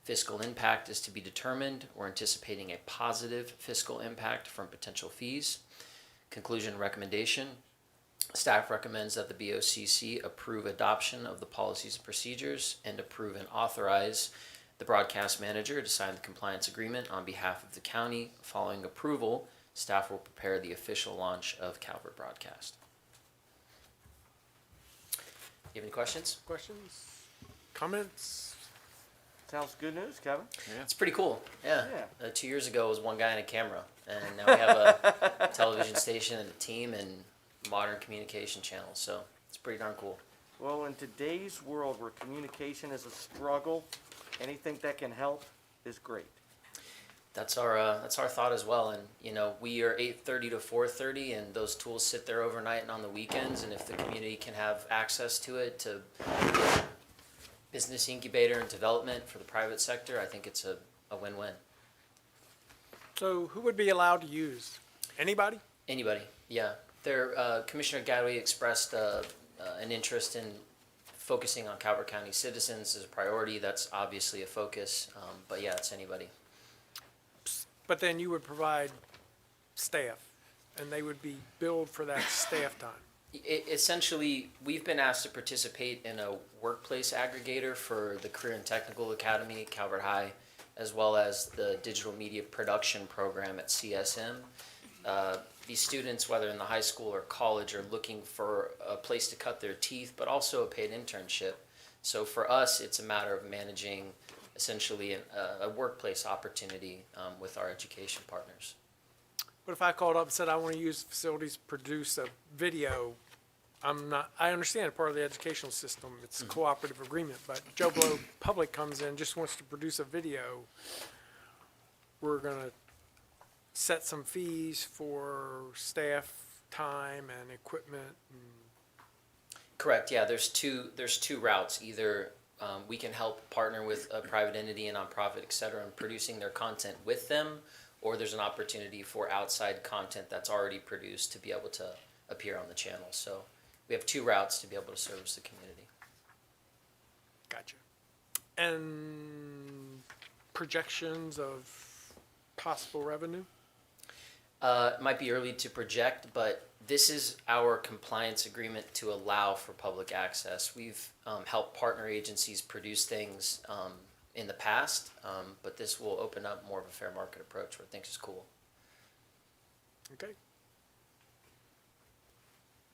Fiscal impact is to be determined. We're anticipating a positive fiscal impact from potential fees. Conclusion recommendation. Staff recommends that the BOCC approve adoption of the policies and procedures and approve and authorize the broadcast manager to sign the compliance agreement on behalf of the county. Following approval, staff will prepare the official launch of Calvert Broadcast. You have any questions? Questions? Comments? Sounds good news, Kevin. It's pretty cool. Yeah. 2 years ago it was one guy and a camera, and now we have a television station and a team and modern communication channels. So it's pretty darn cool. Well, in today's world where communication is a struggle, anything that can help is great. That's our thought as well. And you know, we are 8:30 to 4:30, and those tools sit there overnight and on the weekends. And if the community can have access to it, to business incubator and development for the private sector, I think it's a win-win. So who would be allowed to use? Anybody? Anybody, yeah. Commissioner Gadway expressed an interest in focusing on Calvert County citizens as a priority. That's obviously a focus, but yeah, it's anybody. But then you would provide staff, and they would be billed for that staff time. Essentially, we've been asked to participate in a workplace aggregator for the Career and Technical Academy at Calvert High, as well as the Digital Media Production Program at CSM. These students, whether in the high school or college, are looking for a place to cut their teeth, but also a paid internship. So for us, it's a matter of managing essentially a workplace opportunity with our education partners. But if I called up and said I want to use facilities to produce a video, I understand part of the educational system, it's a cooperative agreement, but Joe Blow Public comes in, just wants to produce a video, we're gonna set some fees for staff time and equipment. Correct, yeah, there's two routes. Either we can help partner with a private entity, a nonprofit, et cetera, in producing their content with them, or there's an opportunity for outside content that's already produced to be able to appear on the channel. So we have two routes to be able to service the community. Gotcha. And projections of possible revenue? It might be early to project, but this is our compliance agreement to allow for public access. We've helped partner agencies produce things in the past, but this will open up more of a fair market approach, which I think is cool. Okay.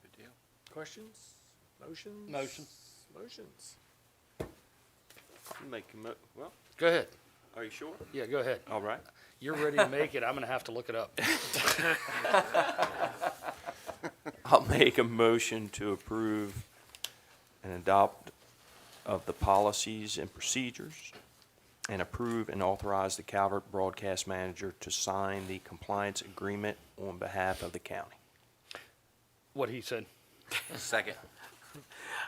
Good deal. Questions? Motions? Motion. Motions. Make a well, Go ahead. are you sure? Yeah, go ahead. All right. You're ready to make it. I'm going to have to look it up. I'll make a motion to approve and adopt of the policies and procedures and approve and authorize the Calvert broadcast manager to sign the compliance agreement on behalf of the county. What he said. Second.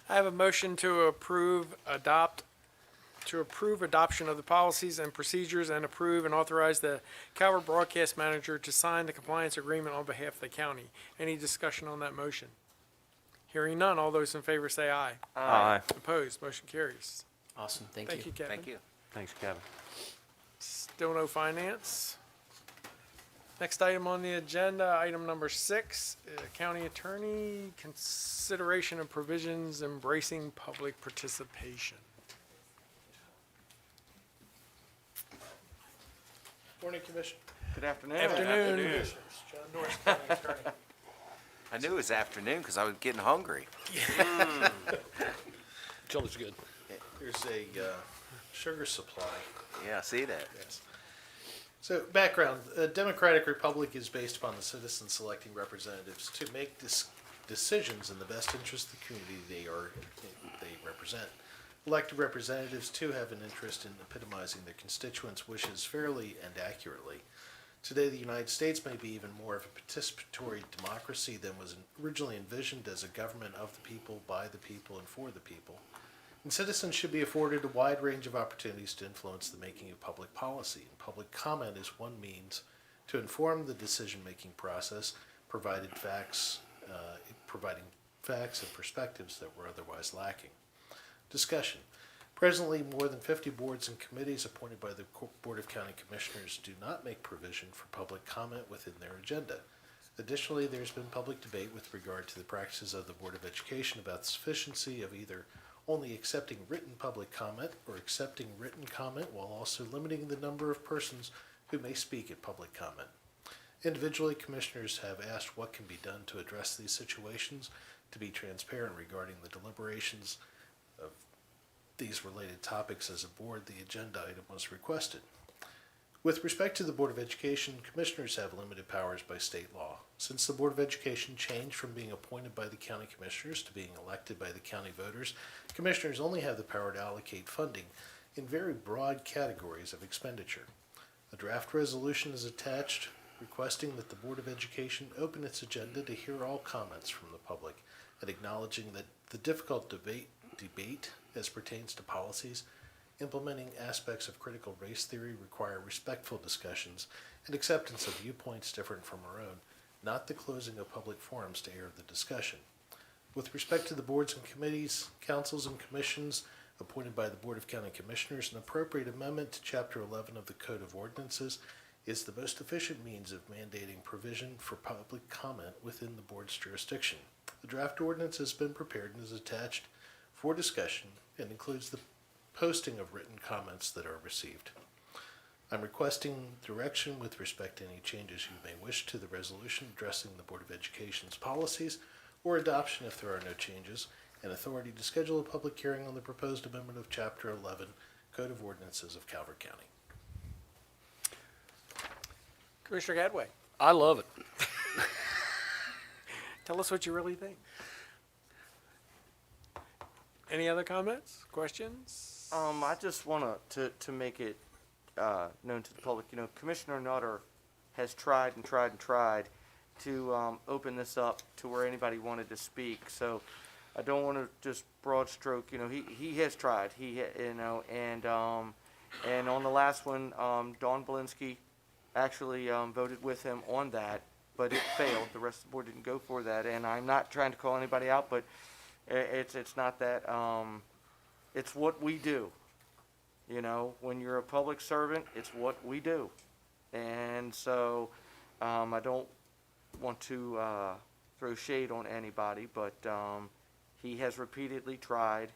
I have a motion to approve adoption of the policies and procedures and approve and authorize the Calvert broadcast manager to sign the compliance agreement on behalf of the county. Any discussion on that motion? Hearing none, all those in favor say aye. Aye. Opposed, motion carries. Awesome. Thank Thank you, Kevin. Thank you. Thanks, Kevin. Still no finance. Next item on the agenda, item number 6, county attorney, consideration of provisions embracing public participation. Morning, Commission. Good afternoon. Afternoon. Commissioners, John Norris, County Attorney. I knew it was afternoon because I was getting hungry. Chili's good. There's a sugar supply. Yeah, I see that. Yes. So, background, a democratic republic is based upon the citizens selecting representatives to make decisions in the best interest of the community they represent. Elected representatives, too, have an interest in epitomizing their constituents' wishes fairly and accurately. Today, the United States may be even more of a participatory democracy than was originally envisioned as a government of the people, by the people, and for the people. And citizens should be afforded a wide range of opportunities to influence the making of public policy. And public comment is one means to inform the decision-making process, providing facts and perspectives that were otherwise lacking. Discussion. Presently, more than 50 boards and committees appointed by the Board of County Commissioners do not make provision for public comment within their agenda. Additionally, there's been public debate with regard to the practices of the Board of Education about the sufficiency of either only accepting written public comment or accepting written comment while also limiting the number of persons who may speak at public comment. Individually, commissioners have asked what can be done to address these situations, to be transparent regarding the deliberations of these related topics as a board. The agenda item was requested. With respect to the Board of Education, commissioners have limited powers by state law. Since the Board of Education changed from being appointed by the county commissioners to being elected by the county voters, commissioners only have the power to allocate funding in very broad categories of expenditure. A draft resolution is attached requesting that the Board of Education open its agenda to hear all comments from the public and acknowledging that the difficult debate as pertains to policies implementing aspects of critical race theory require respectful discussions and acceptance of viewpoints different from our own, not the closing of public forums to air the discussion. With respect to the boards and committees, councils, and commissions appointed by the Board of County Commissioners, an appropriate amendment to Chapter 11 of the Code of Ordinances is the most efficient means of mandating provision for public comment within the board's jurisdiction. The draft ordinance has been prepared and is attached for discussion and includes the posting of written comments that are received. I'm requesting direction with respect to any changes you may wish to the resolution addressing the Board of Education's policies or adoption if there are no changes, and authority to schedule a public hearing on the proposed amendment of Chapter 11, Code of Ordinances of Calvert County. Commissioner Gadway, I love it. tell us what you really think. Any other comments, questions? I just want to make it known to the public. You know, Commissioner Nutter has tried and tried and tried to open this up to where anybody wanted to speak. So I don't want to just broad stroke. You know, he has tried. And on the last one, Dawn Belinsky actually voted with him on that, but it failed. The rest of the board didn't go for that. And I'm not trying to call anybody out, but it's not that. It's what we do. You know, when you're a public servant, it's what we do. And so, I don't want to throw shade on anybody, but he has repeatedly tried.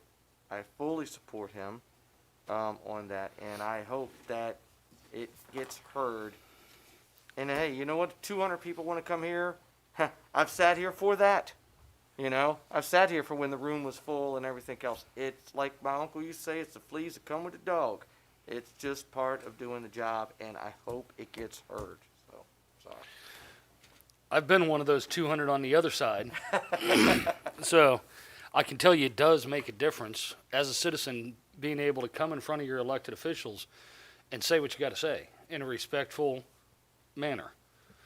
I fully support him on that, and I hope that it gets heard. And hey, you know what? 200 people want to come here. I've sat here for that. You know, I've sat here for when the room was full and everything else. It's like my uncle used to say, it's the fleas that come with the dog. It's just part of doing the job, and I hope it gets heard. So, sorry. I've been one of those 200 on the other side. So I can tell you it does make a difference as a citizen being able to come in front of your elected officials and say what you got to say in a respectful manner.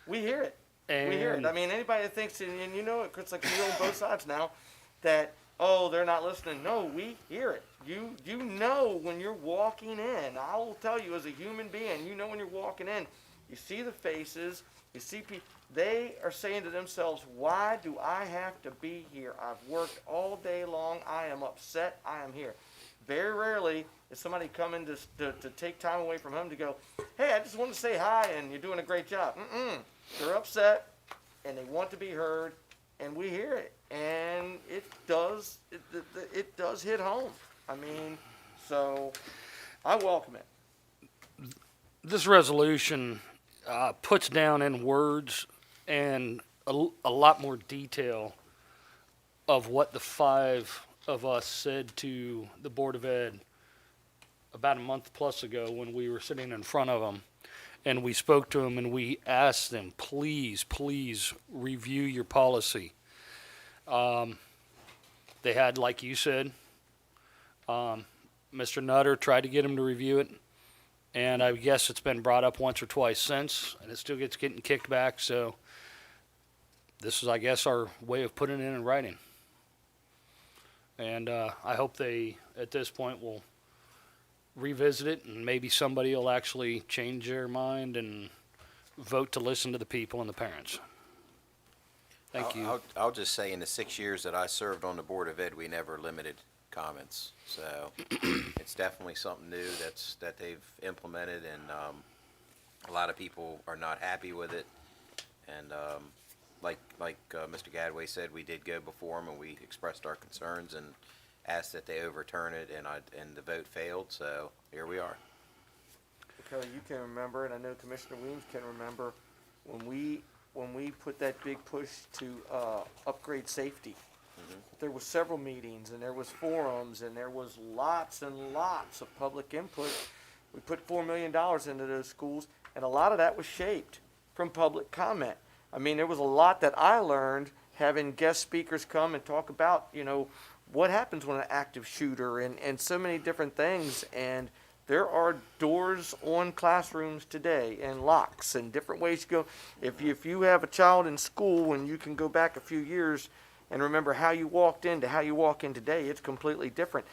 We hear it. And We hear it. I mean, anybody that thinks, and you know it, it's like you're on both sides now, that, oh, they're not listening. No, we hear it. You know when you're walking in. I will tell you as a human being, you know when you're walking in, you see the faces, you see people, they are saying to themselves, why do I have to be here? I've worked all day long. I am upset. I am here. Very rarely is somebody coming to take time away from home to go, hey, I just wanted to say hi and you're doing a great job. They're upset and they want to be heard, and we hear it, and it does hit home. I mean, so I welcome it. This resolution puts down in words and a lot more detail of what the 5 of us said to the Board of Ed about a month plus ago when we were sitting in front of them. And we spoke to them and we asked them, please, please review your policy. They had, like you said, Mr. Nutter tried to get him to review it. And I guess it's been brought up once or twice since, and it still gets getting kicked back. So this is, I guess, our way of putting it in writing. And I hope they, at this point, will revisit it, and maybe somebody will actually change their mind and vote to listen to the people and the parents. Thank you. I'll just say, in the 6 years that I served on the Board of Ed, we never limited comments. So it's definitely something new that they've implemented, and a lot of people are not happy with it. And like Mr. Gadway said, we did go before them and we expressed our concerns and asked that they overturn it, and the vote failed. So here we are. Kelly, you can remember, and I know Commissioner Weems can remember, when we put that big push to upgrade safety. There was several meetings, and there was forums, and there was lots and lots of public input. We put $4 million into those schools, and a lot of that was shaped from public comment. I mean, there was a lot that I learned having guest speakers come and talk about, you know, what happens when an active shooter and so many different things. And there are doors on classrooms today and locks and different ways to go. If you have a child in school and you can go back a few years and remember how you walked in to how you walk in today, it's completely different.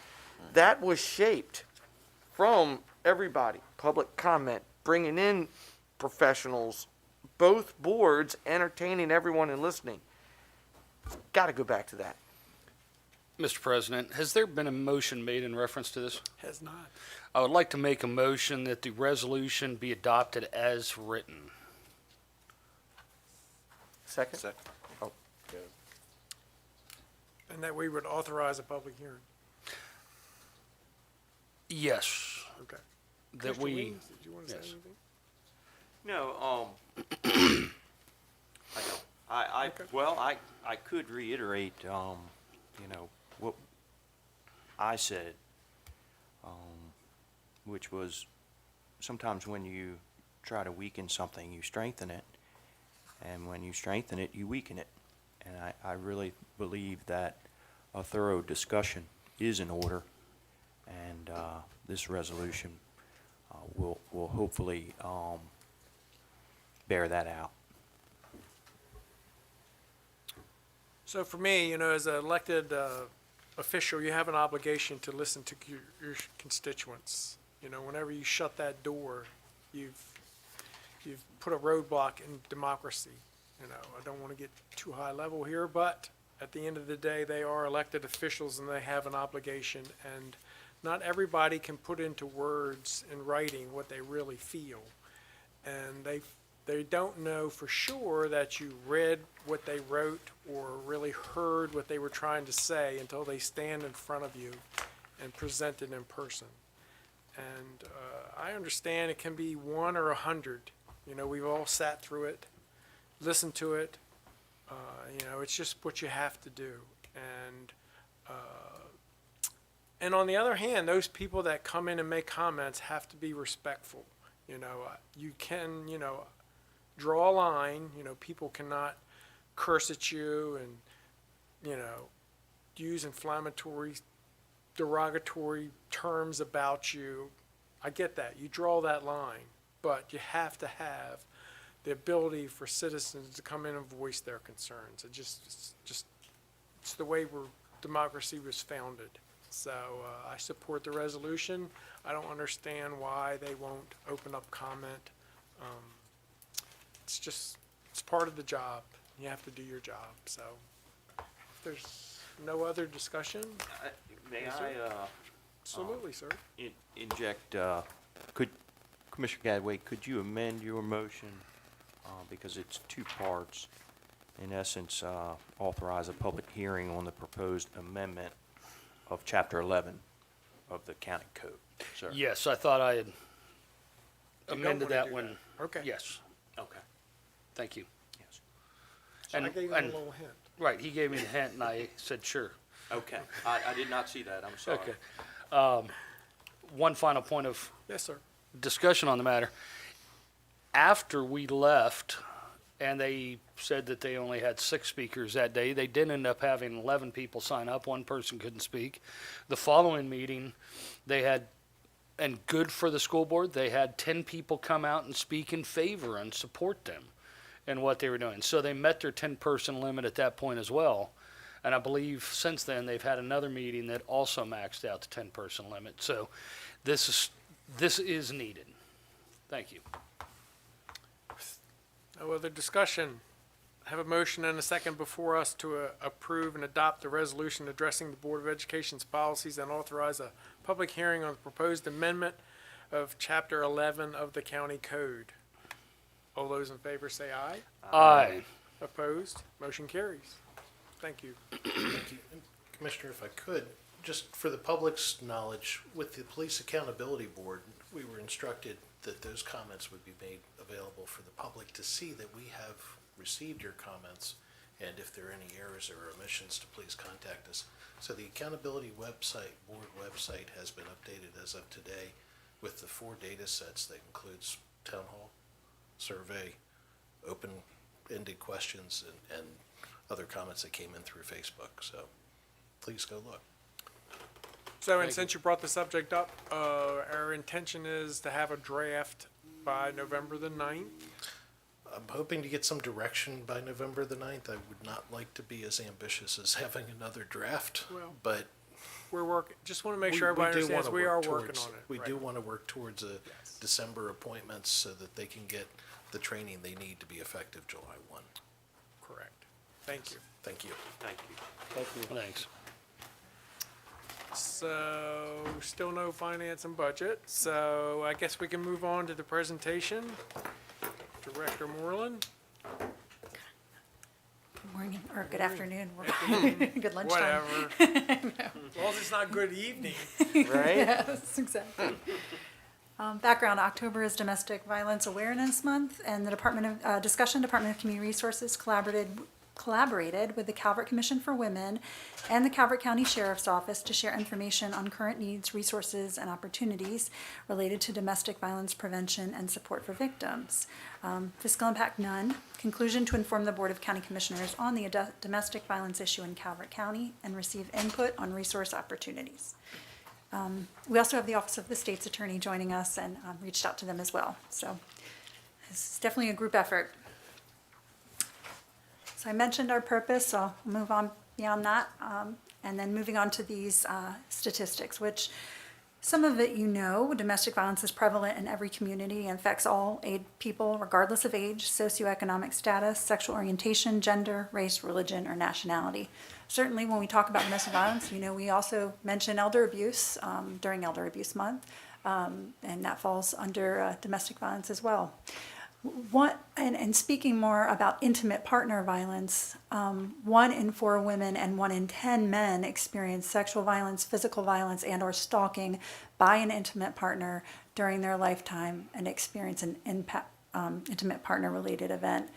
That was shaped from everybody, public comment, bringing in professionals, both boards, entertaining everyone and listening. Got to go back to that. Mr. President, has there been a motion made in reference to this? Has not. I would like to make a motion that the resolution be adopted as written. Second? Oh, And that we would authorize a public hearing. Yes. Okay. That Commissioner we, Weems, did you want to say yes. anything? No, I don't. Okay. Well, I could reiterate, you know, what I said, which was sometimes when you try to weaken something, you strengthen it. And when you strengthen it, you weaken it. And I really believe that a thorough discussion is in order. And this resolution will hopefully bear that out. So for me, you know, as an elected official, you have an obligation to listen to your constituents. You know, whenever you shut that door, you've put a roadblock in democracy. You know, I don't want to get too high level here, but at the end of the day, they are elected officials and they have an obligation, and not everybody can put into words in writing what they really feel. And they don't know for sure that you read what they wrote or really heard what they were trying to say until they stand in front of you and present it in person. And I understand it can be 1 or 100. You know, we've all sat through it, listened to it. You know, it's just what you have to do. And on the other hand, those people that come in and make comments have to be respectful. You know, you can, you know, draw a line. You know, people cannot curse at you and, you know, use inflammatory, derogatory terms about you. I get that. You draw that line. But you have to have the ability for citizens to come in and voice their concerns. It's the way democracy was founded. So I support the resolution. I don't understand why they won't open up comment. It's part of the job. You have to do your job. So if there's no other discussion. May Yes, I, sir. Absolutely, sir. inject, Commissioner Gadway, could you amend your motion, because it's two parts? In essence, authorize a public hearing on the proposed amendment of Chapter 11 of the county code, sir. Yes, I thought I had don't amended wanna that do one. that. Okay. Yes, Okay. thank you. Yes. So I gave him a little hint. Right, he gave me the hint and I said, sure. Okay. I did not see that. I'm sorry. Okay. One final point of Yes, sir. discussion on the matter. After we left, and they said that they only had 6 speakers that day, they did end up having 11 people sign up. 1 person couldn't speak. The following meeting, they had, and good for the school board, they had 10 people come out and speak in favor and support them in what they were doing. So they met their 10-person limit at that point as well. And I believe since then, they've had another meeting that also maxed out the 10-person limit. So this is needed. Thank you. No other discussion. I have a motion and a second before us to approve and adopt the resolution addressing the Board of Education's policies and authorize a public hearing on the proposed amendment of Chapter 11 of the county code. All those in favor say aye. Aye. Opposed? Motion carries. Thank you. Thank you. And Commissioner, if I could, just for the public's knowledge, with the Police Accountability Board, we were instructed that those comments would be made available for the public to see that we have received your comments, and if there are any errors or omissions, to please contact us. So the accountability website, board website, has been updated as of today with the 4 data sets that includes town hall, survey, open-ended questions, and other comments that came in through Facebook. So please go look. So, and since you brought the subject up, our intention is to have a draft by November the 9th. I'm hoping to get some direction by November the 9th. I would not like to be as ambitious as having another draft, Well, but we're working, just want to make we- sure everybody we do understands wanna we work are working towards- on it. We right. do want to work towards a Yes. December appointments so that they can get the training they need to be effective July 1. Correct. Thank you. Thank you. Thank you. Thanks. So, still no finance and budget, so I guess we can move on to the presentation. Director Moreland? Good morning, or good afternoon, good lunchtime. Whatever. As long as it's not good evening. Right? Yes, exactly. Background, October is Domestic Violence Awareness Month, and the Department of Community Resources collaborated with the Calvert Commission for Women and the Calvert County Sheriff's Office to share information on current needs, resources, and opportunities related to domestic violence prevention and support for victims. Fiscal Impact none. Conclusion, to inform the Board of County Commissioners on the domestic violence issue in Calvert County and receive input on resource opportunities. We also have the Office of the State's Attorney joining us, and reached out to them as well. So it's definitely a group effort. So I mentioned our purpose, so I'll move on beyond that. And then moving on to these statistics, which Some of it you know, domestic violence is prevalent in every community and affects all people regardless of age, socioeconomic status, sexual orientation, gender, race, religion, or nationality. Certainly when we talk about domestic violence, we also mention elder abuse during Elder Abuse Month, and that falls under domestic violence as well. And speaking more about intimate partner violence, 1 in 4 women and 1 in 10 men experience sexual violence, physical violence, and or stalking by an intimate partner during their lifetime and experience an intimate partner-related event.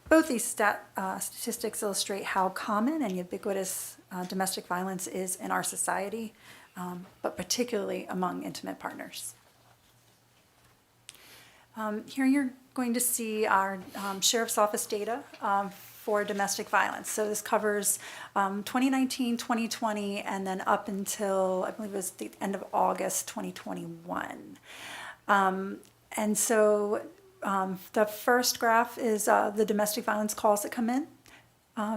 Both these statistics illustrate how common and ubiquitous domestic violence is in our society, but particularly among intimate partners. Here you're going to see our Sheriff's Office data for domestic violence. So this covers 2019, 2020, and then up until, I believe it was the end of August 2021. And so the first graph is the domestic violence calls that come in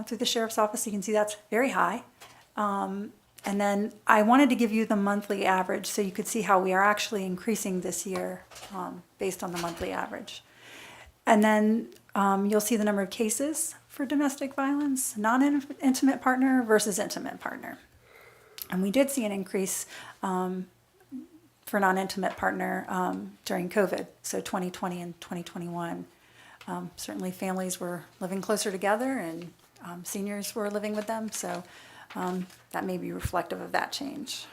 through the Sheriff's Office. You can see that's very high. And then I wanted to give you the monthly average so you could see how we are actually increasing this year based on the monthly average. And then you'll see the number of cases for domestic violence, non-intimate partner versus intimate partner. And we did see an increase for non-intimate partner during COVID, so 2020 and 2021. Certainly families were living closer together and seniors were living with them, so that may be reflective of that change.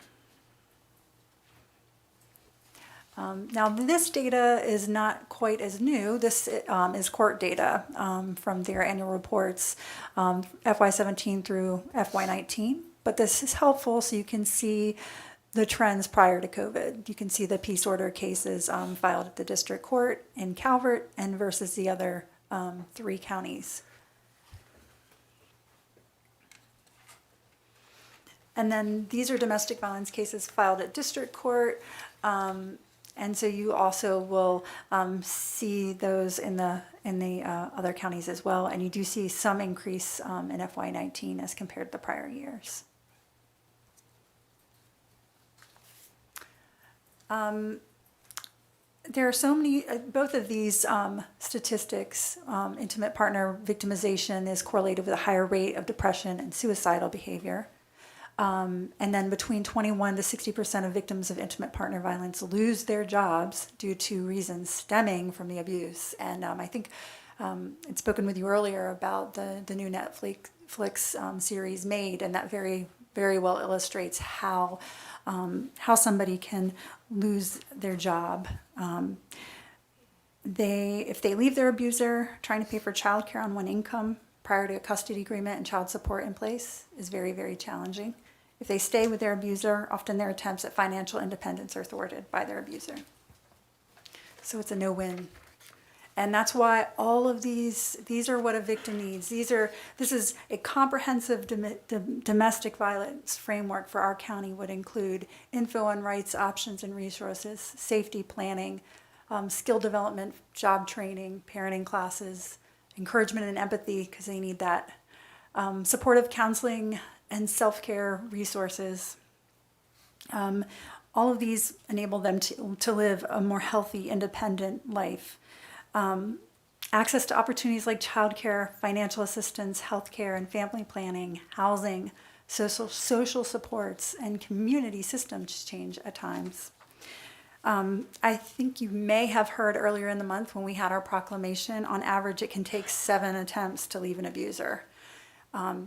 Now this data is not quite as new. This is court data from their annual reports, FY17 through FY19. But this is helpful so you can see the trends prior to COVID. You can see the peace order cases filed at the district court in Calvert and versus the other 3 counties. And then these are domestic violence cases filed at district court. And so you also will see those in the other counties as well. And you do see some increase in FY19 as compared to the prior years. There are so many, both of these statistics, intimate partner victimization is correlated with a higher rate of depression and suicidal behavior. And then between 21 to 60% of victims of intimate partner violence lose their jobs due to reasons stemming from the abuse. And I think I'd spoken with you earlier about the new Netflix series Made, and that very, very well illustrates how somebody can lose their job. If they leave their abuser, trying to pay for childcare on one income prior to a custody agreement and child support in place is very, very challenging. If they stay with their abuser, often their attempts at financial independence are thwarted by their abuser. So it's a no-win. And that's why all of these are what a victim needs. This is a comprehensive domestic violence framework for our county would include info on rights, options, and resources, safety planning, skill development, job training, parenting classes, encouragement and empathy, because they need that, supportive counseling and self-care resources. All of these enable them to live a more healthy, independent life. Access to opportunities like childcare, financial assistance, healthcare and family planning, housing, social supports, and community systems change at times. I think you may have heard earlier in the month when we had our proclamation, on average it can take 7 attempts to leave an abuser.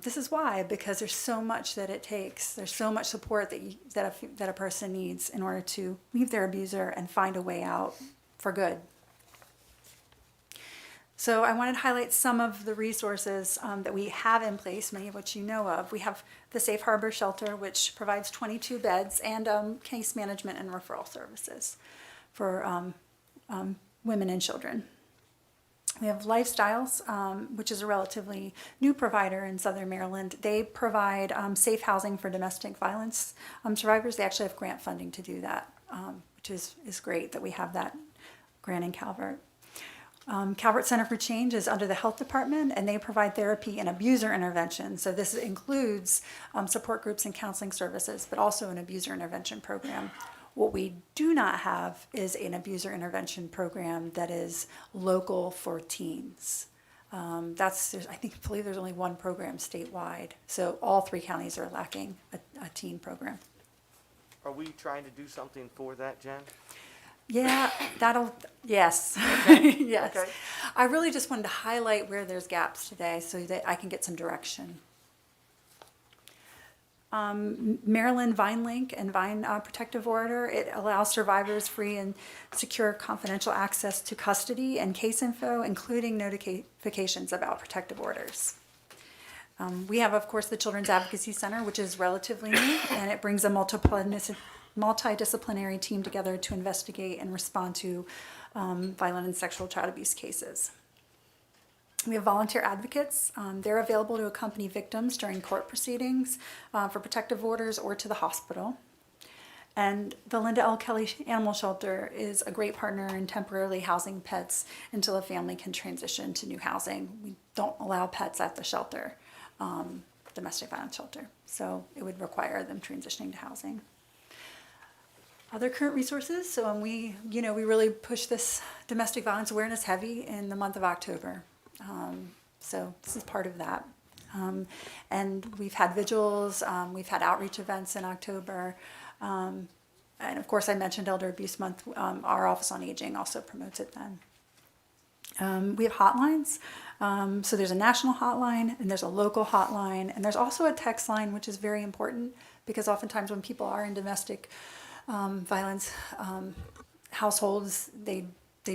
This is why, because there's so much that it takes. There's so much support that a person needs in order to leave their abuser and find a way out for good. So I wanted to highlight some of the resources that we have in place, many of which you know of. We have the Safe Harbor Shelter, which provides 22 beds and case management and referral services for women and children. We have Lifestyles, which is a relatively new provider in Southern Maryland. They provide safe housing for domestic violence survivors. They actually have grant funding to do that, which is great that we have that grant in Calvert. Calvert Center for Change is under the Health Department, and they provide therapy and abuser intervention. So this includes support groups and counseling services, but also an abuser intervention program. What we do not have is an abuser intervention program that is local for teens. I believe there's only one program statewide, so all 3 counties are lacking a teen program. Are we trying to do something for that, Jen? Yeah, yes. Okay. Yes. Okay. I really just wanted to highlight where there's gaps today so that I can get some direction. Maryland Vine Link and Vine Protective Order, it allows survivors free and secure confidential access to custody and case info, including notifications about protective orders. We have, of course, the Children's Advocacy Center, which is relatively new, and it brings a multidisciplinary team together to investigate and respond to violent and sexual child abuse cases. We have volunteer advocates. They're available to accompany victims during court proceedings for protective orders or to the hospital. And the Linda L. Kelly Animal Shelter is a great partner in temporarily housing pets until a family can transition to new housing. We don't allow pets at the shelter, domestic violence shelter, so it would require them transitioning to housing. Other current resources, so we really push this domestic violence awareness heavy in the month of October. So this is part of that. And we've had vigils, we've had outreach events in October. And of course, I mentioned Elder Abuse Month. Our Office on Aging also promotes it then. We have hotlines. So there's a national hotline and there's a local hotline. And there's also a text line, which is very important because oftentimes when people are in domestic violence households, they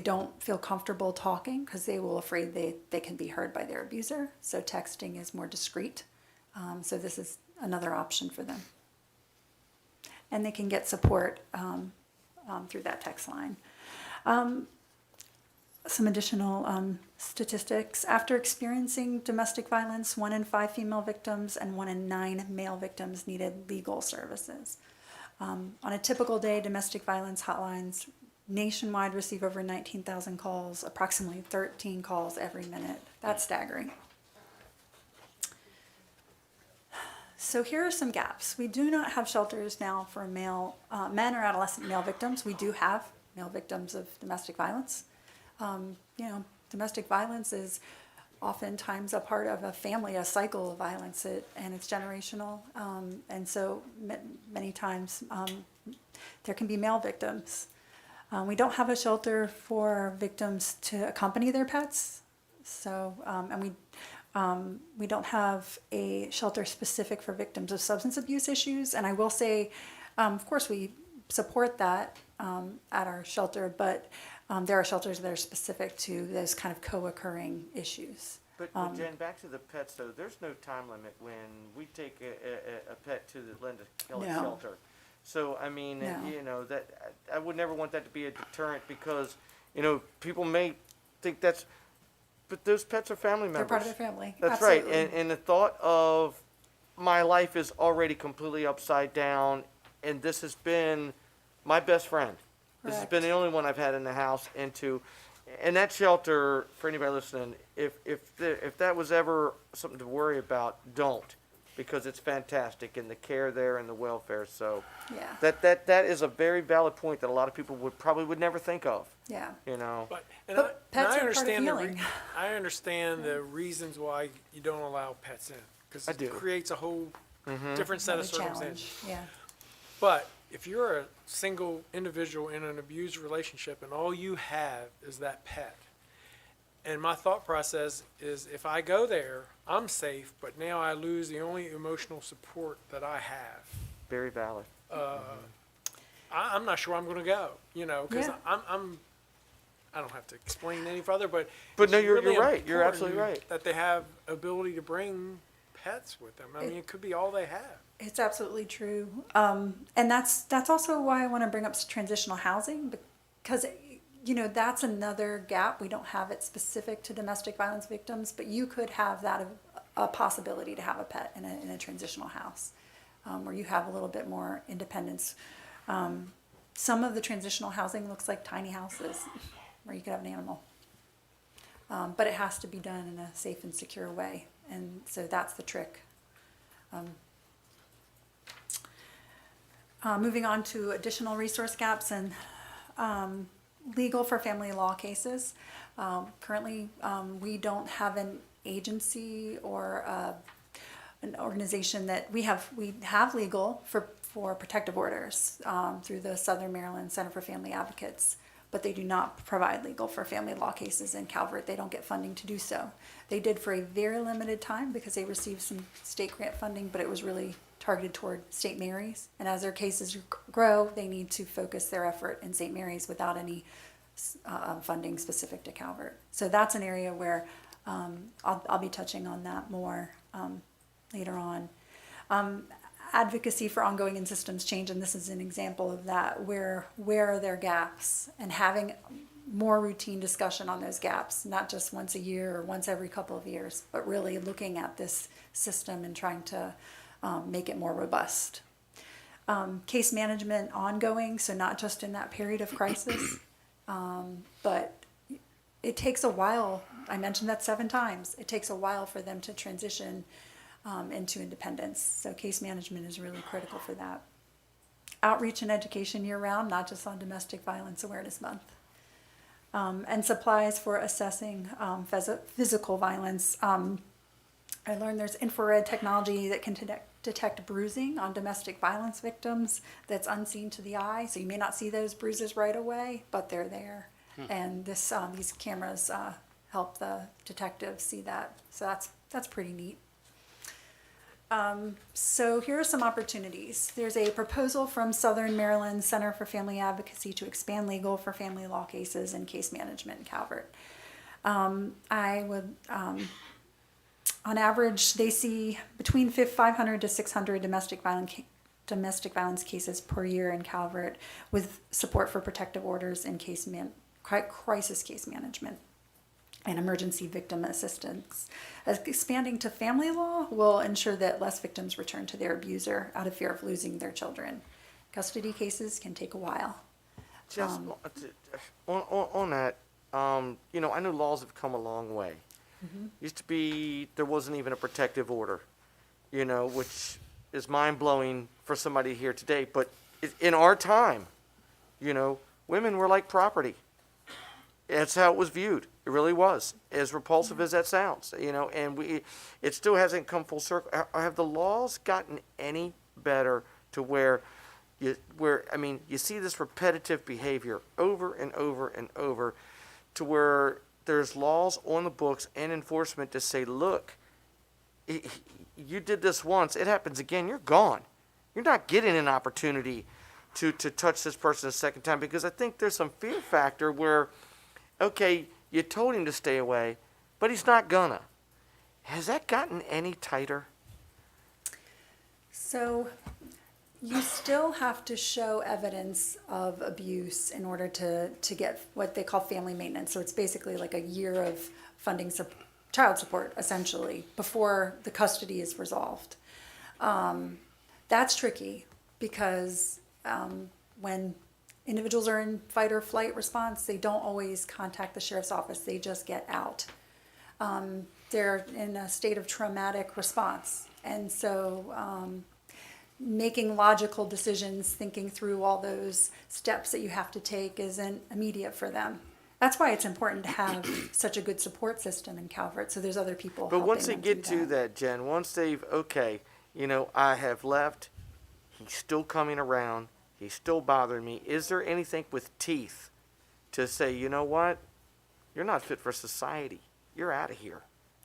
don't feel comfortable talking because they will afraid they can be heard by their abuser. So texting is more discreet. So this is another option for them. And they can get support through that text line. Some additional statistics. After experiencing domestic violence, 1 in 5 female victims and 1 in 9 male victims needed legal services. On a typical day, domestic violence hotlines nationwide receive over 19,000 calls, approximately 13 calls every minute. That's staggering. So here are some gaps. We do not have shelters now for men or adolescent male victims. We do have male victims of domestic violence. Domestic violence is oftentimes a part of a family, a cycle of violence, and it's generational. And so many times there can be male victims. We don't have a shelter for victims to accompany their pets. So, and we don't have a shelter specific for victims of substance abuse issues. And I will say, of course, we support that at our shelter, but there are shelters that are specific to those kind of co-occurring issues. But Jen, back to the pets though, there's no time limit when we take a pet to the Linda Kelly shelter. So, I mean, that I would never want that to be a deterrent because, people may think but those pets are family members. They're part of their family. That's Absolutely. right. And the thought of my life is already completely upside down, and this has been my best friend. This has been the only one I've had in the house. And that shelter, for anybody listening, if that was ever something to worry about, don't. Because it's fantastic and the care there and the welfare. So that is a very valid point that a lot of people would never think of. Yeah. But pets I are understand part of healing. I understand the reasons why you don't allow pets in because it creates a whole different set of circumstances. Yeah. But if you're a single individual in an abused relationship and all you have is that pet, and my thought process is if I go there, I'm safe, but now I lose the only emotional support that I have. Very valid. I'm not sure I'm going to go, because I don't have to explain any further, but no, you're really right. You're important absolutely right. that they have ability to bring pets with them. I mean, it could be all they have. It's absolutely true. And that's also why I want to bring up transitional housing because that's another gap. We don't have it specific to domestic violence victims, but you could have that a possibility to have a pet in a transitional house where you have a little bit more independence. Some of the transitional housing looks like tiny houses where you could have an animal. But it has to be done in a safe and secure way. And so that's the trick. Moving on to additional resource gaps and legal for family law cases. Currently, we don't have an agency or an organization that we have legal for protective orders through the Southern Maryland Center for Family Advocates, but they do not provide legal for family law cases in Calvert. They don't get funding to do so. They did for a very limited time because they received some state grant funding, but it was really targeted toward St. Mary's. And as their cases grow, they need to focus their effort in St. Mary's without any funding specific to Calvert. So that's an area where I'll be touching on that more later on. Advocacy for ongoing and systems change, and this is an example of that, where are there gaps, and having more routine discussion on those gaps, not just once a year or once every couple of years, but really looking at this system and trying to make it more robust. Case management ongoing, so not just in that period of crisis, but it takes a while. I mentioned that 7 times. It takes a while for them to transition into independence. So case management is really critical for that. Outreach and education year-round, not just on Domestic Violence Awareness Month. And supplies for assessing physical violence. I learned there's infrared technology that can detect bruising on domestic violence victims that's unseen to the eye. So you may not see those bruises right away, but they're there. And these cameras help the detectives see that. So that's pretty neat. So here are some opportunities. There's a proposal from Southern Maryland Center for Family Advocacy to expand legal for family law cases and case management in Calvert. I would, on average, they see between 500 to 600 domestic violence cases per year in Calvert, with support for protective orders and crisis case management and emergency victim assistance. Expanding to family law will ensure that less victims return to their abuser out of fear of losing their children. Custody cases can take a while. Just on that, you know, I know laws have come a long way. Used to be, there wasn't even a protective order, you know, which is mind-blowing for somebody here today. But in our time, you know, women were like property. That's how it was viewed. It really was, as repulsive as that sounds, you know, and it still hasn't come full circle. Have the laws gotten any better to where you see this repetitive behavior over and over and over, to where there's laws on the books and enforcement to say, look, you did this once, it happens again, you're gone. You're not getting an opportunity to touch this person a second time, because I think there's some fear factor where, okay, you told him to stay away, but he's not gonna. Has that gotten any tighter? So you still have to show evidence of abuse in order to get what they call family maintenance. So it's basically like a year of funding child support, essentially, before the custody is resolved. That's tricky because when individuals are in fight or flight response, they don't always contact the sheriff's office. They just get out. They're in a state of traumatic response. And so making logical decisions, thinking through all those steps that you have to take isn't immediate for them. That's why it's important to have such a good support system in Calvert, so there's other people But helping once they them get do to that, Jen, once they've, okay, you know, I have left, he's still coming around, he's still bothering me. Is there anything with teeth to say, you know what? You're not fit for society. You're out of here.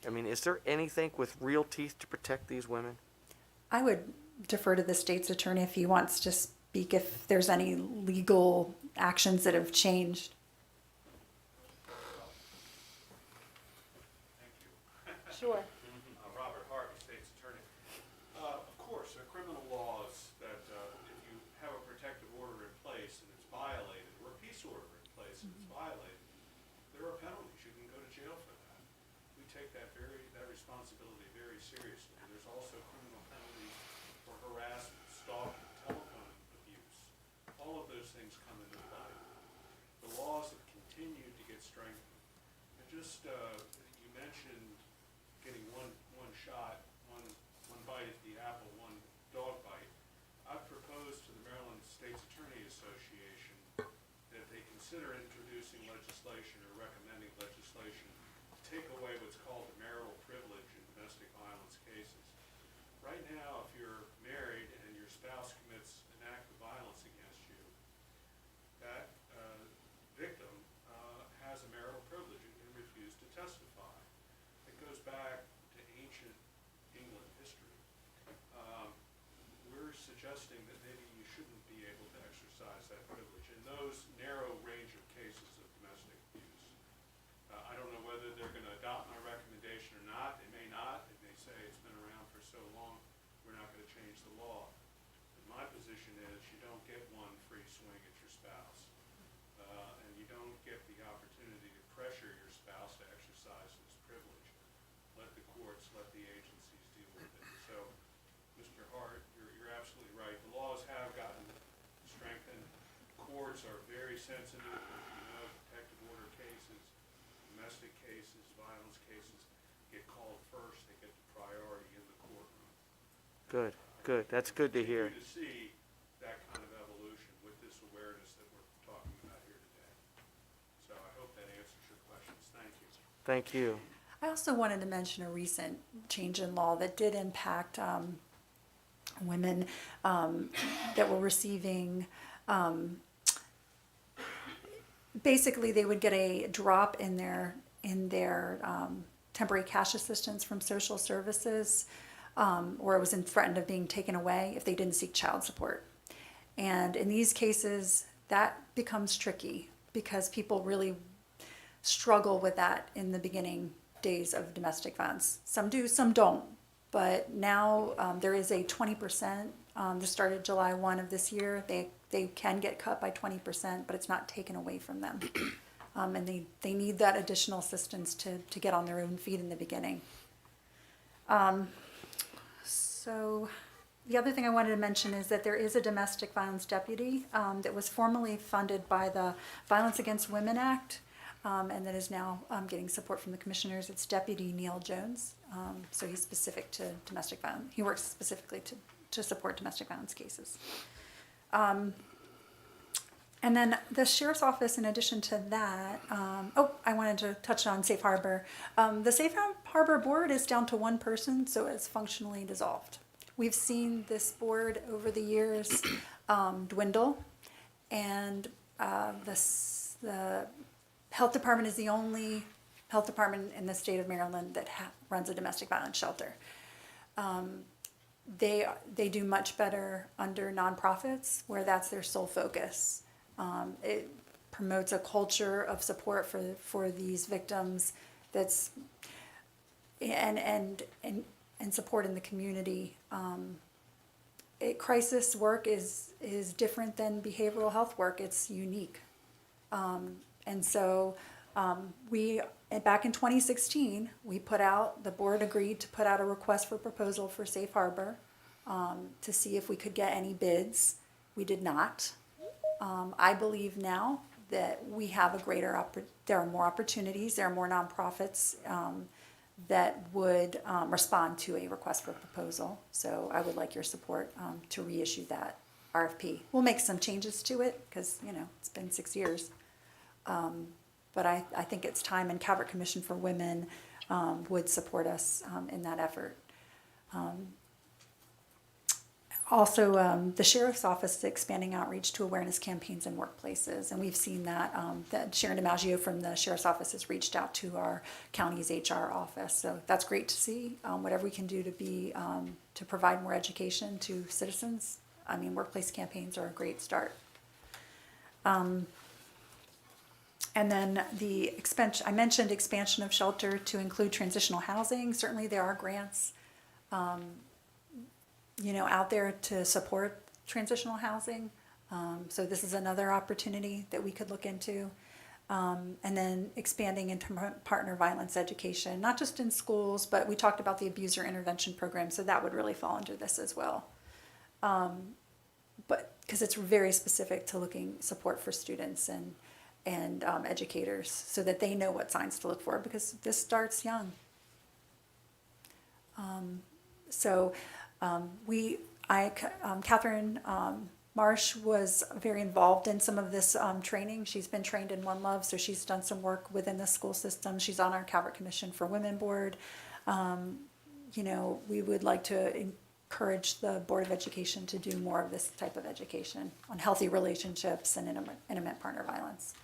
I mean, is there anything with real teeth to protect these women? I would defer to the state's attorney if he wants to speak, if there's any legal actions that have changed. Sure. Robert Harvey, State's Attorney. Of course, there are criminal laws that if you have a protective order in place and it's violated, or a peace order in place and it's violated, there are penalties. You can go to jail for that. We take that responsibility very seriously. There's also criminal penalties for harassment, stalking, telephone abuse. All of those things come into play. The laws have continued to get strengthened. And just, you mentioned getting one shot, one bite at the apple, one dog bite. I've proposed to the Maryland consider introducing legislation or recommending legislation to take away what's called the marital privilege in domestic violence cases. Right now, if you're married and your spouse commits an act of violence against you, that victim has a marital privilege and can refuse to testify. It goes back to ancient England history. We're suggesting that maybe you shouldn't be able to exercise that privilege in those narrow range of cases of domestic abuse. I don't know whether they're going to adopt my recommendation or not. They may not. They may say it's been around for so long, we're not going to change the law. But my position is you don't get one free swing at your spouse. And you don't get the opportunity to pressure your spouse to exercise this privilege. Let the courts, let the agencies deal with it. So, Mr. Hart, you're absolutely right. The laws have gotten strengthened. Courts are very sensitive. You know, protective order cases, domestic cases, violence cases get called first. They get the priority in the courtroom. Good, good. That's good to hear. To see that kind of evolution with this awareness that we're talking about here today. So I hope that answers your questions. Thank you. Thank you. I also wanted to mention a recent change in law that did impact women that were receiving, basically they would get a drop in their temporary cash assistance from social services, or it was threatened of being taken away if they didn't seek child support. And in these cases, that becomes tricky because people really struggle with that in the beginning days of domestic violence. Some do, some don't. But now there is a 20%, this started July 1 of this year. They can get cut by 20%, but it's not taken away from them. And they need that additional assistance to get on their own feet in the beginning. So the other thing I wanted to mention is that there is a domestic violence deputy that was formerly funded by the Violence Against Women Act, and that is now getting support from the commissioners. It's Deputy Neil Jones. So he's specific to domestic violence. He works specifically to support domestic violence cases. And then the sheriff's office, in addition to that, I wanted to touch on Safe Harbor. The Safe Harbor board is down to one person, so it's functionally dissolved. We've seen this board over the years dwindle, and the health department is the only health department in the state of Maryland that runs a domestic violence shelter. They do much better under nonprofits where that's their sole focus. It promotes a culture of support for these victims that's and support in the community. Crisis work is different than behavioral health work. It's unique. And so back in 2016, the board agreed to put out a request for proposal for Safe Harbor to see if we could get any bids. We did not. I believe now that we have there are more opportunities, there are more nonprofits that would respond to a request for proposal. So I would like your support to reissue that RFP. We'll make some changes to it because, it's been 6 years. But I think it's time, and Calvert Commission for Women would support us in that effort. Also, the Sheriff's Office is expanding outreach to awareness campaigns in workplaces, and we've seen that Sharon DiMaggio from the Sheriff's Office has reached out to our county's HR office. So that's great to see. Whatever we can do to provide more education to citizens. Workplace campaigns are a great start. And then I mentioned expansion of shelter to include transitional housing. Certainly there are grants out there to support transitional housing. So this is another opportunity that we could look into. And then expanding into partner violence education, not just in schools, but we talked about the abuser intervention program, so that would really fall under this as well. But because it's very specific to looking support for students and educators so that they know what signs to look for, because this starts young. Catherine Marsh was very involved in some of this training. She's been trained in One Love, so she's done some work within the school system. She's on our Calvert Commission for Women Board. You know, we would like to encourage the Board of Education to do more of this type of education on healthy relationships and intimate partner violence.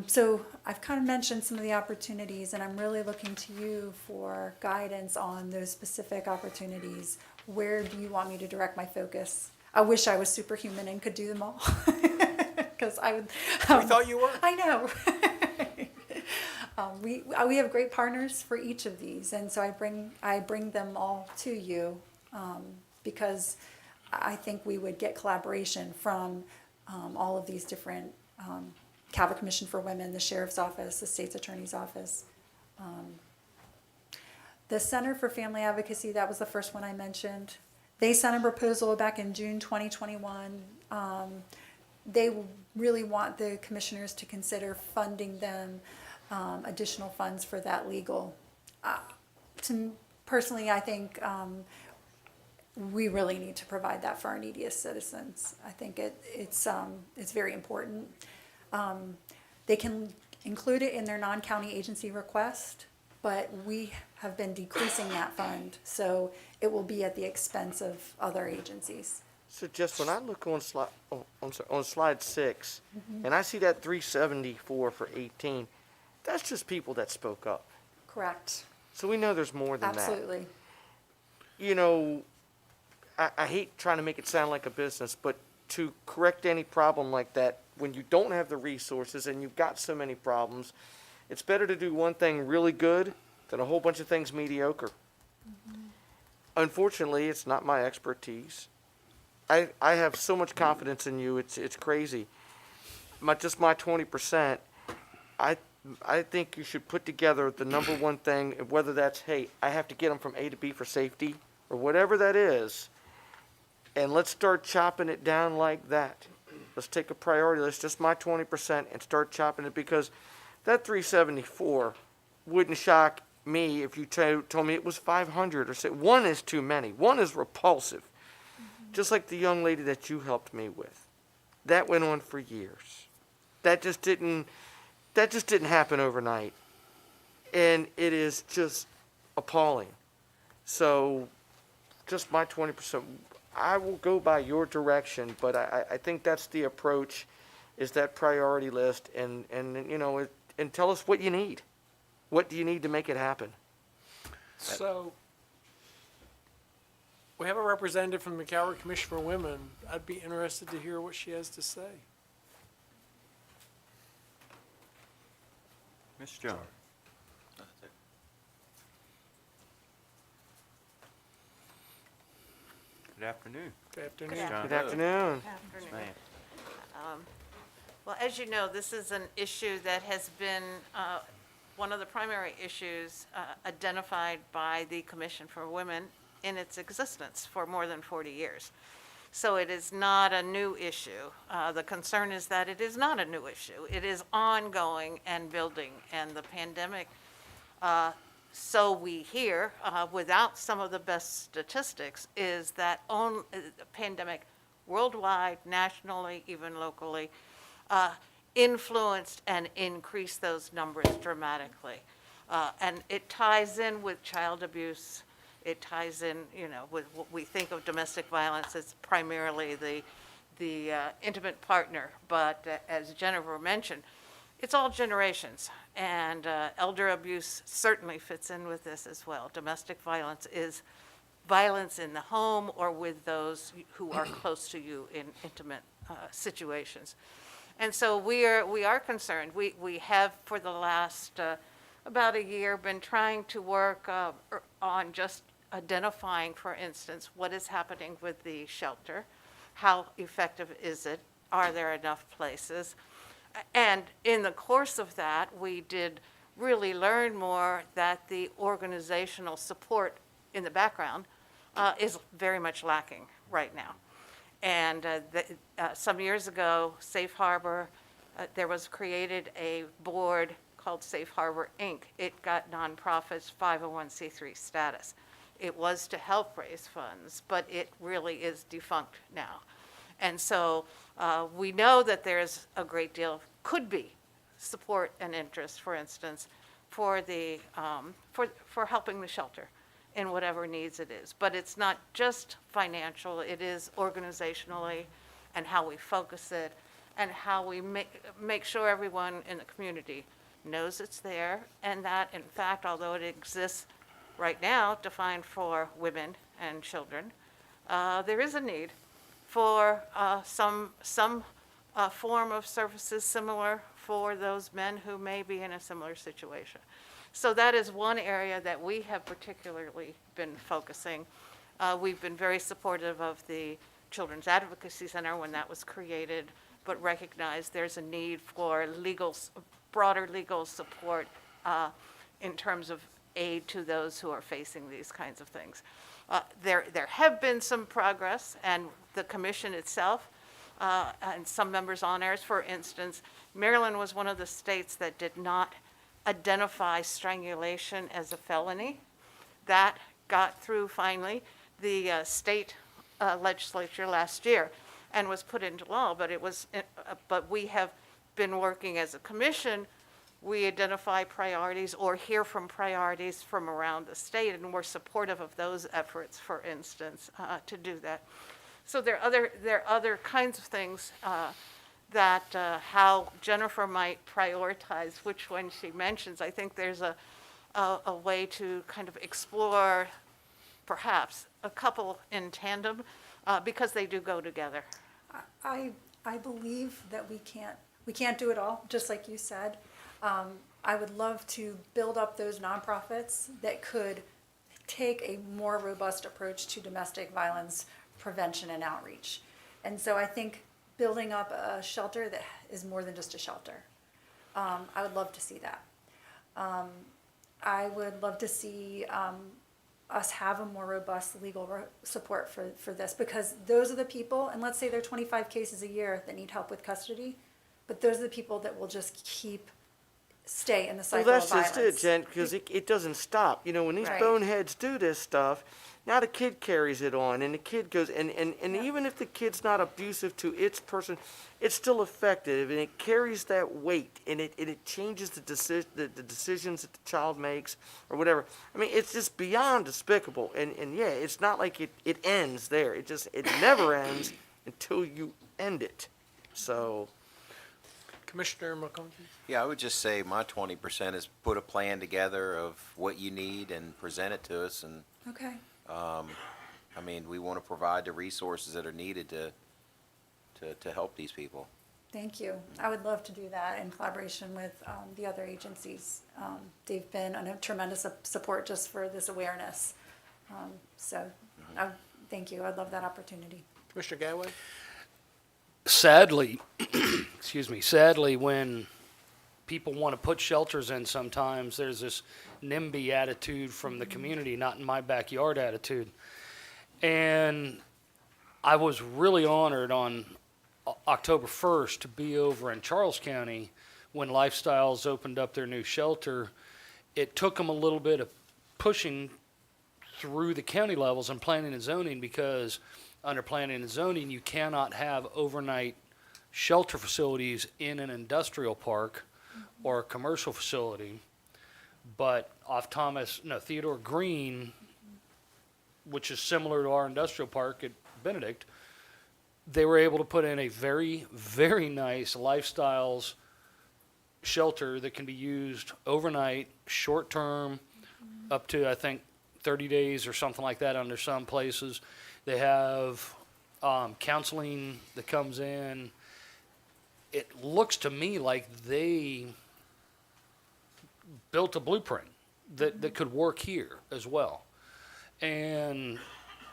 So I've kind of mentioned some of the opportunities, and I'm really looking to you for guidance on those specific opportunities. Where do you want me to direct my focus? I wish I was superhuman and could do them all, because I would. We thought you were. I know. We have great partners for each of these, and so I bring them all to you because I think we would get collaboration from all of these different. Calvert Commission for Women, the Sheriff's Office, the State's Attorney's Office. The Center for Family Advocacy, that was the first one I mentioned. They sent a proposal back in June 2021. They really want the commissioners to consider funding them additional funds for that legal. Personally, I think we really need to provide that for our neediest citizens. I think it's very important. They can include it in their non-county agency request, but we have been decreasing that fund, so it will be at the expense of other agencies. So just when I look on slide 6, and I see that 374 for 18, that's just people that spoke up. Correct. So we know there's more than that. Absolutely. You know, I hate trying to make it sound like a business, but to correct any problem like that, when you don't have the resources and you've got so many problems, it's better to do one thing really good than a whole bunch of things mediocre. Unfortunately, it's not my expertise. I have so much confidence in you, it's crazy. Just my 20%, I think you should put together the number one thing, whether that's, hey, I have to get them from A to B for safety, or whatever that is, and let's start chopping it down like that. Let's take a priority list, just my 20%, and start chopping it, because that 374 wouldn't shock me if you told me it was 500, or say one is too many. One is repulsive. Just like the young lady that you helped me with. That went on for years. That just didn't happen overnight. And it is just appalling. So just my 20%. I will go by your direction, but I think that's the approach, is that priority list, and you know, and tell us what you need. What do you need to make it happen? So, we have a representative from the Calvert Commission for Women. I'd be interested to hear what she has to say. Ms. Jones. Good afternoon. Good afternoon. Good afternoon. Yes, ma'am. Well, as you know, this is an issue that has been one of the primary issues identified by the Commission for Women in its existence for more than 40 years. So it is not a new issue. The concern is that it is not a new issue. It is ongoing and building, and the pandemic, so we hear, without some of the best statistics, is that the pandemic worldwide, nationally, even locally, influenced and increased those numbers dramatically. And it ties in with child abuse. It ties in, you know, with what we think of domestic violence as primarily the intimate partner. But as Jennifer mentioned, it's all generations. And elder abuse certainly fits in with this as well. Domestic violence is violence in the home or with those who are close to you in intimate situations. And so we are concerned. We have, for the last about a year, been trying to work on just identifying, for instance, what is happening with the shelter, how effective is it, are there enough places, and in the course of that, we did really learn more that the organizational support in the background is very much lacking right now. And some years ago, Safe Harbor, there was created a board called Safe Harbor, Inc. It got nonprofits 501c3 status. It was to help raise funds, but it really is defunct now. And so we know that there's a great deal, could be, support and interest, for instance, for the for helping the shelter in whatever needs it is. But it's not just financial, it is organizationally and how we focus it and how we make sure everyone in the community knows it's there, and that, in fact, although it exists right now defined for women and children, there is a need for some form of services similar for those men who may be in a similar situation. So that is one area that we have particularly been focusing. We've been very supportive of the Children's Advocacy Center when that was created, but recognize there's a need for broader legal support in terms of aid to those who are facing these kinds of things. There have been some progress, and the commission itself and some members on ours, for instance, Maryland was one of the states that did not identify strangulation as a felony. That got through finally the state legislature last year and was put into law, but we have been working as a commission. We identify priorities or hear from priorities from around the state, and we're supportive of those efforts, for instance, to do that. So there are other kinds of things that how Jennifer might prioritize which one she mentions. I think there's a way to kind of explore perhaps a couple in tandem because they do go together. I believe that we can't do it all, just like you said. I would love to build up those nonprofits that could take a more robust approach to domestic violence prevention and outreach. And so I think building up a shelter that is more than just a shelter. I would love to see that. I would love to see us have a more robust legal support for this, because those are the people, and let's say there are 25 cases a year that need help with custody, but those are the people that will just stay in the cycle of violence. Well, that's just it, Jen, because it doesn't stop. You know, when these boneheads do this stuff, now the kid carries it on, and the kid goes, and even if the kid's not abusive to its person, it's still effective, and it carries that weight, and it changes the decisions that the child makes, or whatever. I mean, it's just beyond despicable, and yeah, it's not like it ends there. It never ends until you end it. So. Commissioner McConkey? Yeah, I would just say my 20% is put a plan together of what you need and present it to us. And okay. I mean, we want to provide the resources that are needed to help these people. Thank you. I would love to do that in collaboration with the other agencies. They've been a tremendous support just for this awareness. Thank you. I'd love that opportunity. Commissioner Gadway? Sadly, sadly, when people want to put shelters in, sometimes there's this NIMBY attitude from the community, not in my backyard attitude. And I was really honored on October 1st to be over in Charles County when Lifestyles opened up their new shelter. It took them a little bit of pushing through the county levels and planning and zoning, because under planning and zoning, you cannot have overnight shelter facilities in an industrial park or a commercial facility. But off Theodore Green, which is similar to our industrial park at Benedict, they were able to put in a very, very nice Lifestyles shelter that can be used overnight, short term, up to, I think, 30 days or something like that under some places. They have counseling that comes in. It looks to me like they built a blueprint that could work here as well. And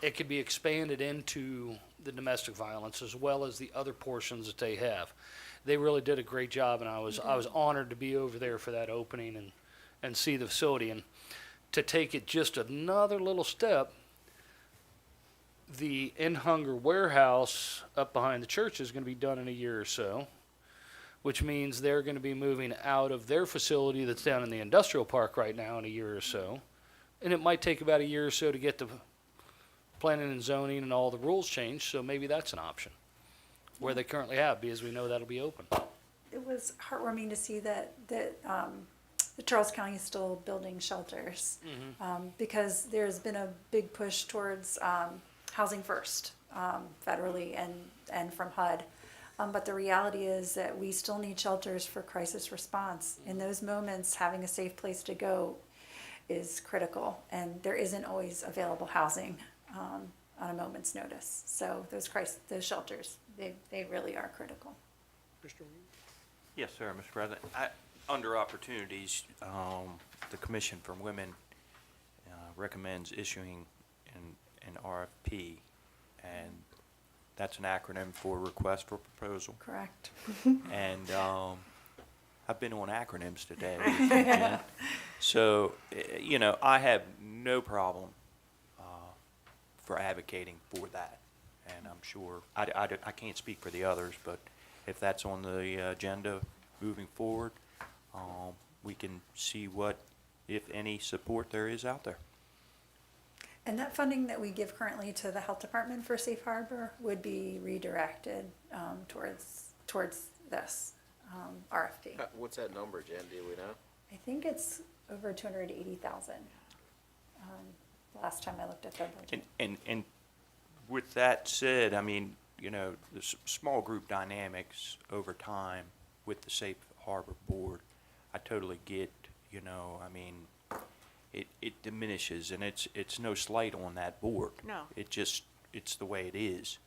it could be expanded into the domestic violence as well as the other portions that they have. They really did a great job, and I was honored to be over there for that opening and see the facility. And to take it just another little step, the In-Hunger warehouse up behind the church is going to be done in a year or so, which means they're going to be moving out of their facility that's down in the industrial park right now in a year or so, And it might take about a year or so to get the planning and zoning and all the rules changed, so maybe that's an option. Where they currently have, because we know that'll be open. It was heartwarming to see that Charles County is still building shelters, because there's been a big push towards housing first, federally and from HUD. But the reality is that we still need shelters for crisis response. In those moments, having a safe place to go is critical, and there isn't always available housing on a moment's notice. So those shelters, they really are critical. Mr. Weed? Yes, sir, Mr. President. Under opportunities, the Commission for Women recommends issuing an RFP, and that's an acronym for Request for Proposal. Correct. And I've been on acronyms today. Jen. So, I have no problem for advocating for that. And I'm sure, I can't speak for the others, but if that's on the agenda moving forward, we can see what, if any, support there is out there. And that funding that we give currently to the Health Department for Safe Harbor would be redirected towards this RFP. What's that number, Jen? Do we know? I think it's over 280,000. Last time I looked at the budget. And with that said, I mean, the small group dynamics over time with the Safe Harbor Board, I totally get, it diminishes, and it's no slight on that board. No. It's the way it is.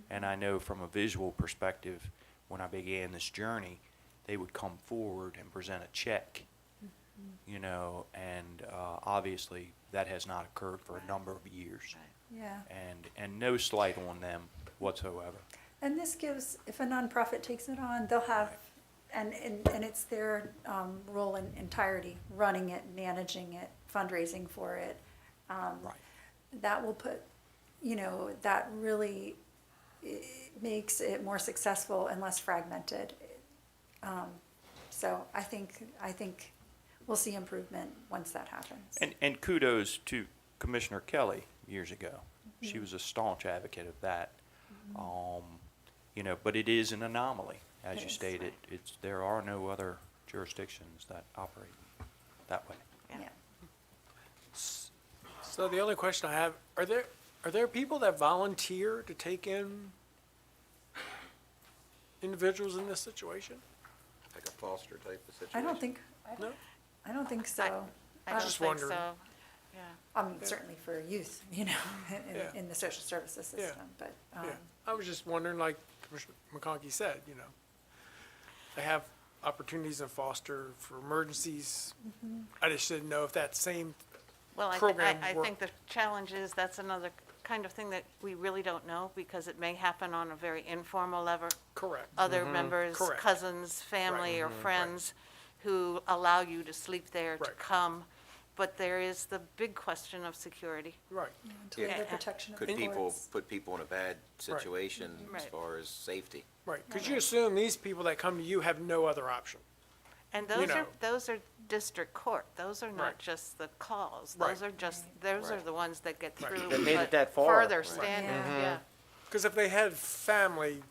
And I know from a visual perspective, when I began this journey, they would come forward and present a check, and obviously that has not occurred for a number of years. Yeah. And no slight on them whatsoever. And this gives, if a nonprofit takes it on, they'll have, and it's their role in entirety, running it, managing it, fundraising for it. That will put, that really makes it more successful and less fragmented. So I think we'll see improvement once that happens. And kudos to Commissioner Kelly years ago. She was a staunch advocate of that. But it is an anomaly, as you stated. There are no other jurisdictions that operate that way. Yeah. So the only question I have, are there people that volunteer to take in individuals in this situation? Like a foster type of situation? I don't think so. I don't just think wondering. so. Yeah. I mean, certainly for youth, in the social services Yeah. system, but, Yeah, I was just wondering, like Commissioner McConkey said, they have opportunities in foster for emergencies. I just didn't know if that same Well, program I worked. think the challenge is that's another kind of thing that we really don't know, because it may happen on a very informal level. Correct. Other members, Correct. cousins, family, or friends who allow you to sleep there to Right. come. But there is the big question of security. Right. until the people of Could the people courts. put people in a bad situation as Right. far as safety? Right, because you assume these people that come to you have no other option. And know. those are district court. Those are Right. not just the calls. Right. Those are those are the ones that get Right. through. That made it but that far. Further Right. standing, Yeah. yeah. Because if they had family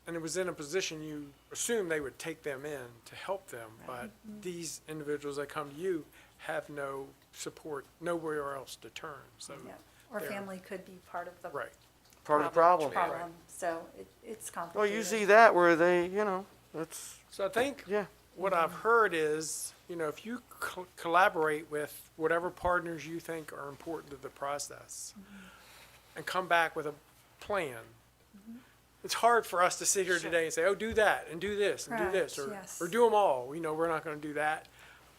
and it was in a position, you assume they would take them in to help them. But these individuals that come to you have no support, nowhere else to turn, so. Yeah. Or they're- family could be part of the Right, Part of the problem. problem, so it's Well, complicated. you see that where they, it's, so I think yeah. what I've heard is, if you collaborate with whatever partners you think are important to the process and come back with a plan, it's hard for us to sit here today and say, oh, do that and do this and do this, Correct, yes. or do them all. We're not gonna do that.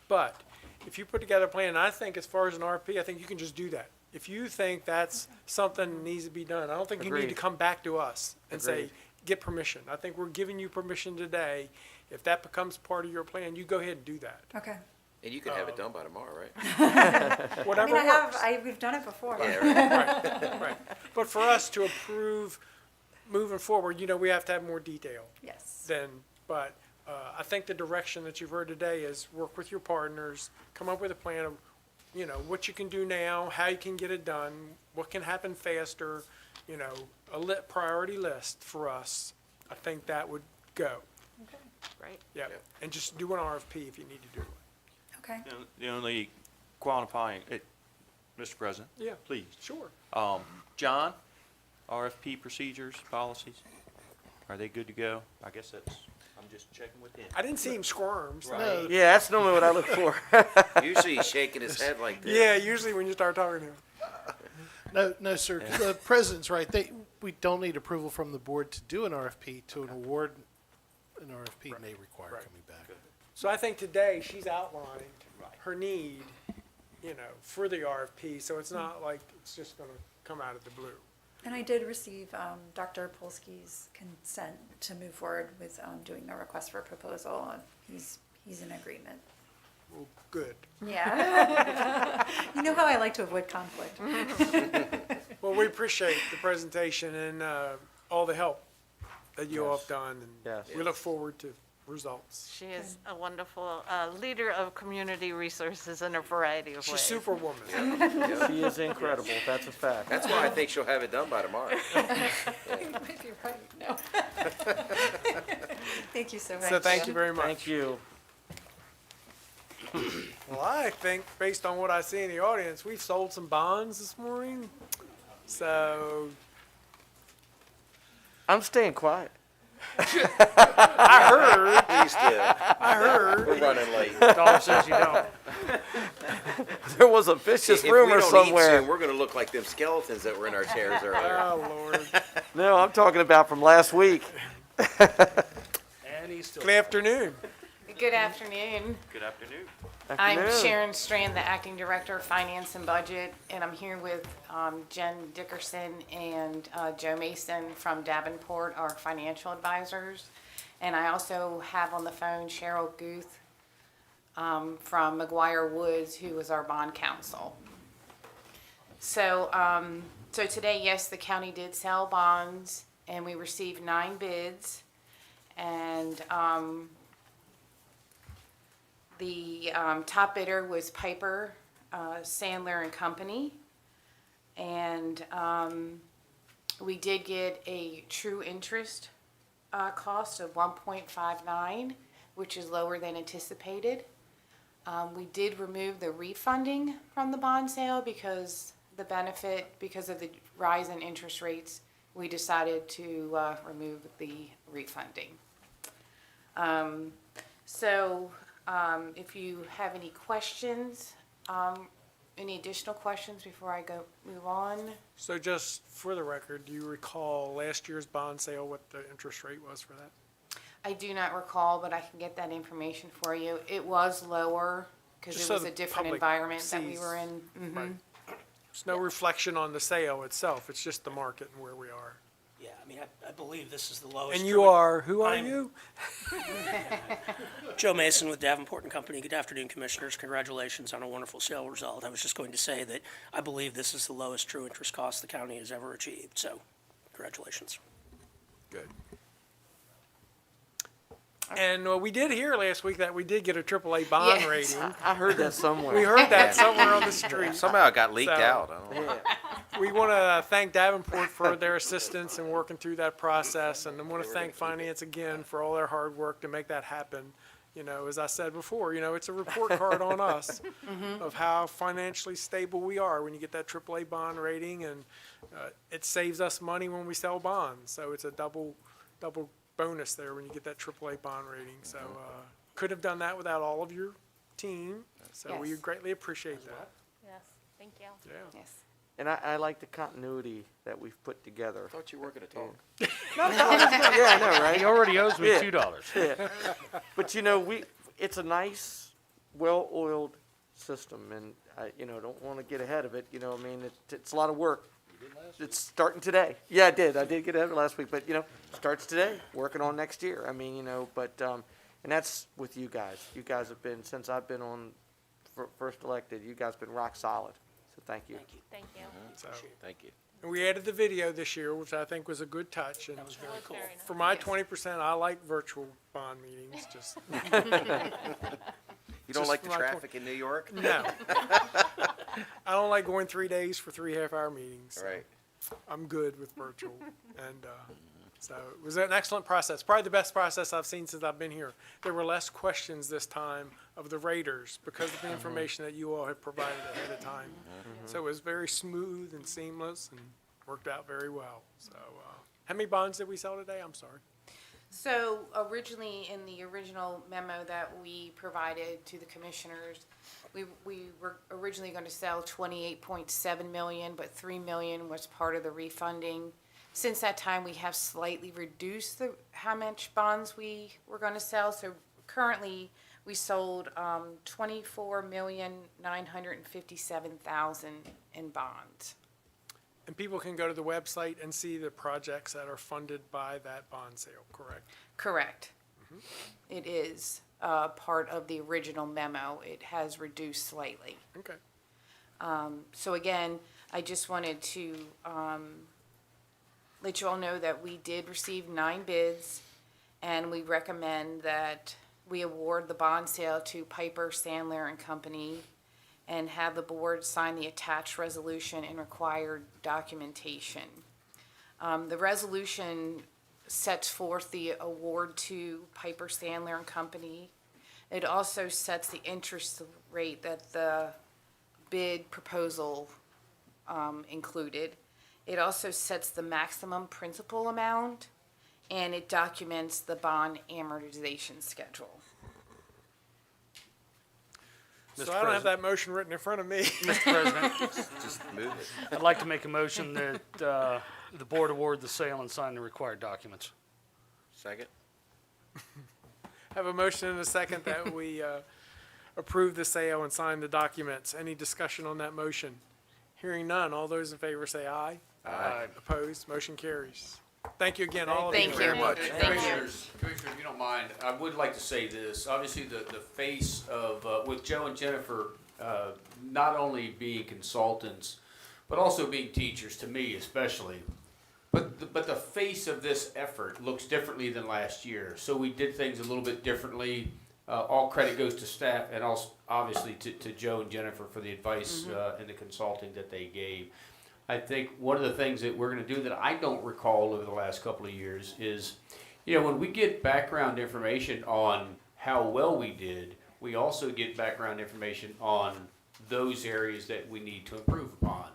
But if you put together a plan, and I think as far as an RFP, I think you can just do that. If you think that's something that needs to be done, I don't think you need to Agreed. come back to us and say, Agreed. get permission. I think we're giving you permission today. If that becomes part of your plan, you go ahead and do that. Okay. And you could have it done by tomorrow, right? I Whatever mean, works. we've done it before. Right. But for us to approve moving forward, we have to have more detail Yes. but I think the direction that you've heard today is work with your partners, come up with a plan of you know, what you can do now, how you can get it done, what can happen faster, you know, a priority list for us. I think that would go. Okay, great. Yeah, and just do an RFP if you need to do it. Okay. The only qualifying, Mr. President? Yeah. Please. Sure. John, RFP procedures, policies, are they good to go? I guess I'm just checking with him. I didn't see him squirm. So. No. Yeah, that's normally what I look for. Usually he's shaking his head like this. Yeah, usually when you start talking to him. No, sir. The president's right. We don't need approval from the board to do an RFP. To an award an RFP may require coming back. So I think today she's outlined her need, you know, for the RFP, so it's not like it's just gonna come out of the blue. And I did receive Dr. Polsky's consent to move forward with doing the request for a proposal, and he's in agreement. Well, good. Yeah. You know how I like to avoid conflict. Well, we appreciate the presentation and all the help that you all have done, and we look forward to results. She is a wonderful leader of community resources in a variety of ways. She's superwoman. She is incredible. That's a fact. That's why I think she'll have it done by tomorrow. You might be right. No. Thank you so much. So thank you very much. Thank you. Well, I think based on what I see in the audience, we've sold some bonds this morning. So I'm staying quiet. I heard. Please do. I heard. We're running late. Dog says you don't. There was a vicious If rumor we don't somewhere. eat soon, we're going to look like them skeletons that were in our chairs earlier. Oh, Lord. No, I'm talking about from last week. And he's still. Good afternoon. Good afternoon. Good afternoon. I'm Afternoon. Sharon Strand, the Acting Director of Finance and Budget, and I'm here with Jen Dickerson and Joe Mason from Davenport, our financial advisors. And I also have on the phone Cheryl Guth from McGuire Woods, who is our bond counsel. So, so today, yes, the county did sell bonds, and we received 9 bids. And the top bidder was Piper Sandler and Company. And we did get a true interest cost of 1.59, which is lower than anticipated. We did remove the refunding from the bond sale because the benefit, because of the rise in interest rates, we decided to remove the refunding. If you have any questions, any additional questions before I move on? So just for the record, do you recall last year's bond sale, what the interest rate was for that? I do not recall, but I can get that information for you. It was lower because Just it so was the a different public environment that we sees. were in. Mhm. Right. There's no reflection on the sale itself, it's just the market and where we are. Yeah, I mean, I believe this is the lowest. And you are, who are I'm- you? Joe Mason with Davenport and Company. Good afternoon, Commissioners. Congratulations on a wonderful sale result. I was just going to say that I believe this is the lowest true interest cost the county has ever achieved, so congratulations. Good. And we did hear last week that we did get a AAA bond Yes. rating. I heard that somewhere. We heard that somewhere on the street. Somehow it got leaked So- out. I don't know. We want to thank Davenport for their assistance in working through that process, and I want to thank Finance again for all their hard work to make that happen. You know, as I said before, you know, it's a report card on us of how financially stable we are when you get that AAA bond rating, and it saves us money when we sell bonds. So it's a double bonus there when you get that AAA bond rating. So could have done that without all of your team. So we Yes. greatly appreciate that. Yes, thank you. Yeah. Yes. And I like the continuity that we've put together. I thought you were going to talk. Yeah, I know, right? He already owes me Yeah. $2. Yeah. But you know, it's a nice, well-oiled system, and I, don't want to get ahead of it. I mean, it's a lot of work. It's starting today. Yeah, I did get ahead of it last week, but starts today. Working on next year. I mean, but and that's with you guys. You guys have been, since I've been on first elected. You guys have been rock solid. So thank you. Thank you. So, Thank you. and we added the video this year, which I think was a good touch. And That was very cool. for my 20%, I like virtual bond meetings. Just You don't Just like the from my point- traffic in New York? No. I don't like going 3 days for 3 half-hour meetings. so Right. I'm good with virtual. And so it was an excellent process, probably the best process I've seen since I've been here. There were less questions this time of the raters because of the information that you all had provided ahead of time. So it was very smooth and seamless and worked out very well. So how many bonds did we sell today? I'm sorry. So originally, in the original memo that we provided to the commissioners, we were originally going to sell 28.7 million, but 3 million was part of the refunding. Since that time, we have slightly reduced how much bonds we were going to sell. So currently, we sold 24,957,000 in bonds. And people can go to the website and see the projects that are funded by that bond sale, correct? Correct. It is part of the original memo. It has reduced slightly. Okay. So again, I just wanted to let you all know that we did receive 9 bids, and we recommend that we award the bond sale to Piper, Sandler and Company, and have the board sign the attached resolution and required documentation. The resolution sets forth the award to Piper, Sandler and Company. It also sets the interest rate that the bid proposal included. It also sets the maximum principal amount, and it documents the bond amortization schedule. So I don't have that motion written in front of me. Mr. President, Just move it. I'd like to make a motion that the board award the sale and sign the required documents. Second? Have a motion and a second that we approve the sale and sign the documents. Any discussion on that motion? Hearing none, all those in favor say aye. Aye. Opposed, motion carries. Thank you again, all of you. Thank you. very much. Thank Commissioners, if you don't mind, I would like to say this. Obviously, the face of, with Joe and Jennifer, not only being consultants, but also being teachers, to me especially. But the face of this effort looks differently than last year. So we did things a little bit differently. All credit goes to staff and also obviously to Joe and Jennifer for the advice and the consulting that they gave. I think one of the things that we're going to do that I don't recall over the last couple of years is, when we get background information on how well we did, we also get background information on those areas that we need to improve upon.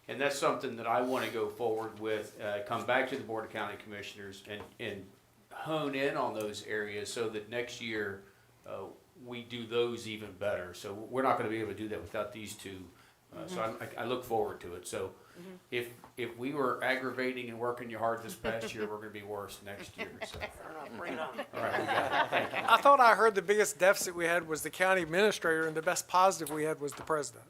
And that's something that I want to go forward with, come back to the Board of County Commissioners and hone in on those areas so that next year we do those even better. So we're not going to be able to do that without these two. So I look forward to it. So if we were aggravating and working you hard this past year, we're going to be worse next year. So. Bring it on. All right, we got it. Thank you. I thought I heard the biggest deficit we had was the county administrator, and the best positive we had was the president.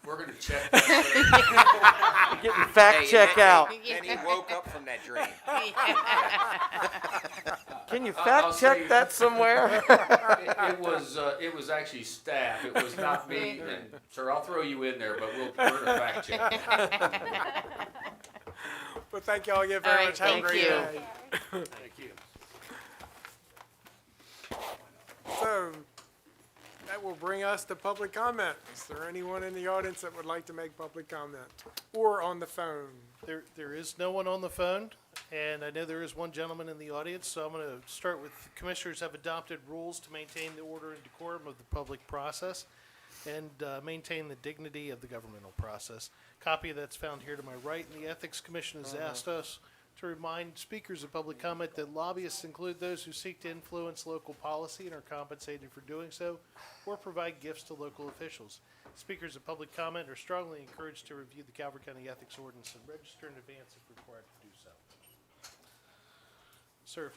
We're going to check that. Getting fact check out. And he woke up from that dream. Can you I'll fact say- check that somewhere? It was actually staff. It was not me. And, sir, I'll throw you in there, but we're going to fact check. But thank you all again very All right, much. Have a thank great you. day. Thank you. So that will bring us to public comment. Is there anyone in the audience that would like to make public comment or on the phone? There is no one on the phone, and I know there is one gentleman in the audience, so I'm going to start with, commissioners have adopted rules to maintain the order and decorum of the public process and maintain the dignity of the governmental process. Copy of that's found here to my right, and the Ethics Commission has asked us to remind speakers of public comment that lobbyists include those who seek to influence local policy and are compensated for doing so, or provide gifts to local officials. Speakers of public comment are strongly encouraged to review the Calvert County Ethics Ordinance and register in advance if required to do so. Sir,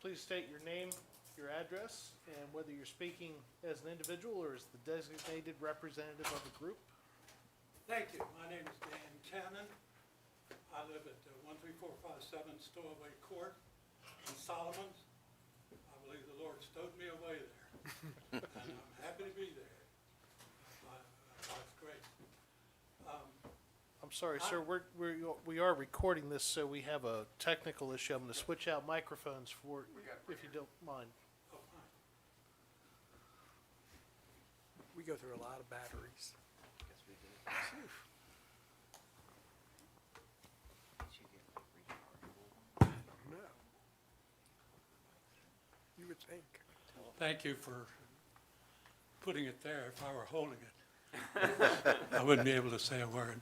please state your name, your address, and whether you're speaking as an individual or as the designated representative of a group. Thank you. My name is Dan Cannon. I live at 13457 Stowaway Court in Solomon. I believe the Lord stowed me away there. And I'm happy to be there. That's great. I'm sorry, sir, we are recording this, so we have a technical issue. I'm going to switch out microphones for, if you don't mind. Oh, fine. We go through a lot of batteries. No. You would think. Thank you for putting it there. If I were holding it, I wouldn't be able to say a word.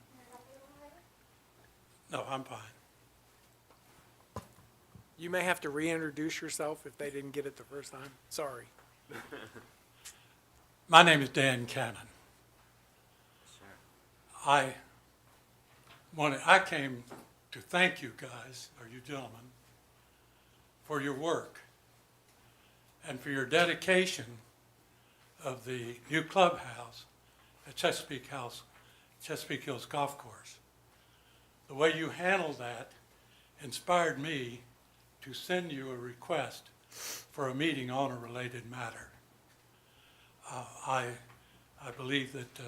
No, I'm fine. You may have to reintroduce yourself if they didn't get it the first time. Sorry. My name is Dan Cannon. I came to thank you guys, or you gentlemen, for your work and for your dedication of the new clubhouse at Chesapeake Hills Golf Course. The way you handled that inspired me to send you a request for a meeting on a related matter. I believe that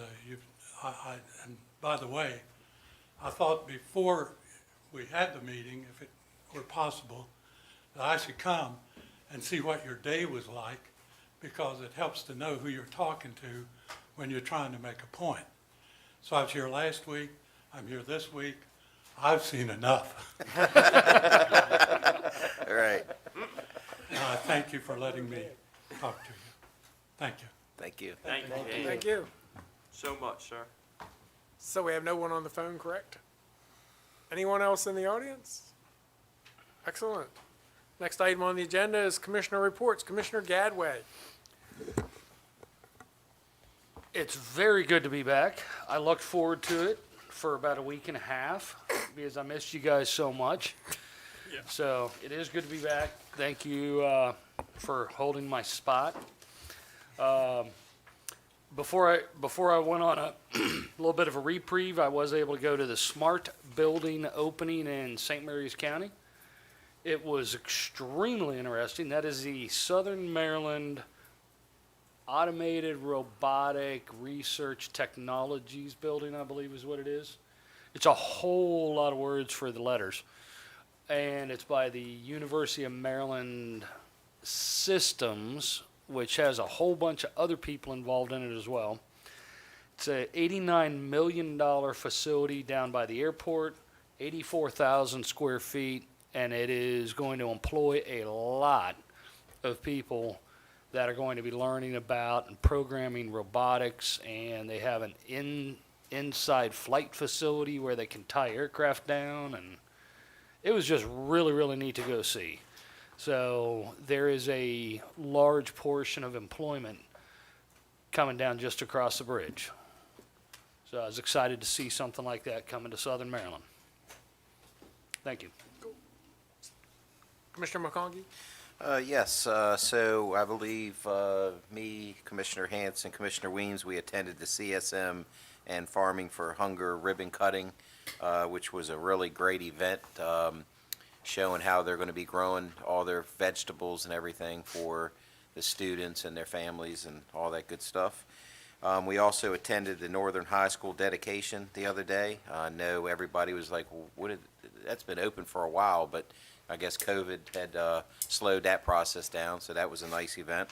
and by the way, I thought before we had the meeting, if it were possible, that I should come and see what your day was like, because it helps to know who you're talking to when you're trying to make a point. So I was here last week, I'm here this week, I've seen enough. All right. And I thank you for letting me talk to you. Thank you. Thank you. Thank you. Thank you. So much, sir. So we have no one on the phone, correct? Anyone else in the audience? Excellent. Next item on the agenda is Commissioner reports. Commissioner Gadway. It's very good to be back. I looked forward to it for about a week and a half because I missed you guys so much. Yeah. So it is good to be back. Thank you for holding my spot. Before I went on a little bit of a reprieve, I was able to go to the Smart Building opening in St. Mary's County. It was extremely interesting. That is the Southern Maryland Automated Robotic Research Technologies Building, I believe is what it is. It's a whole lot of words for the letters. And it's by the University of Maryland Systems, which has a whole bunch of other people involved in it as well. It's a $89 million facility down by the airport, 84,000 square feet, and it is going to employ a lot of people that are going to be learning about and programming robotics, and they have an inside flight facility where they can tie aircraft down, and it was just really, really neat to go see. So there is a large portion of employment coming down just across the bridge. So I was excited to see something like that coming to Southern Maryland. Thank you. Commissioner McConkey? Yes, so I believe me, Commissioner Hanson, Commissioner Weems, we attended the CSM and Farming for Hunger ribbon cutting, which was a really great event, showing how they're going to be growing all their vegetables and everything for the students and their families and all that good stuff. We also attended the Northern High School dedication the other day. I know everybody was like, well, that's been open for a while, but I guess COVID had slowed that process down, so that was a nice event.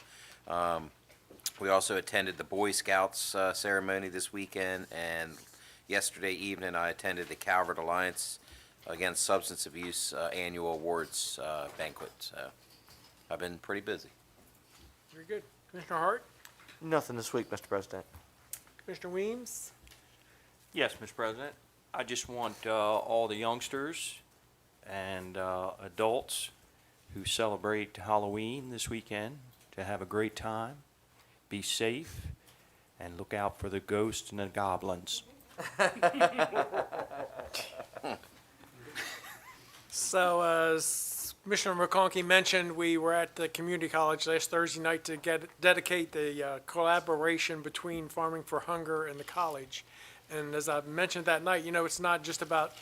We also attended the Boy Scouts ceremony this weekend, and yesterday evening I attended the Calvert Alliance Against Substance Abuse annual awards banquet. So I've been pretty busy. Very good. Commissioner Hart? Nothing this week, Mr. President. Commissioner Weems? Yes, Mr. President. I just want all the youngsters and adults who celebrate Halloween this weekend to have a great time, be safe, and look out for the ghosts and the goblins. So, as Commissioner McConkey mentioned, we were at the community college last Thursday night to dedicate the collaboration between Farming for Hunger and the college. And as I mentioned that night, you know, it's not just about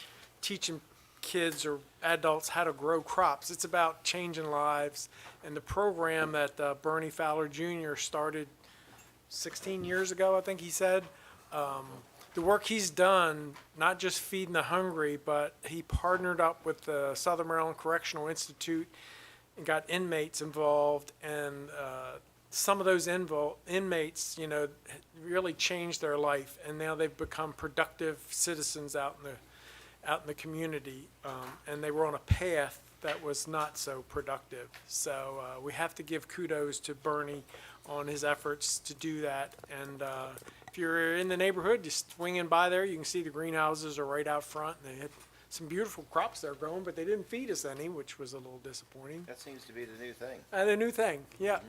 teaching kids or adults how to grow crops. It's about changing lives. And the program that Bernie Fowler Jr. started 16 years ago, I think he said, the work he's done, not just feeding the hungry, but he partnered up with the Southern Maryland Correctional Institute and got inmates involved, and some of those inmates, you know, really changed their life, and now they've become productive citizens out in the community, and they were on a path that was not so productive. So we have to give kudos to Bernie on his efforts to do that. And if you're in the neighborhood, just swinging by there, you can see the greenhouses are right out front. They had some beautiful crops they're growing, but they didn't feed us any, which was a little disappointing. That seems to be the new thing. The new thing, yeah.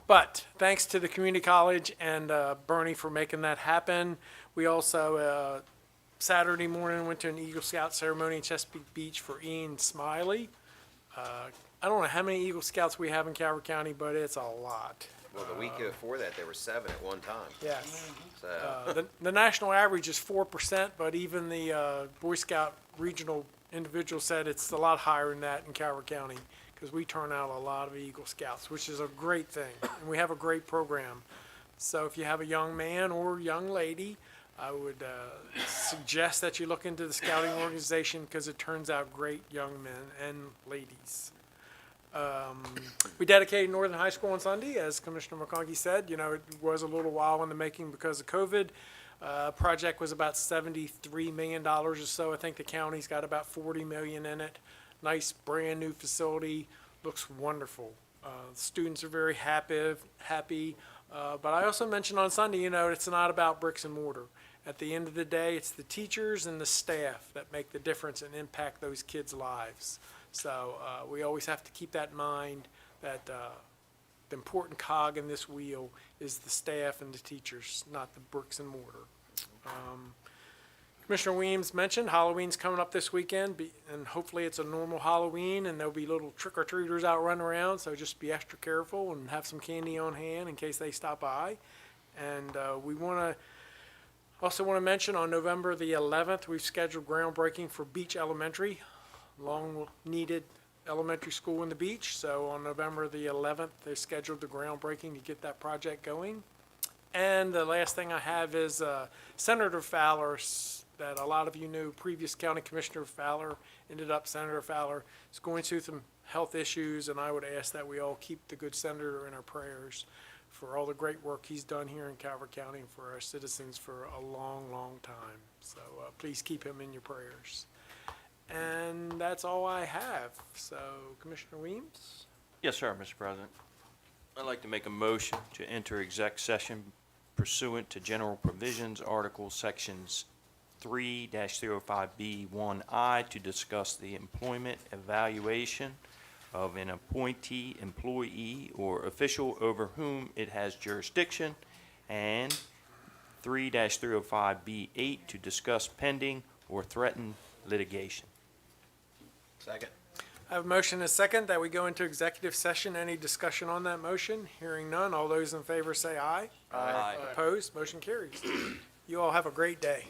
But thanks to the community college and Bernie for making that happen. We also, Saturday morning, went to an Eagle Scout ceremony in Chesapeake Beach for Ian Smiley. I don't know how many Eagle Scouts we have in Calvert County, but it's a lot. Well, the week before that, there were 7 at one time. Yes. So, The national average is 4%, but even the Boy Scout regional individual said it's a lot higher than that in Calvert County, because we turn out a lot of Eagle Scouts, which is a great thing, and we have a great program. So if you have a young man or young lady, I would suggest that you look into the scouting organization, because it turns out great young men and ladies. We dedicated Northern High School on Sunday, as Commissioner McConkey said. You know, it was a little while in the making because of COVID. Project was about $73 million or so. I think the county's got about $40 million in it. Nice, brand-new facility. Looks wonderful. Students are very happy. But I also mentioned on Sunday, you know, it's not about bricks and mortar. At the end of the day, it's the teachers and the staff that make the difference and impact those kids' lives. So we always have to keep that in mind, that the important cog in this wheel is the staff and the teachers, not the bricks and mortar. Commissioner Williams mentioned Halloween's coming up this weekend, and hopefully it's a normal Halloween, and there'll be little trick-or-treaters out running around, so just be extra careful and have some candy on hand in case they stop by. And we also want to mention on November the 11th, we've scheduled groundbreaking for Beach Elementary, long-needed elementary school in the beach. So on November the 11th, they scheduled the groundbreaking to get that project going. And the last thing I have is Senator Fowler, that a lot of you knew, previous County Commissioner Fowler, ended up Senator Fowler, is going through some health issues, and I would ask that we all keep the good senator in our prayers for all the great work he's done here in Calvert County and for our citizens for a long, long time. So please keep him in your prayers. And that's all I have. So, Commissioner Weems? Yes, sir, Mr. President. I'd like to make a motion to enter exec session pursuant to general provisions, articles, sections 3-305B1I to discuss the employment evaluation of an appointee, employee, or official over whom it has jurisdiction, and 3-305B8 to discuss pending or threatened litigation. second. I have a motion and a second that we go into executive session. Any discussion on that motion? Hearing none, all those in favor say aye. Aye. Opposed? Motion carries. You all have a great day.